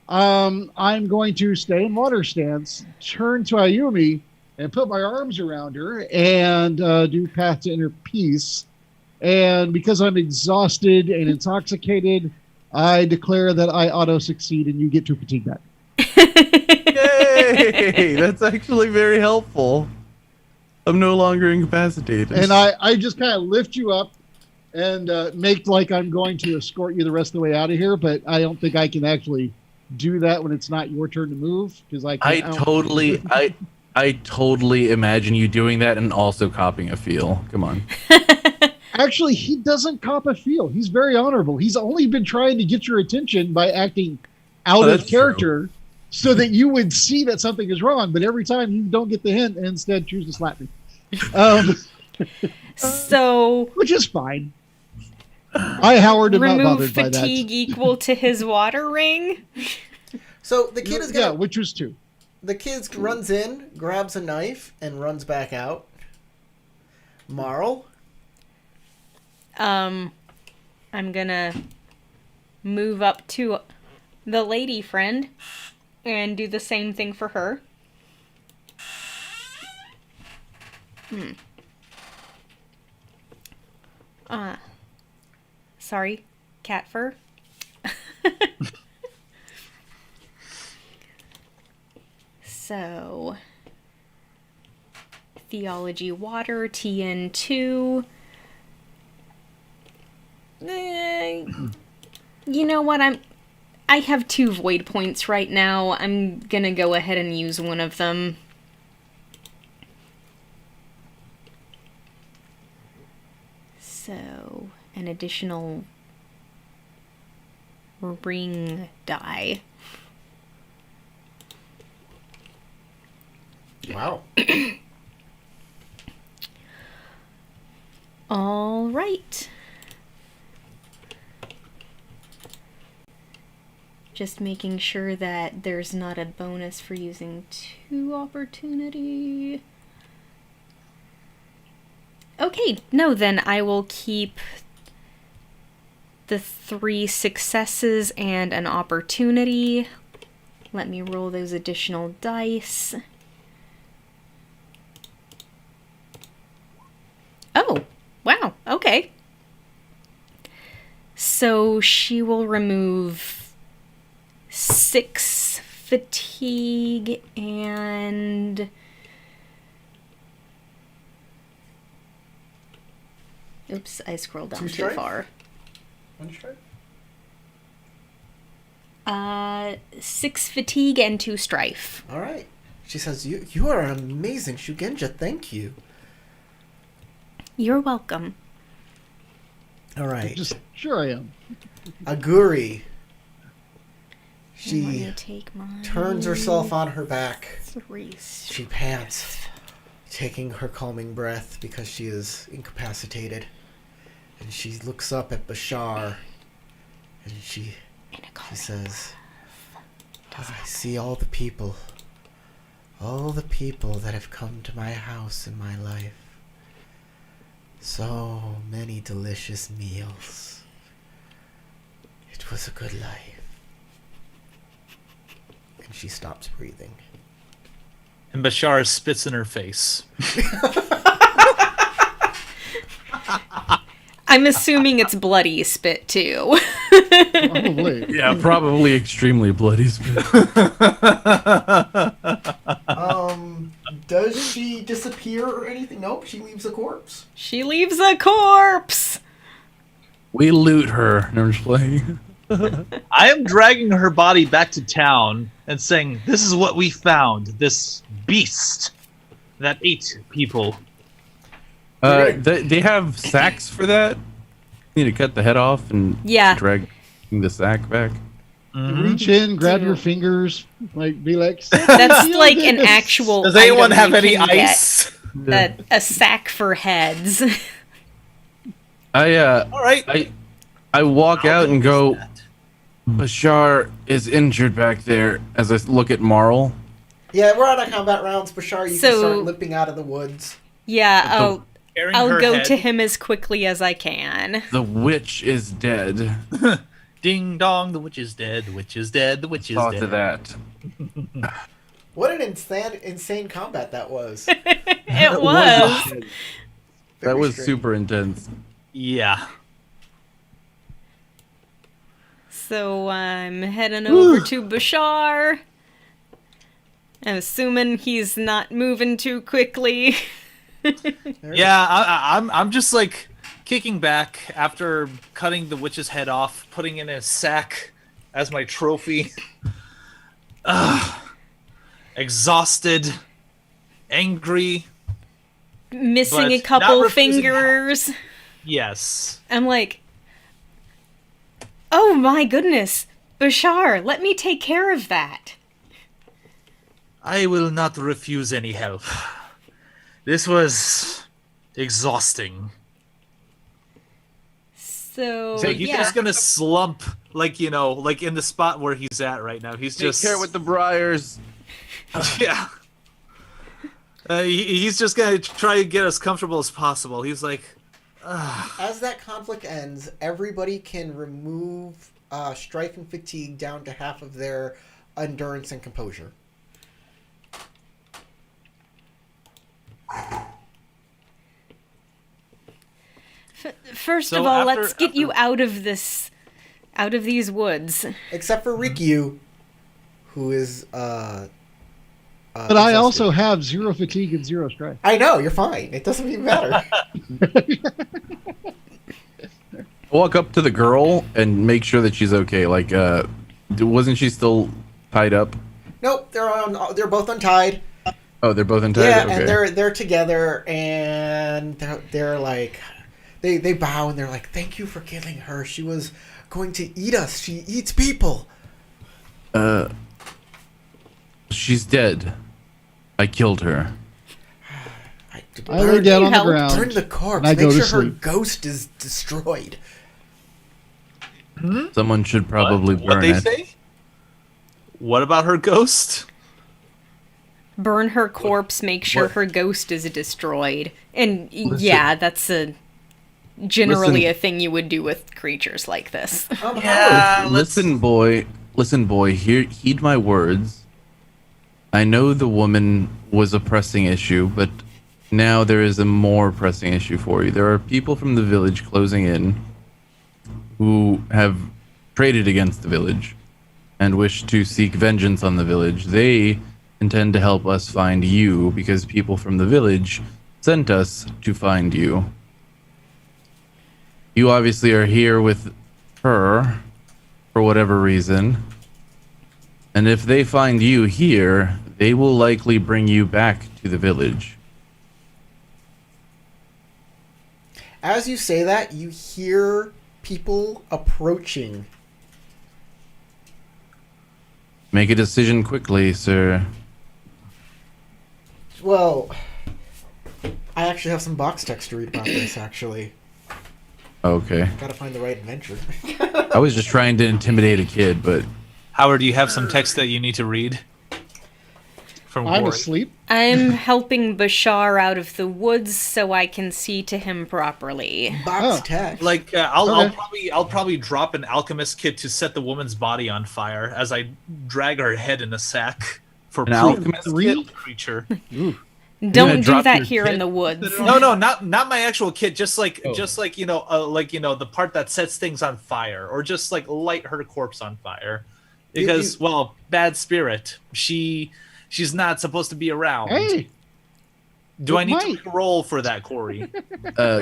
Speaker 5: I'm going to stay in water stance, turn to Ayumi, and put my arms around her and do Path to Inner Peace. And because I'm exhausted and intoxicated, I declare that I auto-succeed and you get to fatigue back.
Speaker 3: Yay! That's actually very helpful. I'm no longer incapacitated.
Speaker 5: And I just kind of lift you up and make like I'm going to escort you the rest of the way out of here, but I don't think I can actually do that when it's not your turn to move because I
Speaker 3: totally imagine you doing that and also copying a feel. Come on.
Speaker 5: Actually, he doesn't cop a feel. He's very honorable. He's only been trying to get your attention by acting out of
Speaker 3: that's
Speaker 5: character so that you would see that something is wrong. But every time you don't get the hint and instead choose to slap me.
Speaker 2: So,
Speaker 5: Which is fine. I, Howard, am not
Speaker 2: remove
Speaker 5: bothered by that.
Speaker 2: fatigue equal to his water ring?
Speaker 1: So the kid is
Speaker 5: Yeah,
Speaker 1: gonna.
Speaker 5: which was 2.
Speaker 1: The kid runs in, grabs a knife, and runs back out. Marl.
Speaker 2: I'm gonna move up to the lady friend and do the same thing for her. Sorry, cat fur. So, theology water, TN2. You know what? I have 2 void points right now. I'm gonna go ahead and use one of them. So, an additional ring die.
Speaker 1: Wow.
Speaker 2: All right. Just making sure that there's not a bonus for using 2 opportunity. Okay, no, then I will keep the 3 successes and an opportunity. Let me roll those additional dice. Oh, wow, okay. So she will remove 6 fatigue and... Oops, I scrolled down
Speaker 1: 2
Speaker 2: too
Speaker 1: strife?
Speaker 2: far.
Speaker 1: 1 strife?
Speaker 2: 6 fatigue and 2 strife.
Speaker 1: All right. She says, you are an amazing Shugenja. Thank you.
Speaker 2: You're welcome.
Speaker 1: All right.
Speaker 5: Just sure I am.
Speaker 1: Aguri.
Speaker 2: And let
Speaker 1: She
Speaker 2: me take my
Speaker 1: turns herself on her back.
Speaker 2: 3
Speaker 1: She pants, taking her calming breath because she is incapacitated. And she looks up at Bashar, and she says, I see all the people that have come to my house in my life. So many delicious meals. It was a good life. And she stops breathing.
Speaker 4: And Bashar spits in her face.
Speaker 2: I'm assuming it's bloody spit too.
Speaker 5: Probably.
Speaker 3: Yeah, probably extremely bloody spit.
Speaker 1: Does she disappear or anything? Nope, she leaves a corpse.
Speaker 2: She leaves a corpse.
Speaker 3: We loot her. No, I'm just playing.
Speaker 6: I am dragging her body back to town and saying, "This is what we found. This beast that ate people."
Speaker 3: They have sacks for that. You need to cut the head off and
Speaker 2: Yeah.
Speaker 3: drag the sack back.
Speaker 5: Reach in, grab your fingers, be like.
Speaker 2: That's
Speaker 5: "Feel
Speaker 2: like an
Speaker 5: this."
Speaker 2: actual.
Speaker 4: Does anyone
Speaker 2: item
Speaker 4: have
Speaker 2: you
Speaker 4: any
Speaker 2: can get.
Speaker 4: ice?
Speaker 2: A sack for heads.
Speaker 3: I
Speaker 4: All right.
Speaker 3: I walk
Speaker 4: How
Speaker 3: out
Speaker 4: big
Speaker 3: and
Speaker 4: is
Speaker 3: go.
Speaker 4: that?
Speaker 3: Bashar is injured back there. As I look at Marl.
Speaker 1: Yeah, we're out of combat rounds. Bashar, you
Speaker 2: So-
Speaker 1: can start limping out of the woods.
Speaker 2: Yeah,
Speaker 4: Carrying
Speaker 2: I'll
Speaker 4: her
Speaker 2: go
Speaker 4: head.
Speaker 2: to him as quickly as I can.
Speaker 3: The witch is dead.
Speaker 6: Ding dong, the witch is dead. The witch is dead. The witch is
Speaker 3: Thought
Speaker 6: dead.
Speaker 3: to that.
Speaker 1: What an insane combat that was.
Speaker 2: It was.
Speaker 3: That
Speaker 1: Very
Speaker 3: was
Speaker 1: strange.
Speaker 3: super intense.
Speaker 6: Yeah.
Speaker 2: So I'm heading over to Bashar. I'm assuming he's not moving too quickly.
Speaker 4: Yeah, I'm just like kicking back after cutting the witch's head off, putting it in a sack as my trophy. Exhausted, angry.
Speaker 2: Missing
Speaker 4: But
Speaker 2: a
Speaker 4: not
Speaker 2: couple
Speaker 4: refusing
Speaker 2: fingers.
Speaker 4: Yes.
Speaker 2: I'm like, oh my goodness, Bashar, let me take care of that.
Speaker 4: I will not refuse any help. This was exhausting.
Speaker 2: So,
Speaker 4: So he's
Speaker 2: yeah.
Speaker 4: just gonna slump, like in the spot where he's at right now. He's
Speaker 3: Take
Speaker 4: just
Speaker 3: care with the briars.
Speaker 4: yeah. He's just gonna try to get as comfortable as possible. He's like,
Speaker 1: As that conflict ends, everybody can remove strife and fatigue down to half of their endurance and composure.
Speaker 2: First
Speaker 4: So
Speaker 2: of all,
Speaker 4: after-
Speaker 2: let's get you out of these woods.
Speaker 1: Except for Rikyu, who is
Speaker 5: But I
Speaker 1: exhausted.
Speaker 5: also have 0 fatigue and 0 strife.
Speaker 1: I know, you're fine. It doesn't even matter.
Speaker 3: Walk up to the girl and make sure that she's okay. Like, wasn't she still tied up?
Speaker 1: Nope, they're both untied.
Speaker 3: Oh, they're both untied.
Speaker 1: Yeah,
Speaker 3: Okay.
Speaker 1: and they're together, and they're like, they bow and they're like, "Thank you for killing her. She was going to eat us. She eats people."
Speaker 3: She's dead. I killed her.
Speaker 5: I lay down on the
Speaker 2: help?
Speaker 5: ground.
Speaker 1: Burn the corpse.
Speaker 5: and I
Speaker 1: Make
Speaker 5: go to
Speaker 1: sure her
Speaker 5: sleep.
Speaker 1: ghost is destroyed.
Speaker 3: Someone should probably
Speaker 4: what
Speaker 3: burn
Speaker 4: they
Speaker 3: it.
Speaker 4: say?
Speaker 6: What about her ghost?
Speaker 2: Burn her corpse, make sure
Speaker 3: What?
Speaker 2: her ghost is destroyed. And
Speaker 3: Listen.
Speaker 2: yeah, that's generally
Speaker 3: Listen.
Speaker 2: a thing you would do with creatures like this.
Speaker 6: Yeah,
Speaker 3: Listen, boy. Heed my words. I know the woman was a pressing issue, but now there is a more pressing issue for you. There are people from the village closing in who have traded against the village and wish to seek vengeance on the village. They intend to help us find you because people from the village sent us to find you. You obviously are here with her for whatever reason. And if they find you here, they will likely bring you back to the village.
Speaker 1: As you say that, you hear people approaching.
Speaker 3: Make a decision quickly, sir.
Speaker 1: Well, I actually have some box text to read about this, actually.
Speaker 3: Okay.
Speaker 1: Gotta find the right adventure.
Speaker 3: I was just trying to intimidate a kid, but
Speaker 6: Howard, do you have some text that you need to read? From
Speaker 5: I'm
Speaker 6: Glory?
Speaker 5: asleep.
Speaker 2: I'm helping Bashar out of the woods so I can see to him properly.
Speaker 1: Box
Speaker 5: Oh.
Speaker 1: text.
Speaker 6: Like I'll
Speaker 5: Okay.
Speaker 6: probably drop an alchemist kit to set the woman's body on fire as I drag her head in a sack for
Speaker 3: An
Speaker 6: proof
Speaker 3: alchemist
Speaker 6: of
Speaker 5: kit?
Speaker 6: the creature.
Speaker 2: Don't do
Speaker 3: drop
Speaker 2: that
Speaker 3: your
Speaker 2: here
Speaker 3: kid?
Speaker 2: in the woods.
Speaker 6: No, not my actual kit. Just like
Speaker 3: Oh.
Speaker 6: the part that sets things on fire, or just like light her corpse on fire,
Speaker 1: Did
Speaker 6: because
Speaker 1: you-
Speaker 6: bad spirit. She's not supposed to be around.
Speaker 5: Hey,
Speaker 6: Do I
Speaker 5: it
Speaker 6: need
Speaker 5: might.
Speaker 6: to roll for that, Corey?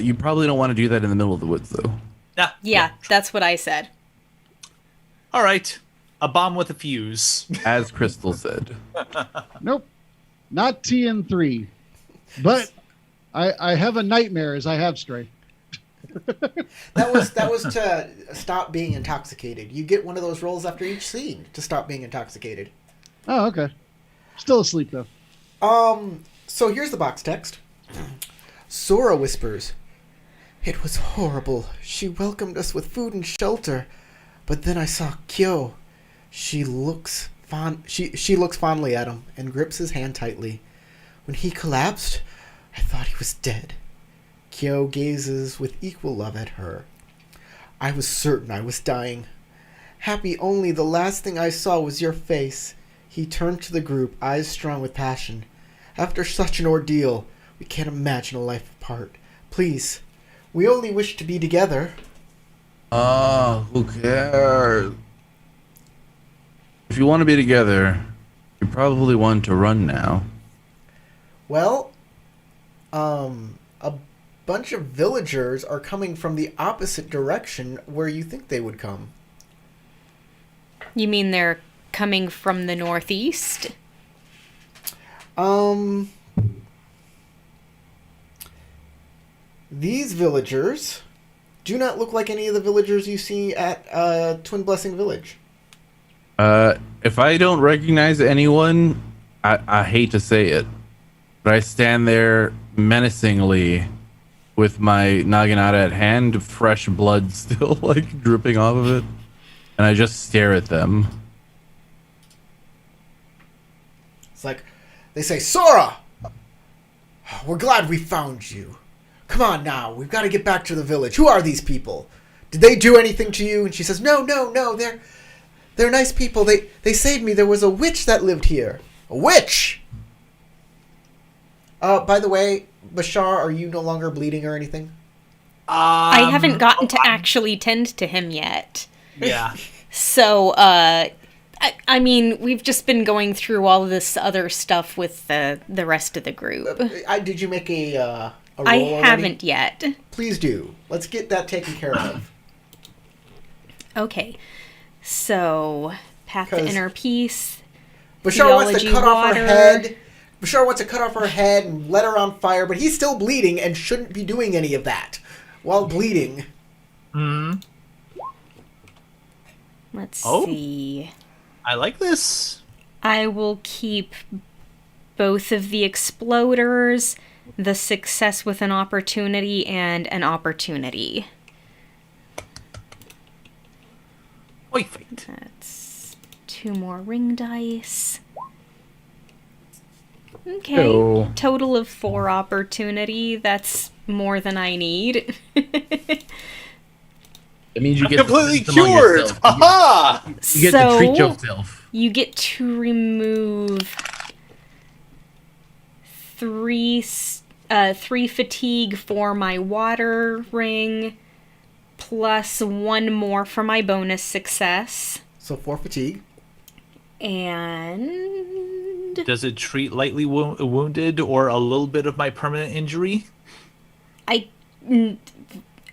Speaker 3: you probably don't want to do that in the middle of the woods, though.
Speaker 6: Nah,
Speaker 2: Yeah, that's what I said.
Speaker 6: All right, a bomb with a fuse.
Speaker 3: As Crystal said.
Speaker 5: nope, not TN3, but I have a nightmare as I have Stray.
Speaker 1: That was to stop being intoxicated. You get one of those rolls after each scene to stop being intoxicated.
Speaker 5: Oh, okay. Still asleep though.
Speaker 1: So here's the box text. Sora whispers, "It was horrible. She welcomed us with food and shelter, but then I saw Kyo. She looks fondly at him and grips his hand tightly. When he collapsed, I thought he was dead. Kyo gazes with equal love at her. I was certain I was dying. Happy only the last thing I saw was your face." He turned to the group, eyes strong with passion. "After such an ordeal, we can't imagine a life apart. Please, we only wish to be together."
Speaker 3: Oh, who cares? If you want to be together, you probably want to run now.
Speaker 1: Well, a bunch of villagers are coming from the opposite direction where you think they would come.
Speaker 2: You mean they're coming from the northeast?
Speaker 1: These villagers do not look like any of the villagers you see at Twin Blessing Village.
Speaker 3: If I don't recognize anyone, I hate to say it, but I stand there menacingly with my naginata at hand, fresh blood still like dripping off of it, and I just stare at them.
Speaker 1: It's like, they say, "Sora! We're glad we found you. Come on now, we've got to get back to the village. Who are these people? Did they do anything to you?" And she says, No, they're nice people. They saved me. There was a witch that lived here. A witch! By the way, Bashar, are you no longer bleeding or anything?
Speaker 2: I haven't gotten to actually tend to him yet.
Speaker 6: Yeah.
Speaker 2: So, I mean, we've just been going through all of this other stuff with the rest of the group.
Speaker 1: Did you make a roll
Speaker 2: I
Speaker 1: already?
Speaker 2: haven't yet.
Speaker 1: Please do. Let's get that taken care of.
Speaker 2: Okay. So, path to
Speaker 1: 'Cause-
Speaker 2: inner peace.
Speaker 1: Bashar wants to
Speaker 2: Theology
Speaker 1: cut off
Speaker 2: water.
Speaker 1: her head. Bashar wants to cut off her head and let her on fire, but he's still bleeding and shouldn't be doing any of that while bleeding.
Speaker 2: Let's
Speaker 6: Oh.
Speaker 2: see.
Speaker 6: I like this.
Speaker 2: I will keep both of the exploders, the success with an opportunity, and an opportunity.
Speaker 6: Wait.
Speaker 2: That's 2 more ring dice. Okay.
Speaker 3: So-
Speaker 2: Total of 4 opportunity. That's more than I need.
Speaker 3: It means you
Speaker 6: I'm
Speaker 3: get to
Speaker 6: completely
Speaker 3: spend some on
Speaker 6: cured.
Speaker 3: yourself.
Speaker 6: Haha!
Speaker 3: You get to treat yourself.
Speaker 2: You get to remove 3 fatigue for my water ring, plus 1 more for my bonus success.
Speaker 1: So 4 fatigue.
Speaker 2: And
Speaker 4: Does it treat lightly wounded or a little bit of my permanent injury?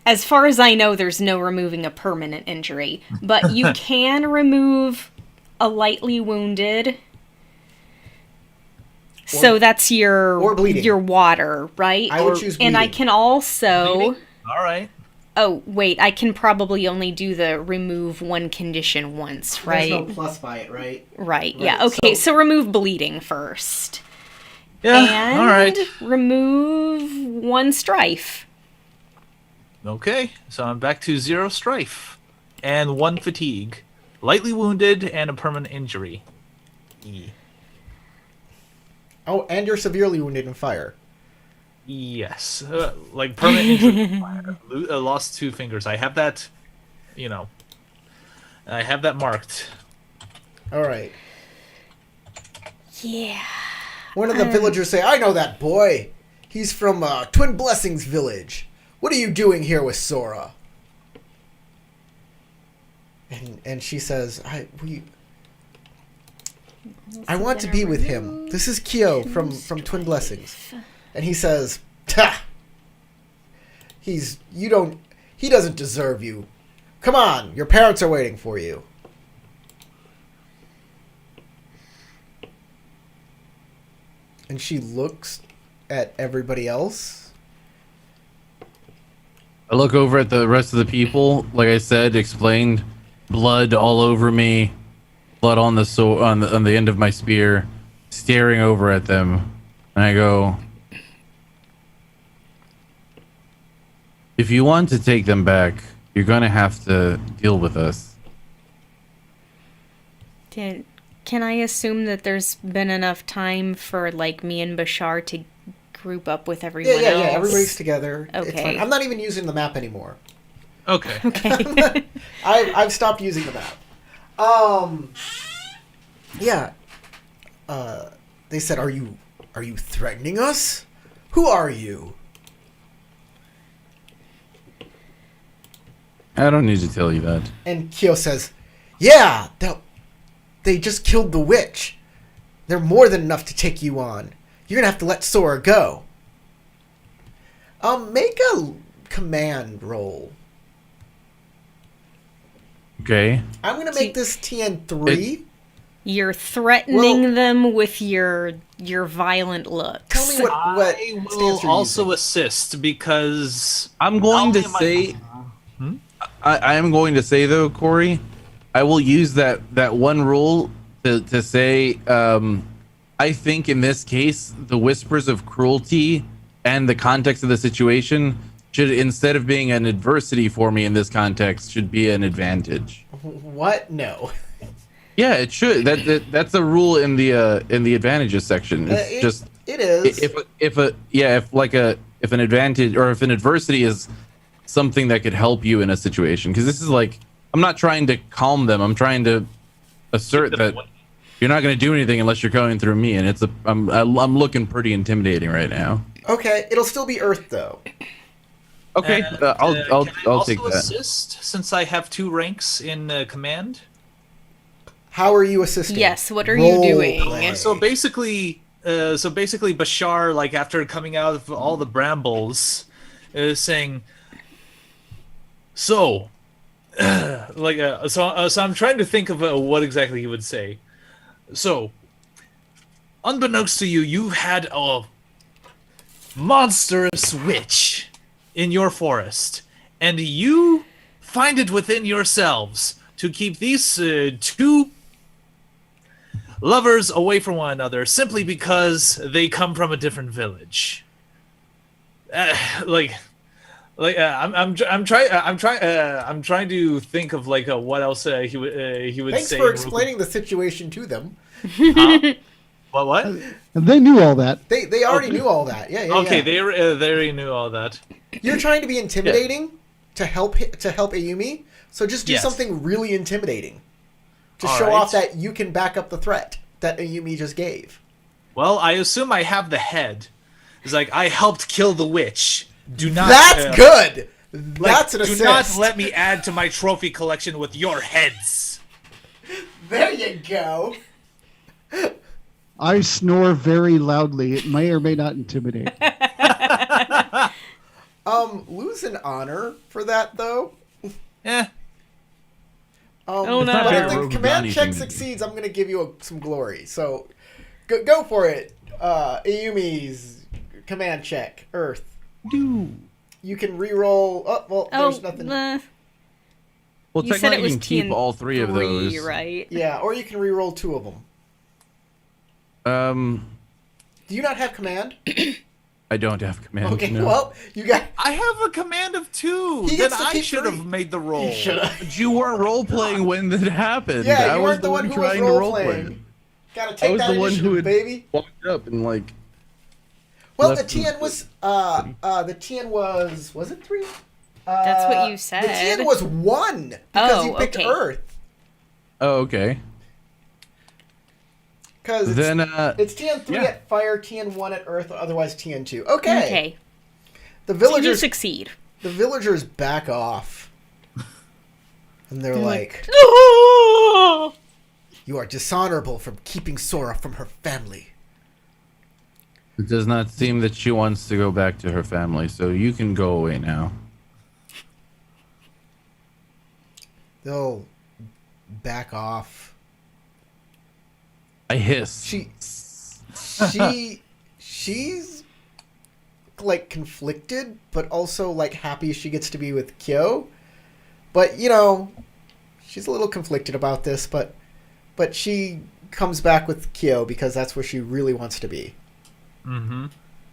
Speaker 2: as far as I know, there's no removing a permanent injury, but you can remove a lightly wounded. So that's
Speaker 1: or bleeding.
Speaker 2: your water, right?
Speaker 1: I would choose bleeding.
Speaker 2: And I can also
Speaker 4: Bleeding? All right.
Speaker 2: Oh, wait, I can probably only do the remove 1 condition once, right?
Speaker 1: There's no plus by it, right?
Speaker 2: Right, yeah. Okay, so remove bleeding first.
Speaker 4: Yeah.
Speaker 2: And
Speaker 4: all right.
Speaker 2: remove 1 strife.
Speaker 4: Okay. So I'm back to 0 strife and 1 fatigue, lightly wounded, and a permanent injury.
Speaker 1: Oh, and you're severely wounded in fire.
Speaker 4: Yes, like permanent injury. Lost 2 fingers. I have that. I have that marked.
Speaker 1: All right.
Speaker 2: Yeah.
Speaker 1: One of the villagers say, "I know that boy. He's from Twin Blessings village. What are you doing here with Sora?" And she says, I want to be with him. This is Kyo from Twin Blessings." And he says, "Ha! He doesn't deserve you. Come on, your parents are waiting for you." And she looks at everybody else.
Speaker 3: I look over at the rest of the people. Like I said, explained, blood all over me, blood on the end of my spear, staring over at them, and I go, "If you want to take them back, you're gonna have to deal with us."
Speaker 2: Can I assume that there's been enough time for, like, me and Bashar to group up with everyone
Speaker 1: Yeah.
Speaker 2: else?
Speaker 1: Everybody's together. It's
Speaker 2: Okay.
Speaker 1: fine. I'm not even using the map anymore.
Speaker 4: Okay.
Speaker 2: Okay.
Speaker 1: I've stopped using the map. Yeah. They said, "Are you threatening us? Who are you?"
Speaker 3: I don't need to tell you that.
Speaker 1: And Kyo says, "Yeah, they just killed the witch. They're more than enough to take you on. You're gonna have to let Sora go." Make a command roll.
Speaker 3: Okay.
Speaker 1: I'm gonna make this TN3.
Speaker 2: You're threatening
Speaker 1: Well-
Speaker 2: them with your violent looks.
Speaker 1: Tell me what
Speaker 4: I will
Speaker 1: stance you're
Speaker 4: also
Speaker 1: using.
Speaker 4: assist because
Speaker 3: I'm going to
Speaker 4: Only my-
Speaker 3: say, I am going to say though, Corey, I will use that one rule to say, I think in this case, the whispers of cruelty and the context of the situation should, instead of being an adversity for me in this context, should be an advantage.
Speaker 1: What? No.
Speaker 3: Yeah, it should. That's a rule in the advantages section. It's just
Speaker 1: It is.
Speaker 3: if an advantage or if an adversity is something that could help you in a situation, because this is like, I'm not trying to calm them. I'm trying to assert that you're not going to do anything unless you're going through me, and I'm looking pretty intimidating right now.
Speaker 1: Okay, it'll still be Earth though.
Speaker 3: Okay,
Speaker 4: And,
Speaker 3: I'll
Speaker 4: can I also
Speaker 3: take that.
Speaker 4: assist since I have 2 ranks in command.
Speaker 1: How are you assisting?
Speaker 2: Yes, what are you
Speaker 1: Role
Speaker 2: doing?
Speaker 1: play.
Speaker 4: So basically, Bashar, like after coming out of all the brambles, is saying, so I'm trying to think of what exactly he would say. So, unbeknownst to you, you had a monstrous witch in your forest, and you find it within yourselves to keep these 2 lovers away from one another simply because they come from a different village. Like I'm trying to think of like what else he would
Speaker 1: Thanks
Speaker 4: say.
Speaker 1: for explaining the situation to them.
Speaker 4: Huh? What?
Speaker 5: And they knew all that.
Speaker 1: They already knew all that. Yeah.
Speaker 4: Okay,
Speaker 1: Yeah.
Speaker 4: they already knew all that.
Speaker 1: You're trying to be intimidating to help Ayumi, so just do
Speaker 4: Yes.
Speaker 1: something really intimidating to
Speaker 4: All
Speaker 1: show
Speaker 4: right.
Speaker 1: off that you can back up the threat that Ayumi just gave.
Speaker 4: Well, I assume I have the head. It's like I helped kill the witch. Do not.
Speaker 1: That's good. That's an
Speaker 4: do
Speaker 1: assist.
Speaker 4: not let me add to my trophy collection with your heads.
Speaker 1: There you go.
Speaker 5: I snore very loudly. It may or may not intimidate.
Speaker 1: Lose an honor for that though.
Speaker 4: Eh.
Speaker 2: Oh, no.
Speaker 1: But if
Speaker 3: It's not
Speaker 1: the
Speaker 3: a
Speaker 1: command
Speaker 3: Rogani
Speaker 1: check
Speaker 3: thing to do.
Speaker 1: succeeds, I'm gonna give you some glory. So, go for it. Ayumi's command check. Earth. You can re-roll. Oh well, there's nothing.
Speaker 2: uh,
Speaker 3: Well,
Speaker 2: you said it
Speaker 3: technically,
Speaker 2: was
Speaker 3: you can keep all three of those.
Speaker 2: right?
Speaker 1: Yeah, or you can re-roll 2 of them. Do you not have command?
Speaker 3: I don't have command.
Speaker 1: Okay,
Speaker 3: no.
Speaker 1: well, you got.
Speaker 4: I have a command of 2.
Speaker 1: He
Speaker 4: Then
Speaker 1: gets to
Speaker 4: I
Speaker 1: keep
Speaker 4: should
Speaker 1: 3.
Speaker 4: have made the roll.
Speaker 3: But you weren't role playing when that happened.
Speaker 1: Yeah,
Speaker 3: I
Speaker 1: you
Speaker 3: was
Speaker 1: weren't the one who was
Speaker 3: trying to
Speaker 1: role
Speaker 3: roleplay.
Speaker 1: playing. Gotta
Speaker 3: I
Speaker 1: take
Speaker 3: was
Speaker 1: that
Speaker 3: the one who
Speaker 1: initiative,
Speaker 3: had
Speaker 1: baby.
Speaker 3: walked up and like.
Speaker 1: Well, the
Speaker 3: left
Speaker 1: TN was. The TN was. Was it 3?
Speaker 2: That's what you
Speaker 1: The
Speaker 2: said.
Speaker 1: TN was 1 because you picked
Speaker 2: okay.
Speaker 1: Earth.
Speaker 3: Oh, okay.
Speaker 1: Because
Speaker 3: Then
Speaker 1: it's TN 3
Speaker 3: yeah.
Speaker 1: at fire, TN 1 at Earth, otherwise TN 2. Okay.
Speaker 2: Okay.
Speaker 1: The
Speaker 2: So you
Speaker 1: villagers.
Speaker 2: succeed.
Speaker 1: The villagers back off, and they're like, "You are dishonorable from keeping Sora from her family."
Speaker 3: it does not seem that she wants to go back to her family, so you can go away now.
Speaker 1: They'll back off.
Speaker 3: I hiss.
Speaker 1: She's like conflicted, but also like happy she gets to be with Kyo. But you know, she's a little conflicted about this, but she comes back with Kyo because that's where she really wants to be.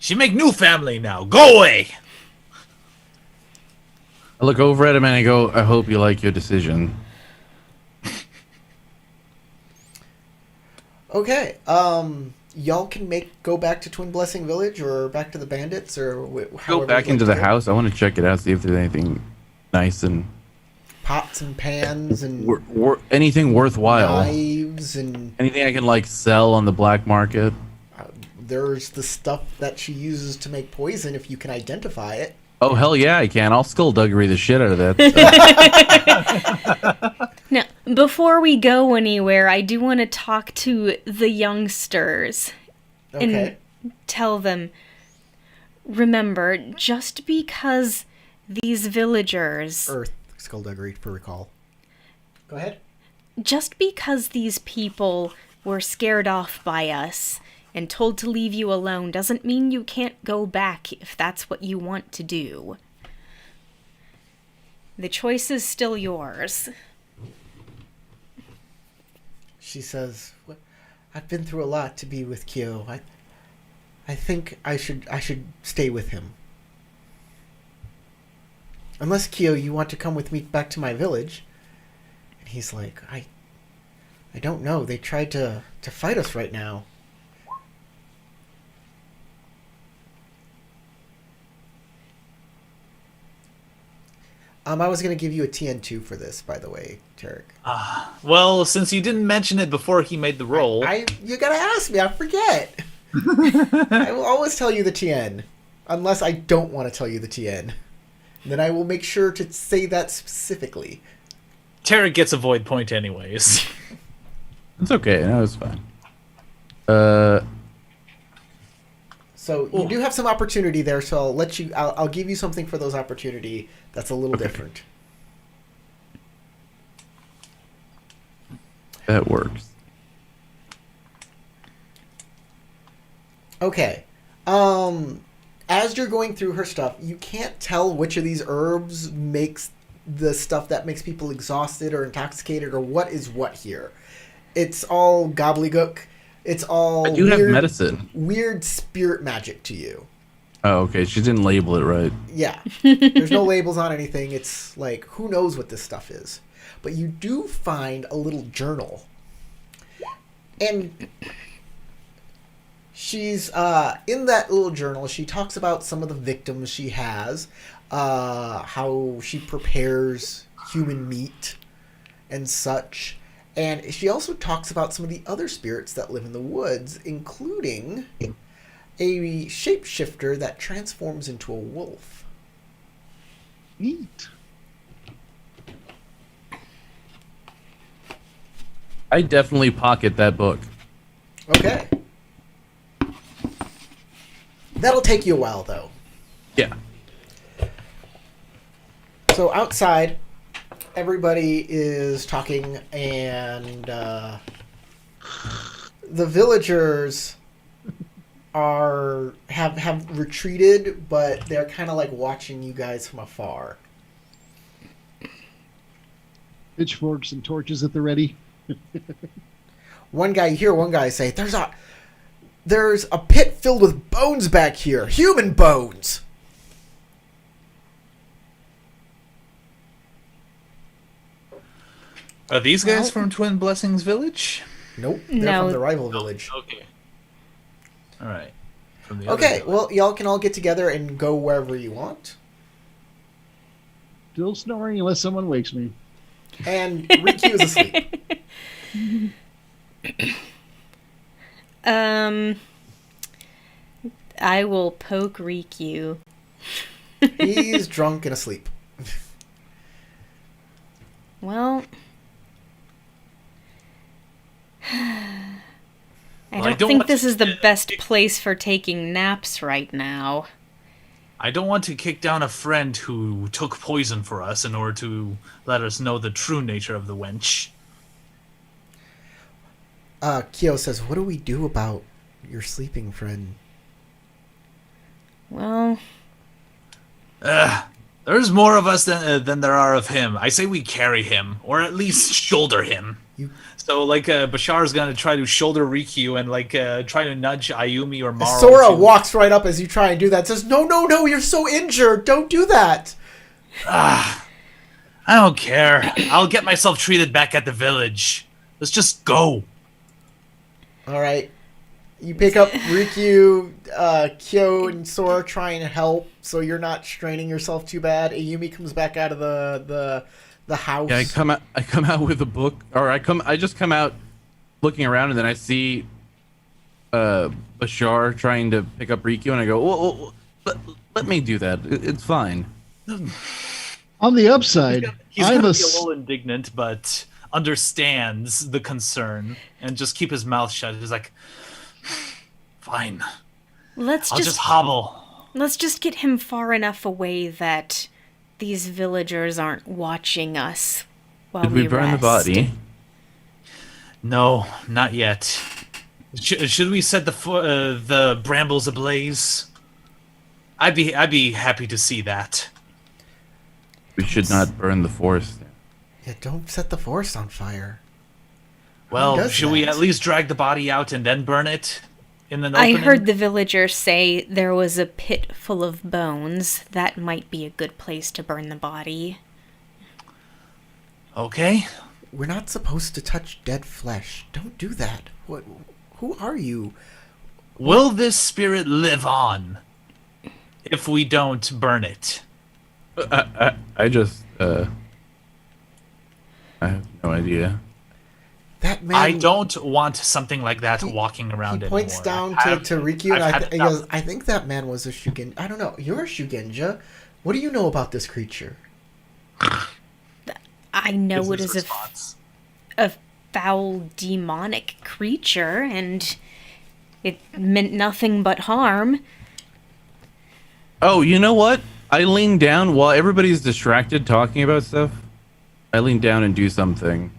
Speaker 4: She make new family now. Go away.
Speaker 3: I look over at him and I go, I hope you like your decision.
Speaker 1: Okay, y'all can go back to Twin Blessing Village or back to the bandits or
Speaker 3: Go
Speaker 1: however
Speaker 3: back
Speaker 1: you'd
Speaker 3: into
Speaker 1: like
Speaker 3: the
Speaker 1: to go.
Speaker 3: house. I want to check it out, see if there's anything nice and
Speaker 1: Pots and pans and
Speaker 3: anything worthwhile.
Speaker 1: knives and
Speaker 3: Anything I can like sell on the black market.
Speaker 1: there's the stuff that she uses to make poison if you can identify it.
Speaker 3: Oh hell yeah, I can. I'll skullduggery the shit out of that.
Speaker 2: Now, before we go anywhere, I do want to talk to the youngsters
Speaker 1: Okay.
Speaker 2: and tell them, remember, just because these villagers,
Speaker 1: Earth skullduggery for recall. Go ahead.
Speaker 2: just because these people were scared off by us and told to leave you alone doesn't mean you can't go back if that's what you want to do. The choice is still yours.
Speaker 1: She says, "I've been through a lot to be with Kyo. I think I should stay with him. Unless, Kyo, you want to come with me back to my village." And he's like, I don't know. They tried to fight us right now. I was going to give you a TN2 for this, by the way, Tarek.
Speaker 4: Well, since you didn't mention it before he made the roll,
Speaker 1: You gotta ask me. I forget. I will always tell you the TN, unless I don't want to tell you the TN. Then I will make sure to say that specifically.
Speaker 4: Tarek gets a void point anyways.
Speaker 3: It's okay. No, it's fine.
Speaker 1: So you do have some opportunity there. So I'll let you. I'll give you something for those opportunity. That's a little different.
Speaker 3: That works.
Speaker 1: Okay. As you're going through her stuff, you can't tell which of these herbs makes the stuff that makes people exhausted or intoxicated or what is what here. It's all gobbledygook. It's all
Speaker 3: I do have medicine.
Speaker 1: weird spirit magic to you.
Speaker 3: Oh, okay. She didn't label it right.
Speaker 1: Yeah. There's no labels on anything. It's like, who knows what this stuff is. But you do find a little journal. And she's, in that little journal, she talks about some of the victims she has, how she prepares human meat and such. And she also talks about some of the other spirits that live in the woods, including a shapeshifter that transforms into a wolf.
Speaker 5: Neat.
Speaker 3: I definitely pocket that book.
Speaker 1: Okay. That'll take you a while, though.
Speaker 3: Yeah.
Speaker 1: So outside, everybody is talking, and the villagers have retreated, but they're kind of like watching you guys from afar.
Speaker 5: Pitchforks and torches at the ready.
Speaker 1: You hear one guy say, "There's a pit filled with bones back here, human bones."
Speaker 4: Are these guys from Twin Blessings Village?
Speaker 1: Nope, they're
Speaker 2: No.
Speaker 1: from the rival village.
Speaker 6: Okay.
Speaker 4: All right. From the other
Speaker 1: Okay,
Speaker 4: village.
Speaker 1: well, y'all can all get together and go wherever you want.
Speaker 5: Still snoring unless someone wakes me.
Speaker 1: And Riku is asleep.
Speaker 2: I will poke Riku.
Speaker 1: He's drunk and asleep.
Speaker 2: Well, I
Speaker 6: Well, I
Speaker 2: don't
Speaker 6: don't
Speaker 2: think
Speaker 6: want
Speaker 2: this
Speaker 6: to-
Speaker 2: is the best place for taking naps right now.
Speaker 6: I don't want to kick down a friend who took poison for us in order to let us know the true nature of the wench.
Speaker 1: Kyo says, "What do we do about your sleeping friend?"
Speaker 2: Well,
Speaker 6: There's more of us than there are of him. I say we carry him, or at least shoulder him.
Speaker 1: You-
Speaker 6: So, like, Bashar's gonna try to shoulder Rikyu and, like, try to nudge Ayumi or Maru.
Speaker 1: Sora
Speaker 6: to-
Speaker 1: walks right up as you try and do that. Says, "No, no, no! You're so injured. Don't do that."
Speaker 6: I don't care. I'll get myself treated back at the village. Let's just go.
Speaker 1: All right. You pick up Riku, Kyo, and Sora trying to help, so you're not straining yourself too bad. Ayumi comes back out of the house.
Speaker 3: Yeah, I come out with a book, or I just come out looking around, and then I see Bashar trying to pick up Riku, and I go, well, let me do that. It's fine.
Speaker 5: On the upside,
Speaker 6: He's
Speaker 5: I'm
Speaker 6: gonna
Speaker 5: a
Speaker 6: be a little indignant, but understands the concern and just keep his mouth shut. He's like, fine,
Speaker 2: let's
Speaker 6: I'll
Speaker 2: just
Speaker 6: just hobble.
Speaker 2: let's just get him far enough away that these villagers aren't watching us while
Speaker 3: Did we burn the
Speaker 2: rest.
Speaker 3: body?
Speaker 6: No, not yet. Should we set the brambles ablaze? I'd be happy to see that.
Speaker 3: We should not burn the forest.
Speaker 1: Yeah, don't set the forest on fire.
Speaker 6: Well,
Speaker 1: does
Speaker 6: should we
Speaker 1: that?
Speaker 6: at least drag the body out and then burn it in an
Speaker 2: I
Speaker 6: opening?
Speaker 2: heard the villagers say there was a pit full of bones. That might be a good place to burn the body.
Speaker 6: Okay.
Speaker 1: We're not supposed to touch dead flesh. Don't do that. What? Who are you?
Speaker 6: Will this spirit live on if we don't burn it?
Speaker 3: I just I have no idea.
Speaker 1: That man.
Speaker 6: I don't want something like that walking around
Speaker 1: He points
Speaker 6: anymore.
Speaker 1: down to Riku, and
Speaker 6: I've had
Speaker 1: he
Speaker 6: enough.
Speaker 1: goes, "I think that man was a Shugen. I don't know. You're a Shugenja. What do you know about this creature?"
Speaker 2: I know
Speaker 6: Is
Speaker 2: it
Speaker 6: his
Speaker 2: is
Speaker 6: response.
Speaker 2: a foul demonic creature, and it meant nothing but harm.
Speaker 3: Oh, you know what? I lean down while everybody's distracted talking about stuff. I lean down and do something.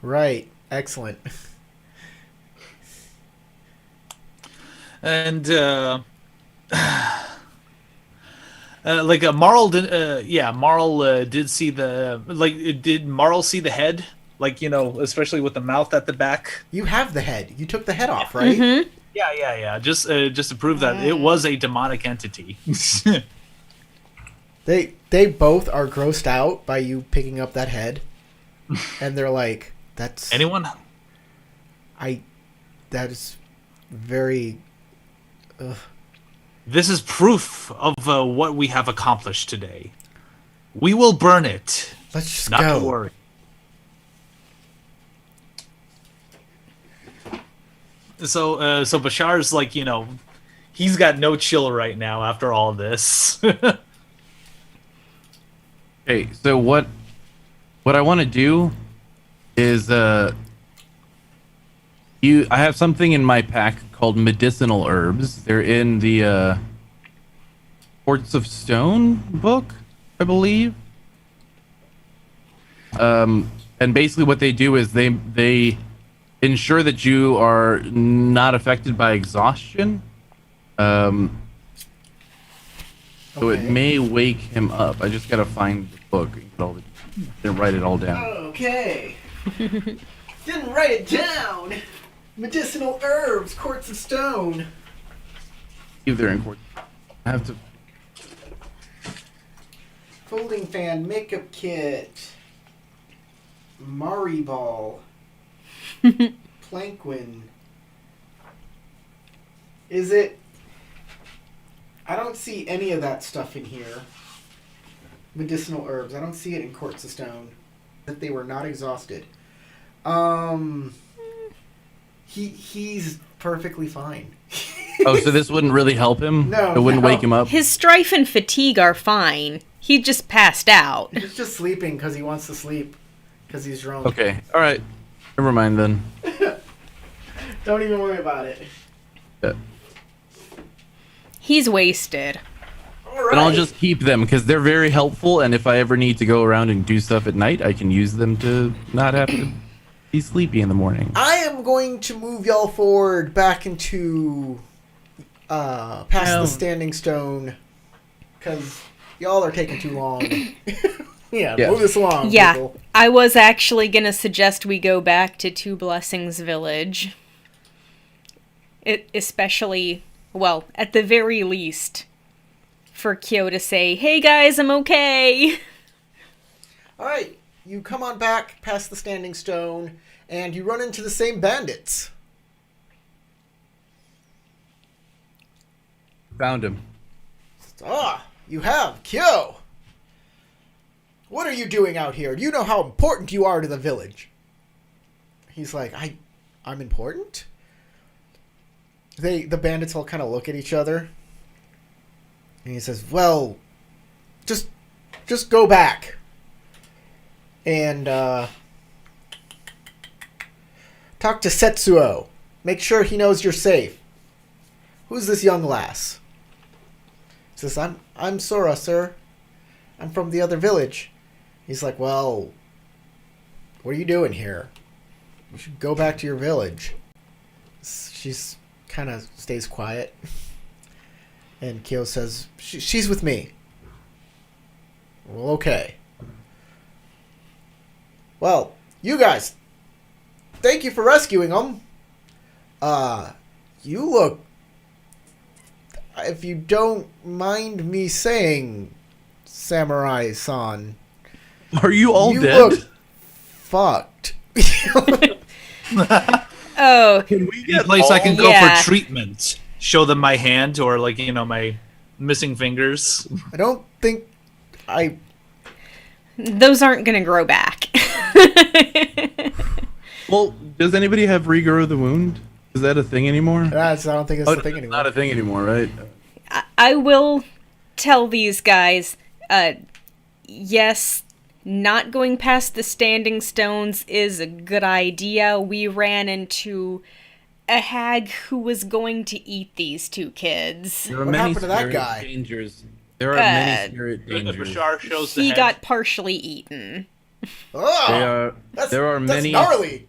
Speaker 1: Right. Excellent.
Speaker 6: And like Marl did, Marl did see the Did Marl see the head? Like, especially with the mouth at the back.
Speaker 1: You have the head. You took the head off, right?
Speaker 2: Mm-hmm.
Speaker 6: Yeah. Just to prove that it was a demonic entity.
Speaker 1: They both are grossed out by you picking up that head, and they're like, "That's
Speaker 6: Anyone?
Speaker 1: That is very."
Speaker 6: This is proof of what we have accomplished today. We will burn it.
Speaker 1: Let's just
Speaker 6: Not
Speaker 1: go.
Speaker 6: to worry. So Bashar's like, he's got no chill right now after all this.
Speaker 3: Okay, so what I want to do is I have something in my pack called medicinal herbs. They're in the Quartz of Stone book, I believe. And basically what they do is they ensure that you are not affected by exhaustion. So it
Speaker 1: Okay.
Speaker 3: may wake him up. I just gotta find the book and write it all down.
Speaker 1: Okay. Didn't write it down. Medicinal herbs, quartz of stone.
Speaker 3: If they're in court, I have to.
Speaker 1: Folding fan, makeup kit. Mari ball. Planquin. Is it? I don't see any of that stuff in here. Medicinal herbs. I don't see it in quartz of stone. That they were not exhausted. He's perfectly fine.
Speaker 3: Oh, so this wouldn't really help him?
Speaker 1: No,
Speaker 3: It wouldn't
Speaker 1: no.
Speaker 3: wake him up?
Speaker 2: His strife and fatigue are fine. He just passed out.
Speaker 1: He's just sleeping because he wants to sleep. Because he's drunk.
Speaker 3: Okay, alright. Never mind then.
Speaker 1: Don't even worry about it.
Speaker 3: Yeah.
Speaker 2: He's wasted.
Speaker 1: All
Speaker 3: And I'll
Speaker 1: right.
Speaker 3: just keep them because they're very helpful, and if I ever need to go around and do stuff at night, I can use them to not have to be sleepy in the morning.
Speaker 1: I am going to move y'all forward back into past the standing stone because y'all are taking too long. Yeah,
Speaker 3: Yeah.
Speaker 1: move this along.
Speaker 2: Yeah,
Speaker 1: People.
Speaker 2: I was actually gonna suggest we go back to Two Blessings Village. Especially, well, at the very least, for Kyo to say, "Hey guys, I'm okay."
Speaker 1: All right, you come on back past the standing stone, and you run into the same bandits.
Speaker 3: Found him.
Speaker 1: Ah, you have Kyo. What are you doing out here? Do you know how important you are to the village? He's like, I'm important? The bandits all kind of look at each other. And he says, well, just go back. And talk to Setsuo. Make sure he knows you're safe. Who's this young lass? He says, I'm Sora, sir. I'm from the other village. He's like, well, what are you doing here? You should go back to your village. She's kind of stays quiet. And Kyo says, she's with me. Well, okay. Well, you guys, thank you for rescuing them. You look, if you don't mind me saying, Samurai-san,
Speaker 3: Are you all
Speaker 1: you
Speaker 3: dead?
Speaker 1: look fucked.
Speaker 2: Oh,
Speaker 3: Can we
Speaker 6: Any place I can go
Speaker 2: Yeah.
Speaker 6: for treatment. Show them my hand or my missing fingers.
Speaker 1: I don't think
Speaker 2: those aren't gonna grow back.
Speaker 3: Well, does anybody have regrow the wound? Is that a thing anymore?
Speaker 1: I don't think it's the thing
Speaker 3: it's
Speaker 1: anymore.
Speaker 3: not a thing anymore, right?
Speaker 2: I will tell these guys, yes, not going past the standing stones is a good idea. We ran into a hag who was going to eat these two kids.
Speaker 3: There are
Speaker 1: What
Speaker 3: many
Speaker 1: happened to that
Speaker 3: spirit
Speaker 1: guy?
Speaker 3: dangers. There are many spirit dangers.
Speaker 6: Bashar shows the
Speaker 2: He
Speaker 6: head.
Speaker 2: got partially eaten.
Speaker 1: Oh,
Speaker 3: There are many.
Speaker 1: That's gnarly.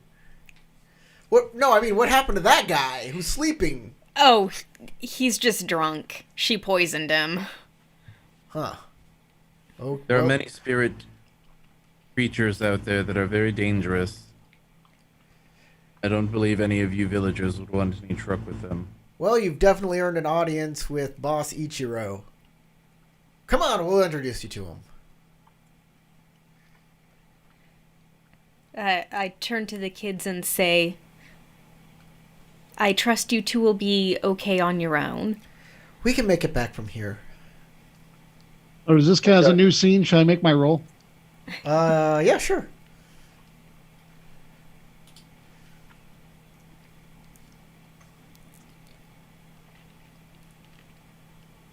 Speaker 1: What? No, I mean, what happened to that guy who's sleeping?
Speaker 2: Oh, he's just drunk. She poisoned him.
Speaker 1: Huh. Oh,
Speaker 3: There are
Speaker 1: well,
Speaker 3: many spirit creatures out there that are very dangerous. I don't believe any of you villagers would want any truck with them.
Speaker 1: Well, you've definitely earned an audience with Boss Ichiro. Come on, we'll introduce you to him.
Speaker 2: I turn to the kids and say, I trust you two will be okay on your own.
Speaker 1: We can make it back from here.
Speaker 5: Oh, does this count as a new scene? Should I make my roll?
Speaker 1: Yeah, sure.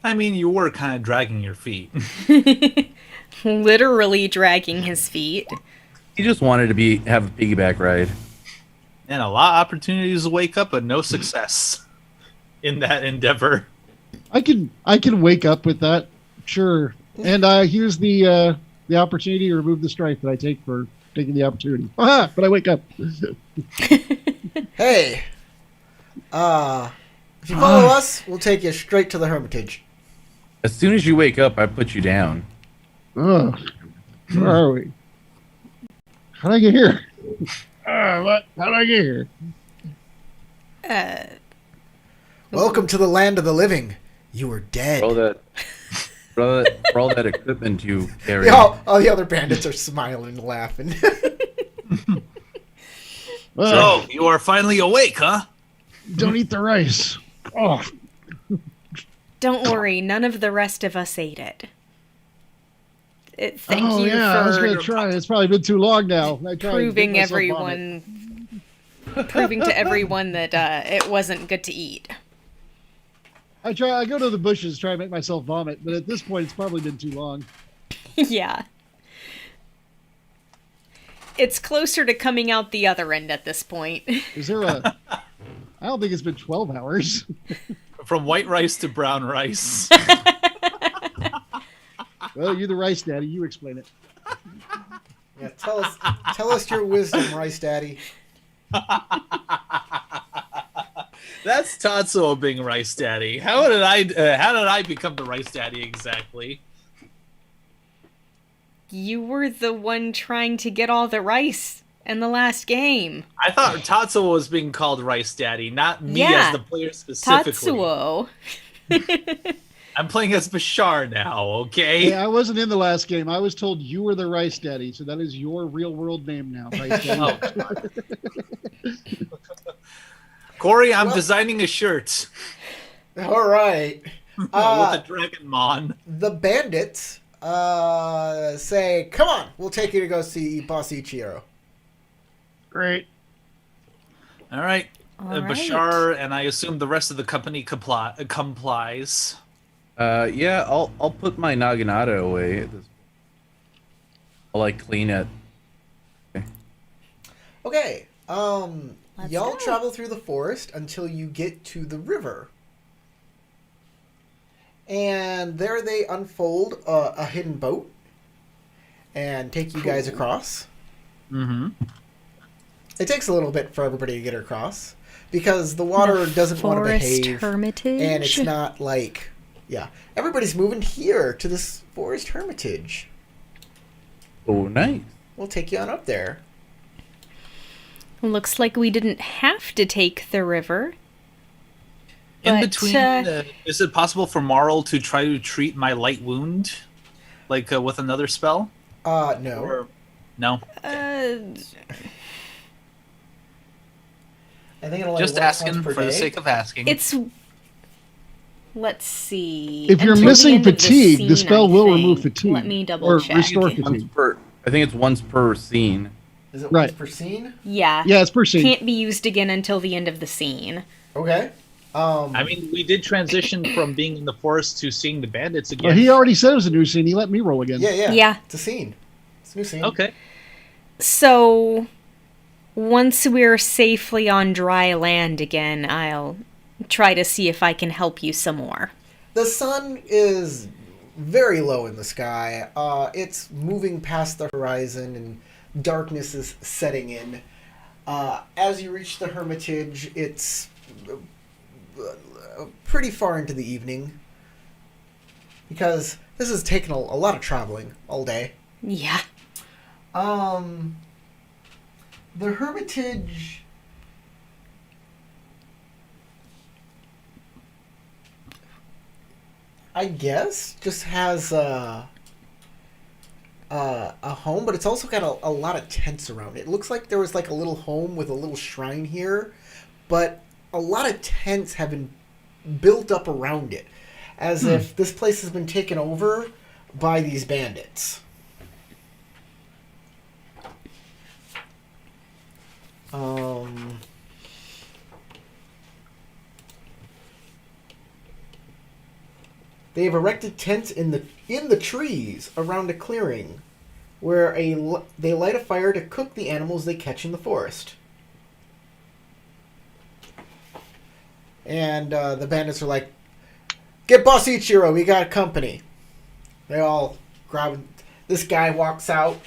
Speaker 6: I mean, you were kind of dragging your feet.
Speaker 2: Literally dragging his feet.
Speaker 3: He just wanted to have a piggyback ride.
Speaker 6: And a lot of opportunities to wake up, but no success in that endeavor.
Speaker 5: I can wake up with that, sure. And here's the opportunity to remove the strife that I take for taking the opportunity. Aha! But I wake up.
Speaker 1: Hey, if you follow us, we'll take you straight to the Hermitage.
Speaker 3: As soon as you wake up, I put you down.
Speaker 5: Oh, where are we? How did I get here? What? How did I get here?
Speaker 1: Welcome to the land of the living. You were dead.
Speaker 3: For all that equipment you carry.
Speaker 1: All the other bandits are smiling and laughing.
Speaker 6: So, you are finally awake, huh?
Speaker 5: Don't eat the rice. Oh,
Speaker 2: Don't worry, none of the rest of us ate it. Thank you
Speaker 5: I was
Speaker 2: for
Speaker 5: gonna try. It's probably been too long now. I tried to
Speaker 2: proving
Speaker 5: get myself on it.
Speaker 2: proving to everyone that it wasn't good to eat.
Speaker 5: I go to the bushes, try to make myself vomit, but at this point, it's probably been too long.
Speaker 2: Yeah. It's closer to coming out the other end at this point.
Speaker 5: Is there a? I don't think it's been 12 hours.
Speaker 6: From white rice to brown rice.
Speaker 5: Well, you're the rice daddy. You explain it.
Speaker 1: Yeah, tell us your wisdom, Rice Daddy.
Speaker 6: That's Tatsuo being rice daddy. How did I become the rice daddy exactly?
Speaker 2: You were the one trying to get all the rice in the last game.
Speaker 6: I thought Tatsuo was being called rice daddy, not me
Speaker 2: Yeah,
Speaker 6: as the player specifically.
Speaker 2: Tatsuo.
Speaker 6: I'm playing as Bashar now, okay?
Speaker 5: Yeah, I wasn't in the last game. I was told you were the rice daddy, so that is your real world name now. Rice daddy.
Speaker 6: Oh. Corey, I'm designing a shirt
Speaker 1: All right.
Speaker 6: with a Dragonmon.
Speaker 1: The bandits say, "Come on, we'll take you to go see Boss Ichiro."
Speaker 5: Great.
Speaker 6: All right.
Speaker 2: All right.
Speaker 6: Bashar and I assume the rest of the company complies.
Speaker 3: Yeah, I'll put my naginata away. I'll clean it.
Speaker 1: Okay.
Speaker 2: Let's
Speaker 1: Y'all
Speaker 2: go.
Speaker 1: travel through the forest until you get to the river. And there they unfold a hidden boat and take you guys across.
Speaker 6: Mm-hmm.
Speaker 1: It takes a little bit for everybody to get across because the water doesn't want to behave.
Speaker 2: Hermitage.
Speaker 1: And it's not like, yeah, everybody's moving here to this forest hermitage.
Speaker 3: Oh, nice.
Speaker 1: We'll take you on up there.
Speaker 2: Looks like we didn't have to take the river.
Speaker 6: In
Speaker 2: But,
Speaker 6: between, is it possible for Marl to try to treat my light wound, with another spell?
Speaker 1: No.
Speaker 6: Or no?
Speaker 1: I think it'll only
Speaker 6: Just
Speaker 1: work
Speaker 6: asking
Speaker 1: once per
Speaker 6: for the
Speaker 1: day.
Speaker 6: sake of asking.
Speaker 2: It's. Let's see.
Speaker 5: If you're
Speaker 2: Until the
Speaker 5: missing
Speaker 2: end of the
Speaker 5: fatigue, the
Speaker 2: scene,
Speaker 5: spell
Speaker 2: I
Speaker 5: will
Speaker 2: think.
Speaker 5: remove fatigue.
Speaker 2: Let me double
Speaker 5: or
Speaker 2: check.
Speaker 5: restore
Speaker 3: Once
Speaker 5: fatigue.
Speaker 3: per, I think it's once per scene.
Speaker 1: Is it
Speaker 5: Right.
Speaker 1: once per scene?
Speaker 2: Yeah.
Speaker 5: Yeah, it's per scene.
Speaker 2: Can't be used again until the end of the scene.
Speaker 1: Okay.
Speaker 6: I mean, we did transition from being in the forest to seeing the bandits again.
Speaker 5: Well, he already said it was a new scene. He let me roll again.
Speaker 1: Yeah.
Speaker 2: Yeah.
Speaker 1: It's a scene. It's a new scene.
Speaker 6: Okay.
Speaker 2: So, once we're safely on dry land again, I'll try to see if I can help you some more.
Speaker 1: The sun is very low in the sky. It's moving past the horizon and darkness is setting in. As you reach the hermitage, it's pretty far into the evening because this has taken a lot of traveling all day.
Speaker 2: Yeah.
Speaker 1: The hermitage I guess, just has a home, but it's also got a lot of tents around it. It looks like there was like a little home with a little shrine here, but a lot of tents have been built up around it, as if this place has been taken over by these bandits. They have erected tents in the trees around a clearing, where they light a fire to cook the animals they catch in the forest. And the bandits are like, "Get Boss Ichiro, we got company." They all grab. This guy walks out,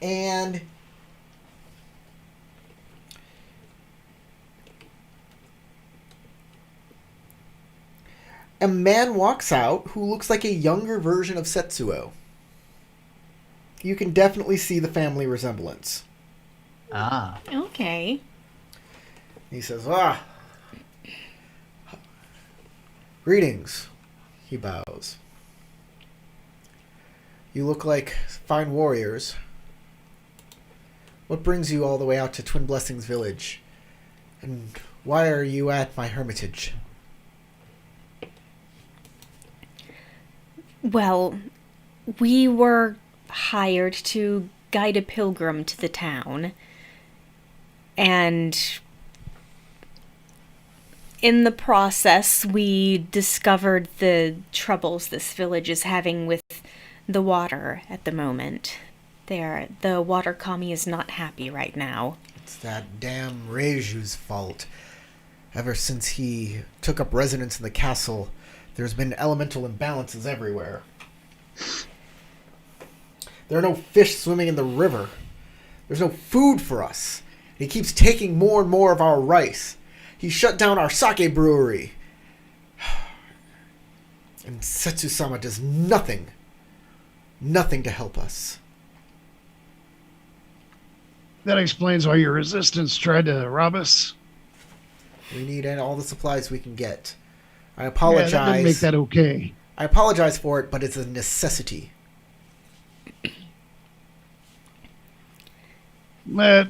Speaker 1: and a man walks out who looks like a younger version of Setsuo. You can definitely see the family resemblance.
Speaker 6: Ah.
Speaker 2: Okay.
Speaker 1: He says, "Greetings." He bows. "You look like fine warriors. What brings you all the way out to Twin Blessings Village? And why are you at my hermitage?"
Speaker 2: Well, we were hired to guide a pilgrim to the town. And in the process, we discovered the troubles this village is having with the water at the moment. The water kami is not happy right now.
Speaker 1: It's that damn Reiju's fault. Ever since he took up residence in the castle, there's been elemental imbalances everywhere. There are no fish swimming in the river. There's no food for us. He keeps taking more and more of our rice. He shut down our sake brewery. And Setsu-sama does nothing. Nothing to help us.
Speaker 5: That explains why your resistance tried to rob us.
Speaker 1: We need all the supplies we can get. I
Speaker 5: Yeah,
Speaker 1: apologize.
Speaker 5: that didn't make that okay.
Speaker 1: I apologize for it, but it's a necessity.
Speaker 5: But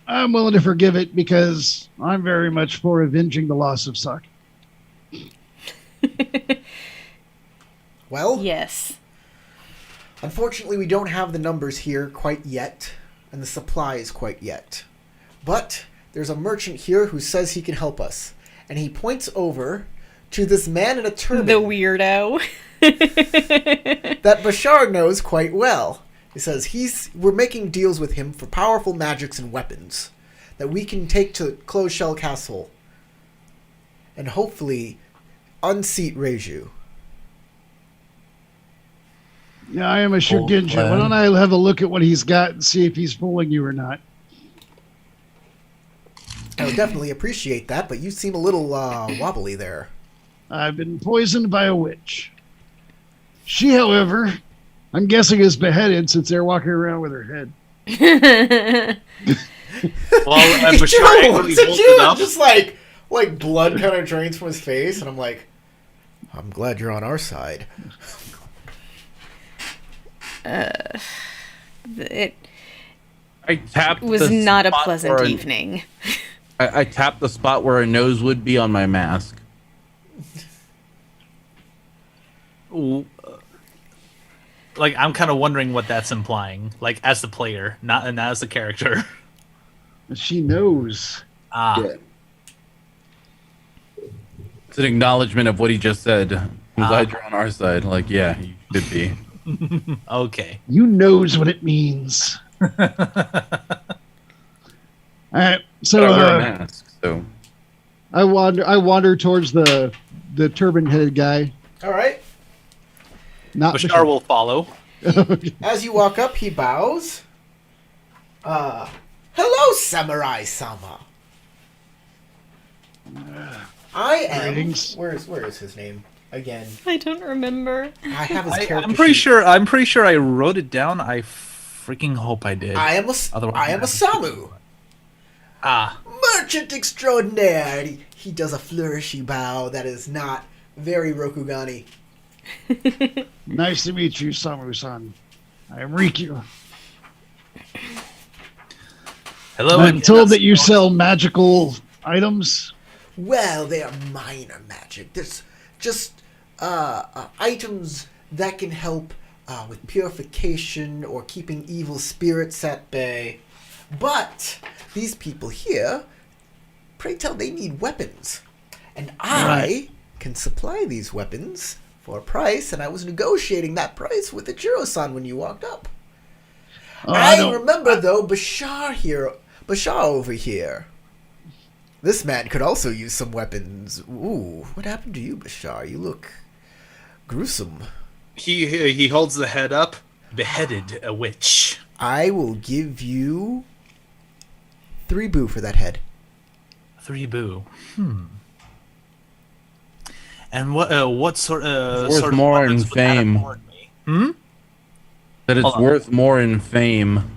Speaker 5: I'm willing to forgive it because I'm very much for avenging the loss of sake.
Speaker 1: Well,
Speaker 2: Yes.
Speaker 1: unfortunately, we don't have the numbers here quite yet, and the supplies quite yet. But there's a merchant here who says he can help us, and he points over to this man in a turban
Speaker 2: The weirdo.
Speaker 1: that Bashar knows quite well. He says we're making deals with him for powerful magics and weapons that we can take to Closed Shell Castle and hopefully unseat Reiju.
Speaker 5: Yeah, I am a Shugenja. Why don't I have a look at what he's got and see if he's fooling you or not?
Speaker 1: I would definitely appreciate that, but you seem a little wobbly there.
Speaker 5: I've been poisoned by a witch. She, however, I'm guessing is beheaded since they're walking around with her head.
Speaker 6: Well,
Speaker 1: He
Speaker 6: Bashar
Speaker 1: looks
Speaker 6: angrily
Speaker 1: at
Speaker 6: holds
Speaker 1: you
Speaker 6: it up.
Speaker 1: and just like blood kind of drains from his face, and I'm like, I'm glad you're on our side.
Speaker 2: It
Speaker 3: I tapped.
Speaker 2: was
Speaker 3: the
Speaker 2: not a
Speaker 3: spot
Speaker 2: pleasant
Speaker 3: where
Speaker 2: evening.
Speaker 3: I tapped the spot where a nose would be on my mask.
Speaker 6: Ooh, like, I'm kind of wondering what that's implying. Like, as the player, not as the character.
Speaker 5: She knows.
Speaker 6: Ah.
Speaker 3: Yeah. It's an acknowledgement of what he just said. I'm glad you're on our side. Like, yeah, you should be.
Speaker 6: Okay.
Speaker 5: You knows what it means. All right, so
Speaker 3: But I wear a mask, so
Speaker 5: I wander towards the turban-headed guy.
Speaker 1: All right.
Speaker 5: Not
Speaker 6: Bashar will follow.
Speaker 1: As you walk up, he bows. Hello, Samurai-sama. I am.
Speaker 5: Greetings.
Speaker 1: Where is his name again?
Speaker 2: I don't remember.
Speaker 1: I have his character.
Speaker 6: I'm pretty
Speaker 1: sheet.
Speaker 6: sure. I'm pretty sure I wrote it down. I freaking hope I did.
Speaker 1: I am a
Speaker 6: Otherwise,
Speaker 1: Samu.
Speaker 6: Ah.
Speaker 1: Merchant extraordinaire. He does a flourishy bow that is not very Rokugani.
Speaker 5: Nice to meet you, Samu-san. I am Rikyu.
Speaker 6: Hello.
Speaker 5: I'm told that you sell magical items.
Speaker 1: Well, they are minor magic. There's just items that can help with purification or keeping evil spirits at bay. But these people here, pray tell, they need weapons. And I can supply these weapons for a price, and I was negotiating that price with Ichiro-san when you walked up. I remember, though, Bashar over here. This man could also use some weapons. Ooh, what happened to you, Bashar? You look gruesome.
Speaker 6: He holds the head up. Beheaded a witch.
Speaker 1: I will give you 3 boo for that head.
Speaker 6: 3 boo. And what sort of
Speaker 3: Worth
Speaker 6: sort of
Speaker 3: more
Speaker 6: weapons
Speaker 3: in
Speaker 6: would that
Speaker 3: fame.
Speaker 6: afford me?
Speaker 3: That it's
Speaker 6: Hold on.
Speaker 3: worth more in fame.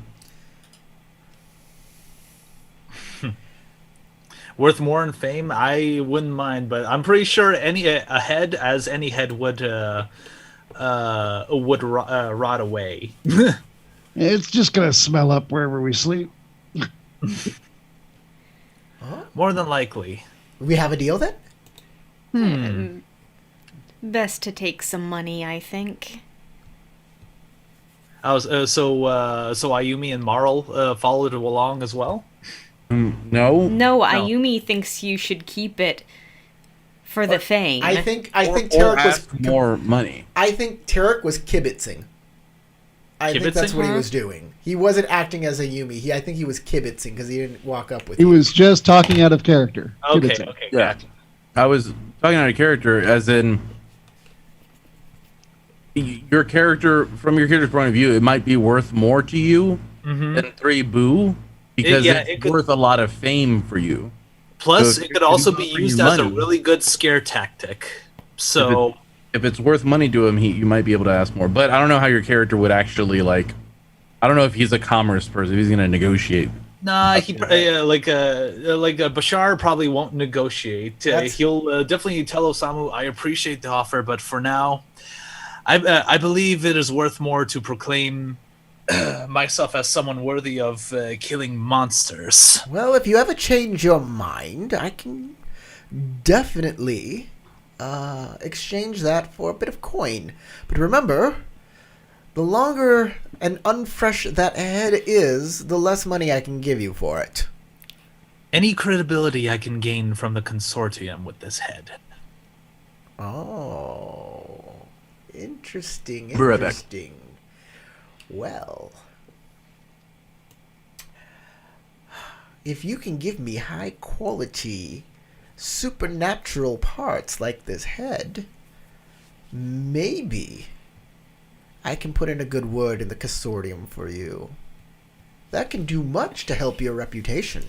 Speaker 6: Worth more in fame? I wouldn't mind, but I'm pretty sure any head would rot away.
Speaker 5: It's just going to smell up wherever we sleep.
Speaker 6: More than likely.
Speaker 1: We have a deal then?
Speaker 2: Best to take some money, I think.
Speaker 6: I was so Ayumi and Marl followed along as well.
Speaker 3: No.
Speaker 2: No, Ayumi thinks you should keep it for the fame.
Speaker 1: I think
Speaker 3: Or
Speaker 1: Tarek was
Speaker 3: ask more money.
Speaker 1: I think Tarek was kibitzing. I think that's
Speaker 6: Kibitzing?
Speaker 1: what he was doing. He wasn't acting as a Yumi. I think he was kibitzing because he didn't walk up with
Speaker 5: He
Speaker 1: you.
Speaker 5: was just talking out of character.
Speaker 6: Okay,
Speaker 5: Kibitzing.
Speaker 6: okay,
Speaker 3: Yeah.
Speaker 6: gotcha.
Speaker 3: I was talking out of character, as in your character. From your character's point of view, it might be worth more to you than 3 boo because
Speaker 6: it
Speaker 3: it's
Speaker 6: could-
Speaker 3: worth a lot of fame for you.
Speaker 6: Plus,
Speaker 3: So
Speaker 6: it could also be
Speaker 3: offering
Speaker 6: used
Speaker 3: you
Speaker 6: as a
Speaker 3: money.
Speaker 6: really good scare tactic. So,
Speaker 3: If it's worth money to him, you might be able to ask more. But I don't know how your character would actually like. I don't know if he's a commerce person. If he's going to negotiate.
Speaker 6: nah, Bashar probably won't negotiate. He'll definitely tell Osamu, "I appreciate the offer, but for now, I believe it is worth more to proclaim myself as someone worthy of killing monsters."
Speaker 1: Well, if you ever change your mind, I can definitely exchange that for a bit of coin. But remember, the longer and unfresh that head is, the less money I can give you for it.
Speaker 6: Any credibility I can gain from the consortium with this head.
Speaker 1: Oh, interesting,
Speaker 3: Be right back.
Speaker 1: interesting. Well, if you can give me high quality supernatural parts like this head, maybe I can put in a good word in the consortium for you. That can do much to help your reputation.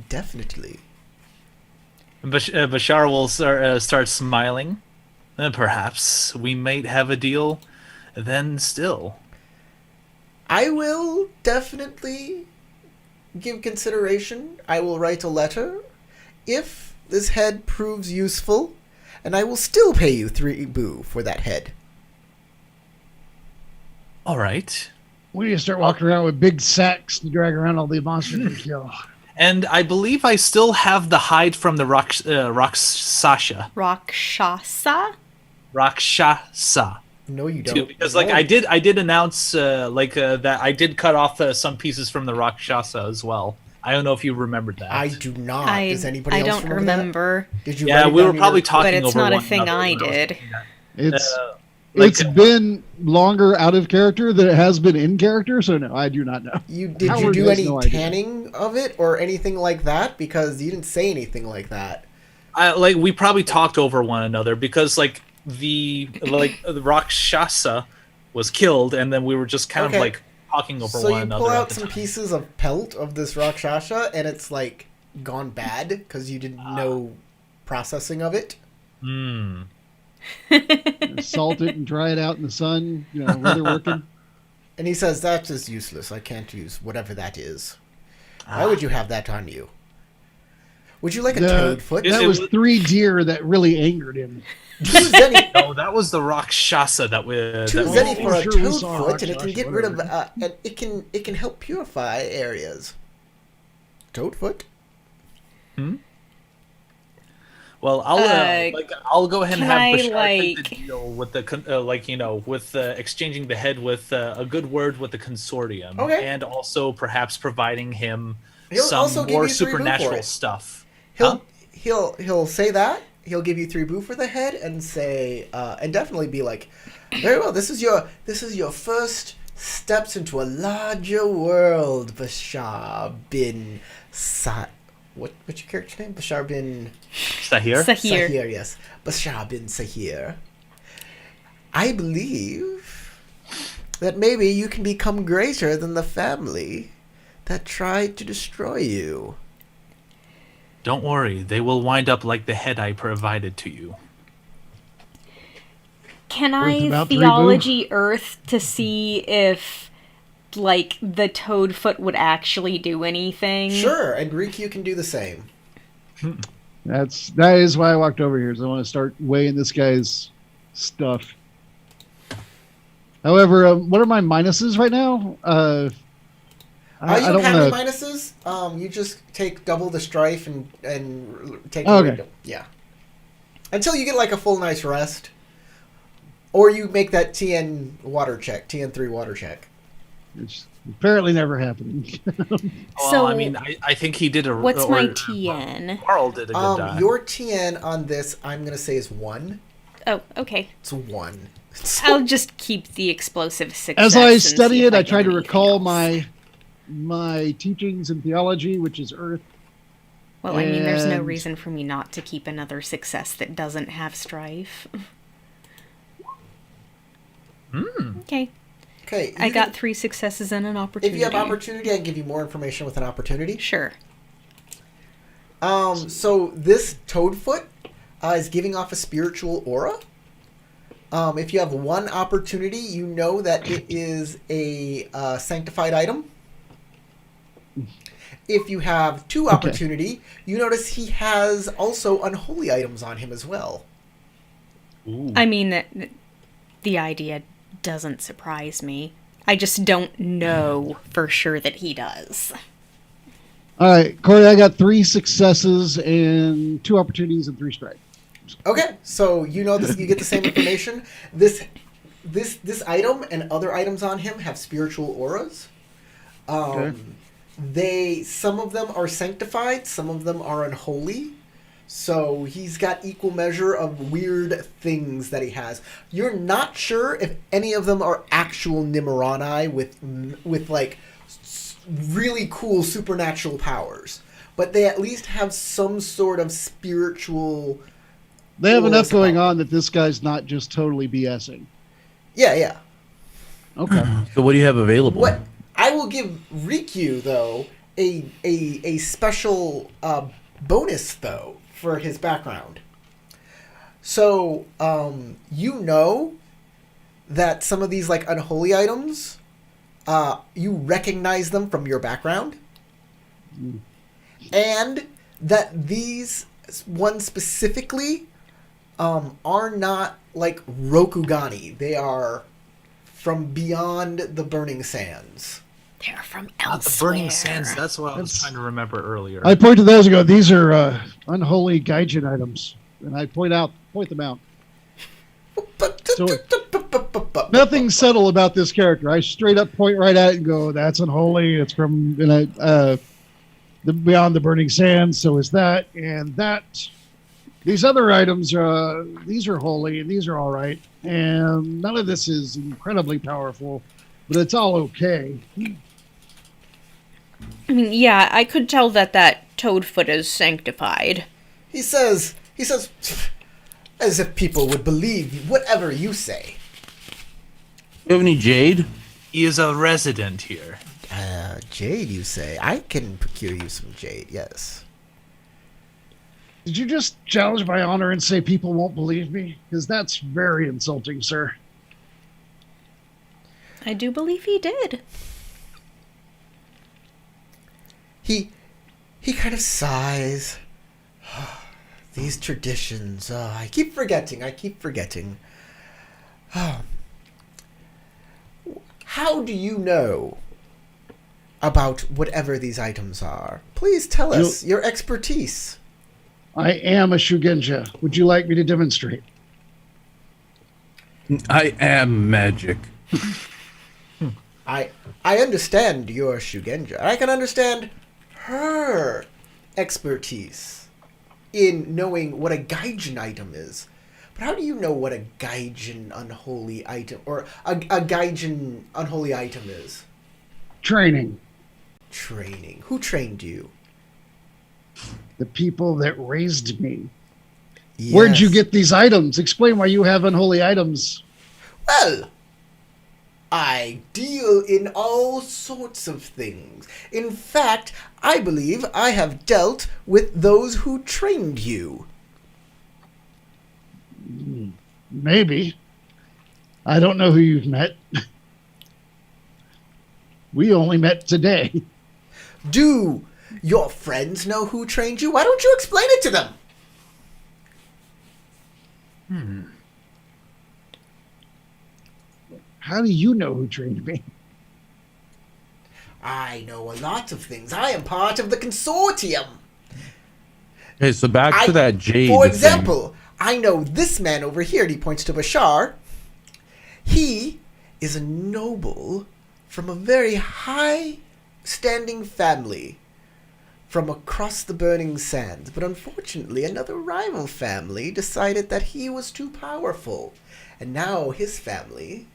Speaker 1: Definitely.
Speaker 6: Bashar will start smiling. Perhaps we might have a deal then still.
Speaker 1: I will definitely give consideration. I will write a letter if this head proves useful, and I will still pay you 3 boo for that head.
Speaker 6: All right.
Speaker 5: We need to start walking around with big sacks to drag around all the monsters we kill.
Speaker 6: And I believe I still have the hide from the Rakshasa.
Speaker 2: Rakshasa?
Speaker 1: No, you
Speaker 6: Too,
Speaker 1: don't.
Speaker 6: because
Speaker 1: No.
Speaker 6: I did announce that I did cut off some pieces from the Rakshasa as well. I don't know if you remembered that.
Speaker 1: I do not. Does anybody else
Speaker 2: don't remember.
Speaker 1: That? Did you?
Speaker 6: Yeah,
Speaker 1: write it
Speaker 6: we
Speaker 1: down
Speaker 6: were
Speaker 1: in
Speaker 6: probably
Speaker 1: your-
Speaker 6: talking
Speaker 2: But it's
Speaker 6: over
Speaker 2: not a
Speaker 6: one
Speaker 2: thing
Speaker 6: another
Speaker 2: I
Speaker 6: when was
Speaker 2: did.
Speaker 6: doing that.
Speaker 5: It's
Speaker 6: Like,
Speaker 5: it's been longer out of character than it has been in character, so no, I do not know.
Speaker 1: Did you
Speaker 5: Howard
Speaker 1: do
Speaker 5: has
Speaker 1: any
Speaker 5: no idea.
Speaker 1: tanning of it or anything like that? Because you didn't say anything like that.
Speaker 6: we probably talked over one another because the Rakshasa was killed, and then we were just kind
Speaker 1: Okay.
Speaker 6: of talking over
Speaker 1: So
Speaker 6: one
Speaker 1: you
Speaker 6: another.
Speaker 1: pull
Speaker 6: at
Speaker 1: out
Speaker 6: the
Speaker 1: some
Speaker 6: time.
Speaker 1: pieces of pelt of this Rakshasa, and it's gone bad because you didn't know processing of it.
Speaker 6: Hmm.
Speaker 5: Salt it and dry it out in the sun, weather working.
Speaker 1: And he says, that is useless. I can't use whatever that is. Why would you have that on you? Would you like a toad foot?
Speaker 4: It-
Speaker 5: That
Speaker 4: it
Speaker 5: was
Speaker 4: was-
Speaker 5: 3 deer that really angered him.
Speaker 1: Two zenny,
Speaker 4: No, that was the Rakshasa that we.
Speaker 1: two
Speaker 4: That
Speaker 1: zenny
Speaker 4: we
Speaker 1: for a
Speaker 5: sure we
Speaker 1: toad
Speaker 5: saw
Speaker 1: foot, and it can
Speaker 5: Rakshasa,
Speaker 1: get rid of.
Speaker 5: whatever.
Speaker 1: And it can help purify areas. Toad foot.
Speaker 4: Well, I'll go ahead and
Speaker 2: can
Speaker 4: have
Speaker 2: I,
Speaker 4: Bashar take
Speaker 2: like-
Speaker 4: the deal with the with exchanging the head with a good word with the consortium,
Speaker 1: Okay.
Speaker 4: and also perhaps providing him
Speaker 1: He'll
Speaker 4: some
Speaker 1: also give
Speaker 4: more
Speaker 1: you 3 boo for
Speaker 4: supernatural
Speaker 1: it.
Speaker 4: stuff.
Speaker 1: He'll say that. He'll give you 3 boo for the head and say and definitely be like, very well. This is your first steps into a larger world, Bashar bin Sa. What's your character name? Bashar bin
Speaker 4: Sahir?
Speaker 2: Sahir.
Speaker 1: Sahir. Yes, Bashar bin Sahir. I believe that maybe you can become greater than the family that tried to destroy you.
Speaker 4: Don't worry, they will wind up like the head I provided to you.
Speaker 2: Can
Speaker 5: Worth
Speaker 2: I
Speaker 5: about 3
Speaker 2: theology Earth to see if, like, the Toadfoot would actually do anything?
Speaker 1: Sure, and Riku can do the same.
Speaker 5: That is why I walked over here. Is I want to start weighing this guy's stuff. However, what are my minuses right now?
Speaker 1: You
Speaker 5: I
Speaker 1: don't
Speaker 5: don't
Speaker 1: have any
Speaker 5: want to.
Speaker 1: minuses. You just take double the strife and take.
Speaker 5: Oh, okay.
Speaker 1: Yeah. Until you get like a full night's rest, or you make that TN3 water check.
Speaker 5: It's apparently never happening.
Speaker 4: Well,
Speaker 2: So,
Speaker 4: I mean, I think he did a.
Speaker 2: What's
Speaker 4: or-
Speaker 2: my TN?
Speaker 4: Carl did a good job.
Speaker 1: Your TN on this, I'm gonna say, is 1.
Speaker 2: Oh, okay.
Speaker 1: It's 1.
Speaker 2: I'll just keep the explosive success.
Speaker 5: As I
Speaker 2: and
Speaker 5: study
Speaker 2: see if
Speaker 5: it, I
Speaker 2: get
Speaker 5: try to
Speaker 2: anything
Speaker 5: recall
Speaker 2: else.
Speaker 5: my teachings in theology, which is Earth.
Speaker 2: Well, I mean, there's no
Speaker 5: and-
Speaker 2: reason for me not to keep another success that doesn't have strife. Okay.
Speaker 1: Okay.
Speaker 2: I got 3 successes and an
Speaker 1: If
Speaker 2: opportunity.
Speaker 1: you have opportunity, I can give you more information with an opportunity.
Speaker 2: Sure.
Speaker 1: So this Toadfoot is giving off a spiritual aura. If you have 1 opportunity, you know that it is a sanctified item. If you have 2 opportunity, you notice he has also unholy items on him as well.
Speaker 4: Ooh.
Speaker 2: I mean, the idea doesn't surprise me. I just don't know for sure that he does.
Speaker 5: All right, Corey, I got 3 successes and 2 opportunities and 3 strikes.
Speaker 1: Okay, so you know this. You get the same information. This item and other items on him have spiritual auras. Some of them are sanctified, some of them are unholy. So he's got equal measure of weird things that he has. You're not sure if any of them are actual Nimorani with like really cool supernatural powers, but they at least have some sort of spiritual.
Speaker 5: They have
Speaker 1: Well,
Speaker 5: enough
Speaker 1: that's
Speaker 5: going
Speaker 1: about-
Speaker 5: on that this guy's not just totally BSing.
Speaker 1: Yeah.
Speaker 5: Okay.
Speaker 3: So what do you have available?
Speaker 1: What I will give Riku though a special bonus though for his background. So you know that some of these like unholy items, you recognize them from your background, and that these ones specifically are not like Rokugani. They are from beyond the Burning Sands.
Speaker 2: They're from
Speaker 4: Not
Speaker 2: elsewhere.
Speaker 4: the Burning Sands. That's what I was
Speaker 5: That's-
Speaker 4: trying to remember earlier.
Speaker 5: I point to those and go, these are unholy gaijin items. And I point them out. Nothing subtle about this character. I straight up point right at it and go, that's unholy. It's from the beyond the burning sands. So is that. And that. These other items, these are holy and these are all right. And none of this is incredibly powerful, but it's all okay.
Speaker 2: I mean, yeah, I could tell that Toadfoot is sanctified.
Speaker 1: He says, as if people would believe whatever you say.
Speaker 3: You have any jade?
Speaker 4: He is a resident here.
Speaker 1: Jade, you say? I can procure you some jade, yes.
Speaker 5: Did you just challenge my honor and say people won't believe me? Because that's very insulting, sir.
Speaker 2: I do believe he did.
Speaker 1: He kind of sighs These traditions. I keep forgetting. How do you know about whatever these items are? Please tell us your expertise.
Speaker 5: I am a Shugenja. Would you like me to demonstrate?
Speaker 3: I am magic.
Speaker 1: I understand your Shugenja. I can understand her expertise in knowing what a Gaijin item is. But how do you know what a Gaijin unholy item, or a Gaijin unholy item is?
Speaker 5: Training.
Speaker 1: Training. Who trained you?
Speaker 5: The people that raised me. Yes. Where'd you get these items? Explain why you have unholy items.
Speaker 1: Well, I deal in all sorts of things. In fact, I believe I have dealt with those who trained you.
Speaker 5: Maybe. I don't know who you've met. We only met today.
Speaker 1: Do your friends know who trained you? Why don't you explain it to them?
Speaker 5: How do you know who trained me?
Speaker 1: I know a lot of things. I am part of the consortium.
Speaker 3: Okay, so back to that jade.
Speaker 1: For example, I know this man over here, and he points to Bashar. He is a noble from a very high-standing family from across the burning sands. But unfortunately, another rival family decided that he was too powerful. And now his family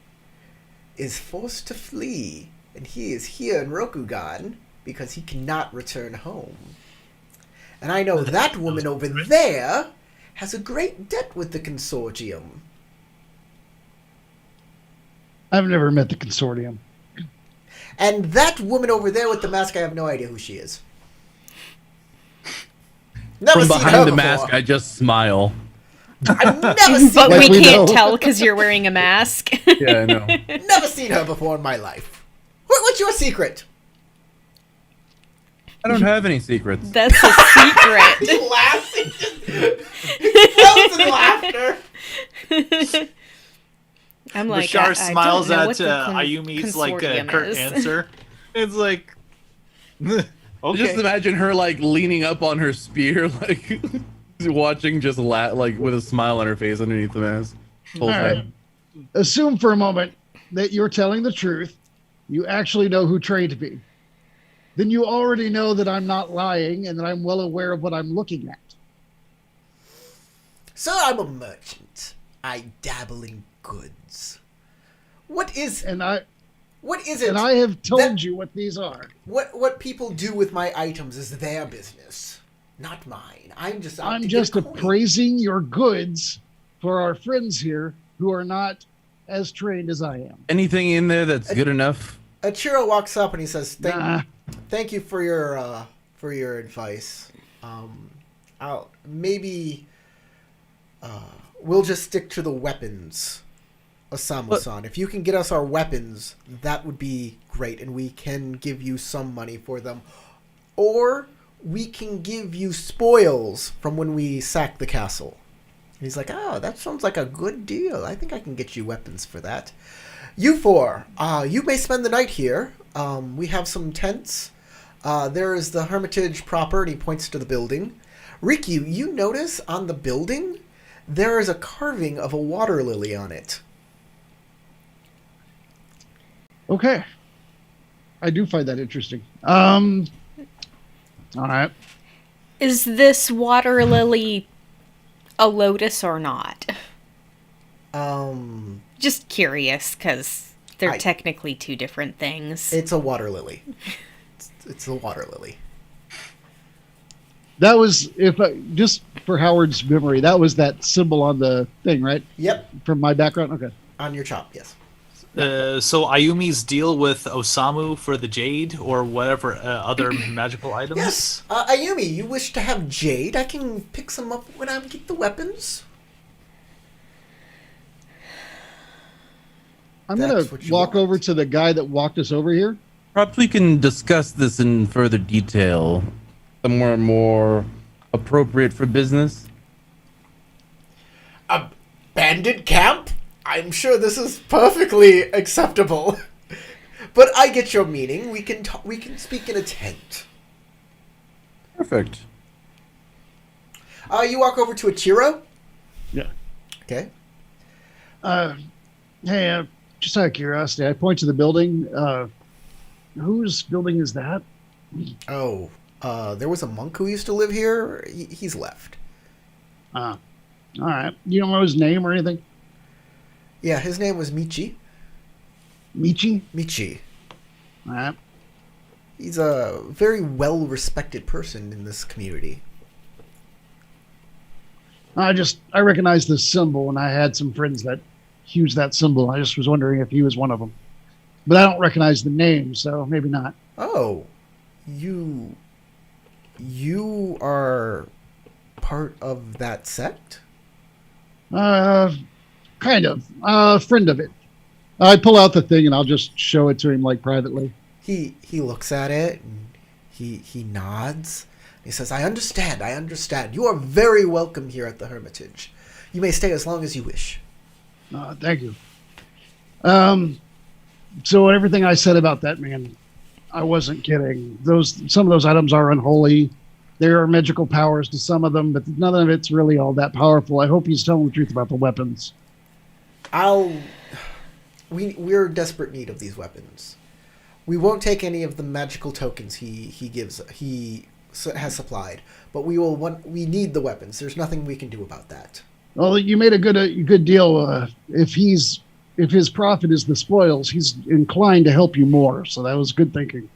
Speaker 1: is forced to flee. And he is here in Rokugan because he cannot return home. And I know that woman over there has a great debt with the consortium.
Speaker 5: I've never met the consortium.
Speaker 1: And that woman over there with the mask, I have no idea who she is. Never
Speaker 3: From
Speaker 1: seen her
Speaker 3: behind the
Speaker 1: before.
Speaker 3: mask, I just smile.
Speaker 1: I've never seen
Speaker 2: But
Speaker 1: her.
Speaker 2: we
Speaker 5: we
Speaker 2: can't
Speaker 5: know.
Speaker 2: tell because you're wearing a mask.
Speaker 3: Yeah, I know.
Speaker 1: Never seen her before in my life. What's your secret?
Speaker 3: I don't have any secrets.
Speaker 2: That's a secret.
Speaker 1: He laughs. He explodes in laughter.
Speaker 2: I'm like,
Speaker 6: Bashar
Speaker 2: I
Speaker 6: smiles
Speaker 2: don't know
Speaker 6: at
Speaker 2: what the
Speaker 6: Ayumi's like
Speaker 2: consortium
Speaker 6: curt
Speaker 2: is.
Speaker 6: answer. It's like, okay.
Speaker 3: Just imagine her like leaning up on her spear, like watching, just like with a smile on her face underneath the mask. Whole
Speaker 5: All right.
Speaker 3: thing.
Speaker 5: Assume for a moment that you're telling the truth. You actually know who trained me. Then you already know that I'm not lying and that I'm well aware of what I'm looking at.
Speaker 1: So I'm a merchant. I dabble in goods. What is
Speaker 5: And I
Speaker 1: it?
Speaker 5: and I have told
Speaker 1: that-
Speaker 5: you what these are.
Speaker 1: What people do with my items is their business, not mine. I'm just out
Speaker 5: I'm
Speaker 1: to
Speaker 5: just
Speaker 1: get a coin.
Speaker 5: appraising your goods for our friends here who are not as trained as I am.
Speaker 3: Anything in there that's good enough?
Speaker 1: Achiro walks up and he says,
Speaker 5: Nah.
Speaker 1: Thank you for your advice. I'll maybe we'll just stick to the weapons, Osamu-san. If you can get us our weapons, that would be great, and we can give you some money for them, or we can give you spoils from when we sack the castle. And he's like, oh, that sounds like a good deal. I think I can get you weapons for that. You four, you may spend the night here. We have some tents. There is the Hermitage proper, and he points to the building. Rikyu, you notice on the building, there is a carving of a water lily on it.
Speaker 5: Okay. I do find that interesting. All right.
Speaker 2: Is this water lily a lotus or not? Just curious, because they're technically two different things.
Speaker 1: It's a water lily. It's a water lily.
Speaker 5: That was, just for Howard's memory, that was that symbol on the thing, right?
Speaker 1: Yep,
Speaker 5: From my background? Okay.
Speaker 1: on your chop, yes.
Speaker 6: So Ayumi's deal with Osamu for the jade or whatever other magical items?
Speaker 1: Yes, Ayumi, you wish to have jade? I can pick some up when I get the weapons.
Speaker 5: I'm
Speaker 1: That's
Speaker 5: going
Speaker 1: what
Speaker 5: to
Speaker 1: you
Speaker 5: walk
Speaker 1: want.
Speaker 5: over to the guy that walked us over here.
Speaker 3: Perhaps we can discuss this in further detail, somewhere more appropriate for business?
Speaker 1: A bandit camp? I'm sure this is perfectly acceptable. But I get your meaning. We can speak in a tent.
Speaker 3: Perfect.
Speaker 1: You walk over to Ichiro.
Speaker 5: Yeah.
Speaker 1: Okay.
Speaker 5: Hey, just out of curiosity, I point to the building. Whose building is that?
Speaker 1: Oh, there was a monk who used to live here. He's left.
Speaker 5: All right. You don't know his name or anything?
Speaker 1: Yeah, his name was Michi.
Speaker 5: Michi?
Speaker 1: Michi.
Speaker 5: All right.
Speaker 1: He's a very well-respected person in this community.
Speaker 5: I recognized this symbol, and I had some friends that used that symbol. I just was wondering if he was one of them. But I don't recognize the name, so maybe not.
Speaker 1: Oh, you are part of that sect?
Speaker 5: Kind of. Friend of it. I pull out the thing and I'll just show it to him like privately.
Speaker 1: He looks at it and he nods. He says, I understand. You are very welcome here at the Hermitage. You may stay as long as you wish.
Speaker 5: Thank you. So everything I said about that man, I wasn't kidding. Some of those items are unholy. There are magical powers to some of them, but none of it's really all that powerful. I hope he's telling the truth about the weapons.
Speaker 1: We're in desperate need of these weapons. We won't take any of the magical tokens he has supplied, but we need the weapons. There's nothing we can do about that.
Speaker 5: Well, you made a good deal. If his profit is the spoils, he's inclined to help you more. So that was good thinking.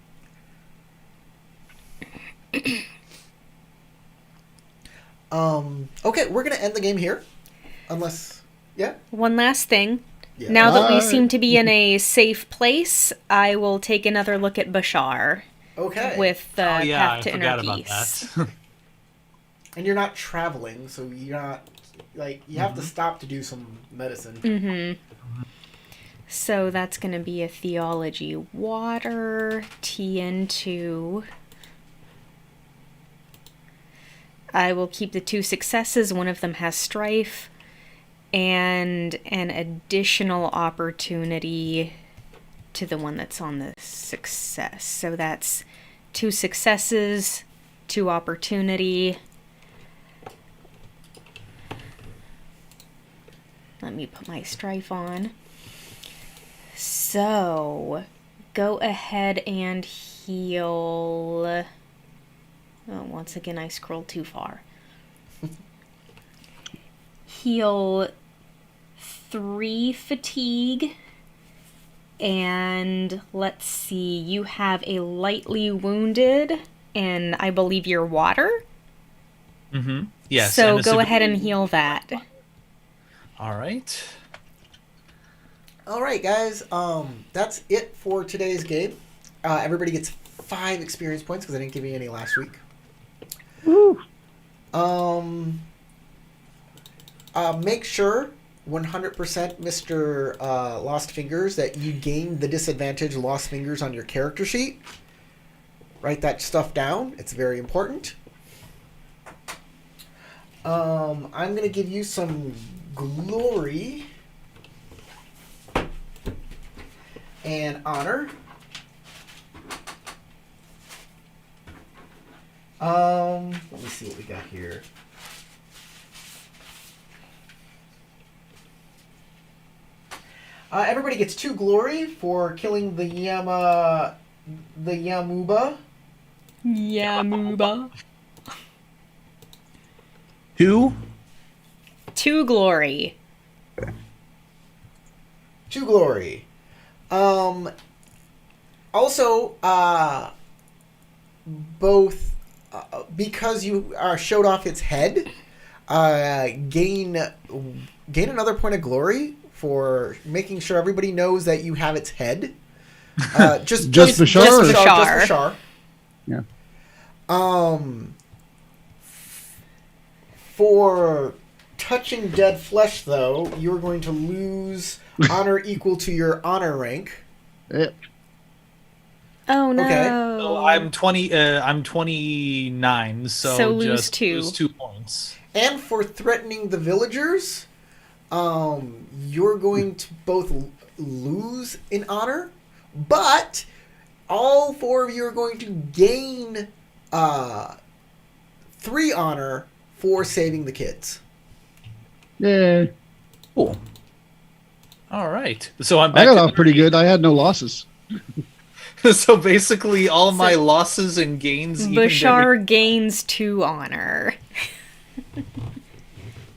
Speaker 1: Okay, we're gonna end the game here, unless
Speaker 2: One last thing.
Speaker 1: Yeah.
Speaker 2: Now that we seem to be in a safe place, I will take another look at Bashar
Speaker 1: Okay.
Speaker 2: with the
Speaker 6: Oh yeah,
Speaker 2: path
Speaker 6: I
Speaker 2: to
Speaker 6: forgot
Speaker 2: inner
Speaker 6: about
Speaker 2: peace.
Speaker 6: that.
Speaker 1: And you're not traveling, so you're not you have to stop to do some medicine.
Speaker 2: Mm-hmm. So that's going to be a theology water, TN2. I will keep the 2 successes. One of them has strife. And an additional opportunity to the one that's on the success. So that's 2 successes, 2 opportunity. Let me put my strife on. So, go ahead and heal. Oh, once again, I scrolled too far. Heal 3 fatigue. And let's see, you have a lightly wounded, and I believe you're water.
Speaker 6: Mm-hmm. Yes.
Speaker 2: So
Speaker 6: and
Speaker 2: go ahead and heal that.
Speaker 6: All right.
Speaker 1: All right, guys. That's it for today's game. Everybody gets 5 experience points because I didn't give you any last week.
Speaker 5: Woo.
Speaker 1: Make sure 100% Mr. Lost Fingers that you gain the disadvantage Lost Fingers on your character sheet. Write that stuff down. It's very important. I'm going to give you some glory and honor. Let me see what we got here. Everybody gets 2 glory for killing the Yamuba.
Speaker 2: Yamuba.
Speaker 3: 2?
Speaker 2: 2 glory.
Speaker 1: 2 glory. Also, both because you showed off its head, gain another point of glory for making sure everybody knows that you have its head. Just
Speaker 5: Bashar?
Speaker 1: Just
Speaker 2: Bashar.
Speaker 1: Bashar.
Speaker 5: Yeah.
Speaker 1: For touching dead flesh, though, you're going to lose honor equal to your honor rank.
Speaker 5: Yep.
Speaker 2: Oh no.
Speaker 1: Okay.
Speaker 4: So I'm 20. I'm 29. So
Speaker 2: lose
Speaker 4: just
Speaker 2: 2.
Speaker 4: lose 2 points.
Speaker 1: And for threatening the villagers, you're going to both lose in honor, but all 4 of you are going to gain 3 honor for saving the kids.
Speaker 5: Yeah,
Speaker 3: Cool.
Speaker 4: All right. So I'm
Speaker 5: I
Speaker 4: back.
Speaker 5: got
Speaker 4: to
Speaker 5: off pretty good. I had no losses.
Speaker 4: So basically, all my losses and gains. evened
Speaker 2: Bashar gains 2 honor.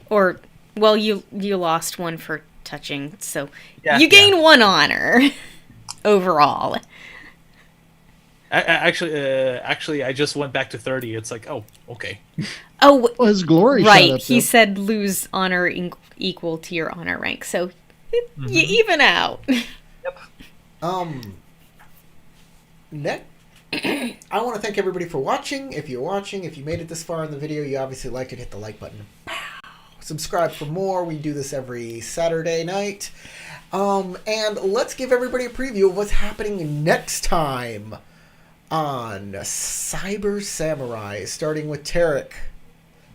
Speaker 2: Or, well, you lost 1 for touching, so
Speaker 4: Yeah,
Speaker 2: you gain 1 honor overall.
Speaker 4: Actually, I just went back to 30. It's like, oh, okay.
Speaker 2: Oh,
Speaker 5: Well, his glory shot
Speaker 2: right.
Speaker 5: up,
Speaker 2: He
Speaker 5: though.
Speaker 2: said lose honor equal to your honor rank, so you even out.
Speaker 1: Next, I want to thank everybody for watching. If you're watching, if you made it this far in the video, you obviously liked it, hit the like button. Subscribe for more. We do this every Saturday night. And let's give everybody a preview of what's happening next time on Cyber Samurai, starting with Tarek.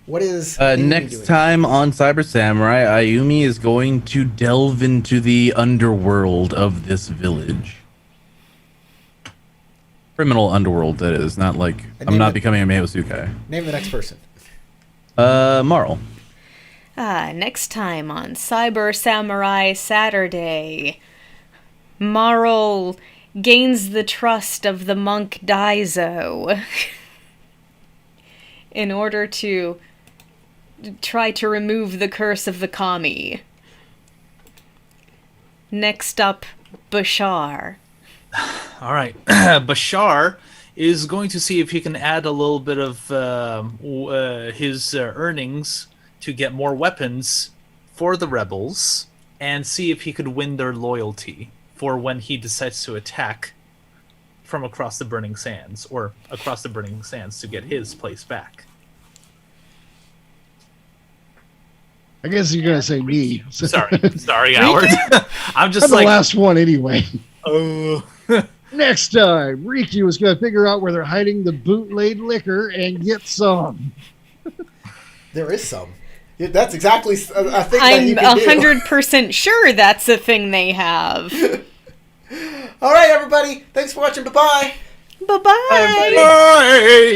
Speaker 1: What is Ayumi
Speaker 3: Next
Speaker 1: doing?
Speaker 3: time on Cyber Samurai, Ayumi is going to delve into the underworld of this village. Criminal underworld, that is. Not like...
Speaker 1: And
Speaker 3: I'm
Speaker 1: name
Speaker 3: not
Speaker 1: it-
Speaker 3: becoming a Meosuke.
Speaker 1: Name the next person.
Speaker 3: Marl.
Speaker 2: Next time on Cyber Samurai Saturday, Marl gains the trust of the monk Daizo in order to try to remove the curse of the kami. Next up, Bashar.
Speaker 4: All right. Bashar is going to see if he can add a little bit of his earnings to get more weapons for the rebels and see if he could win their loyalty for when he decides to attack from across the burning sands, or across the burning sands to get his place back.
Speaker 5: I guess you're gonna say me.
Speaker 4: Sorry, Howard. I'm just
Speaker 5: I'm the
Speaker 4: like,
Speaker 5: last one anyway.
Speaker 4: oh.
Speaker 5: Next time, Riku is gonna figure out where they're hiding the bootleg liquor and get some.
Speaker 1: There is some. Yeah, that's exactly a thing that
Speaker 2: I'm
Speaker 1: you can do.
Speaker 2: 100% sure that's a thing they have.
Speaker 1: All right, everybody. Thanks for watching. Bye-bye.
Speaker 2: Bye-bye.
Speaker 4: Bye.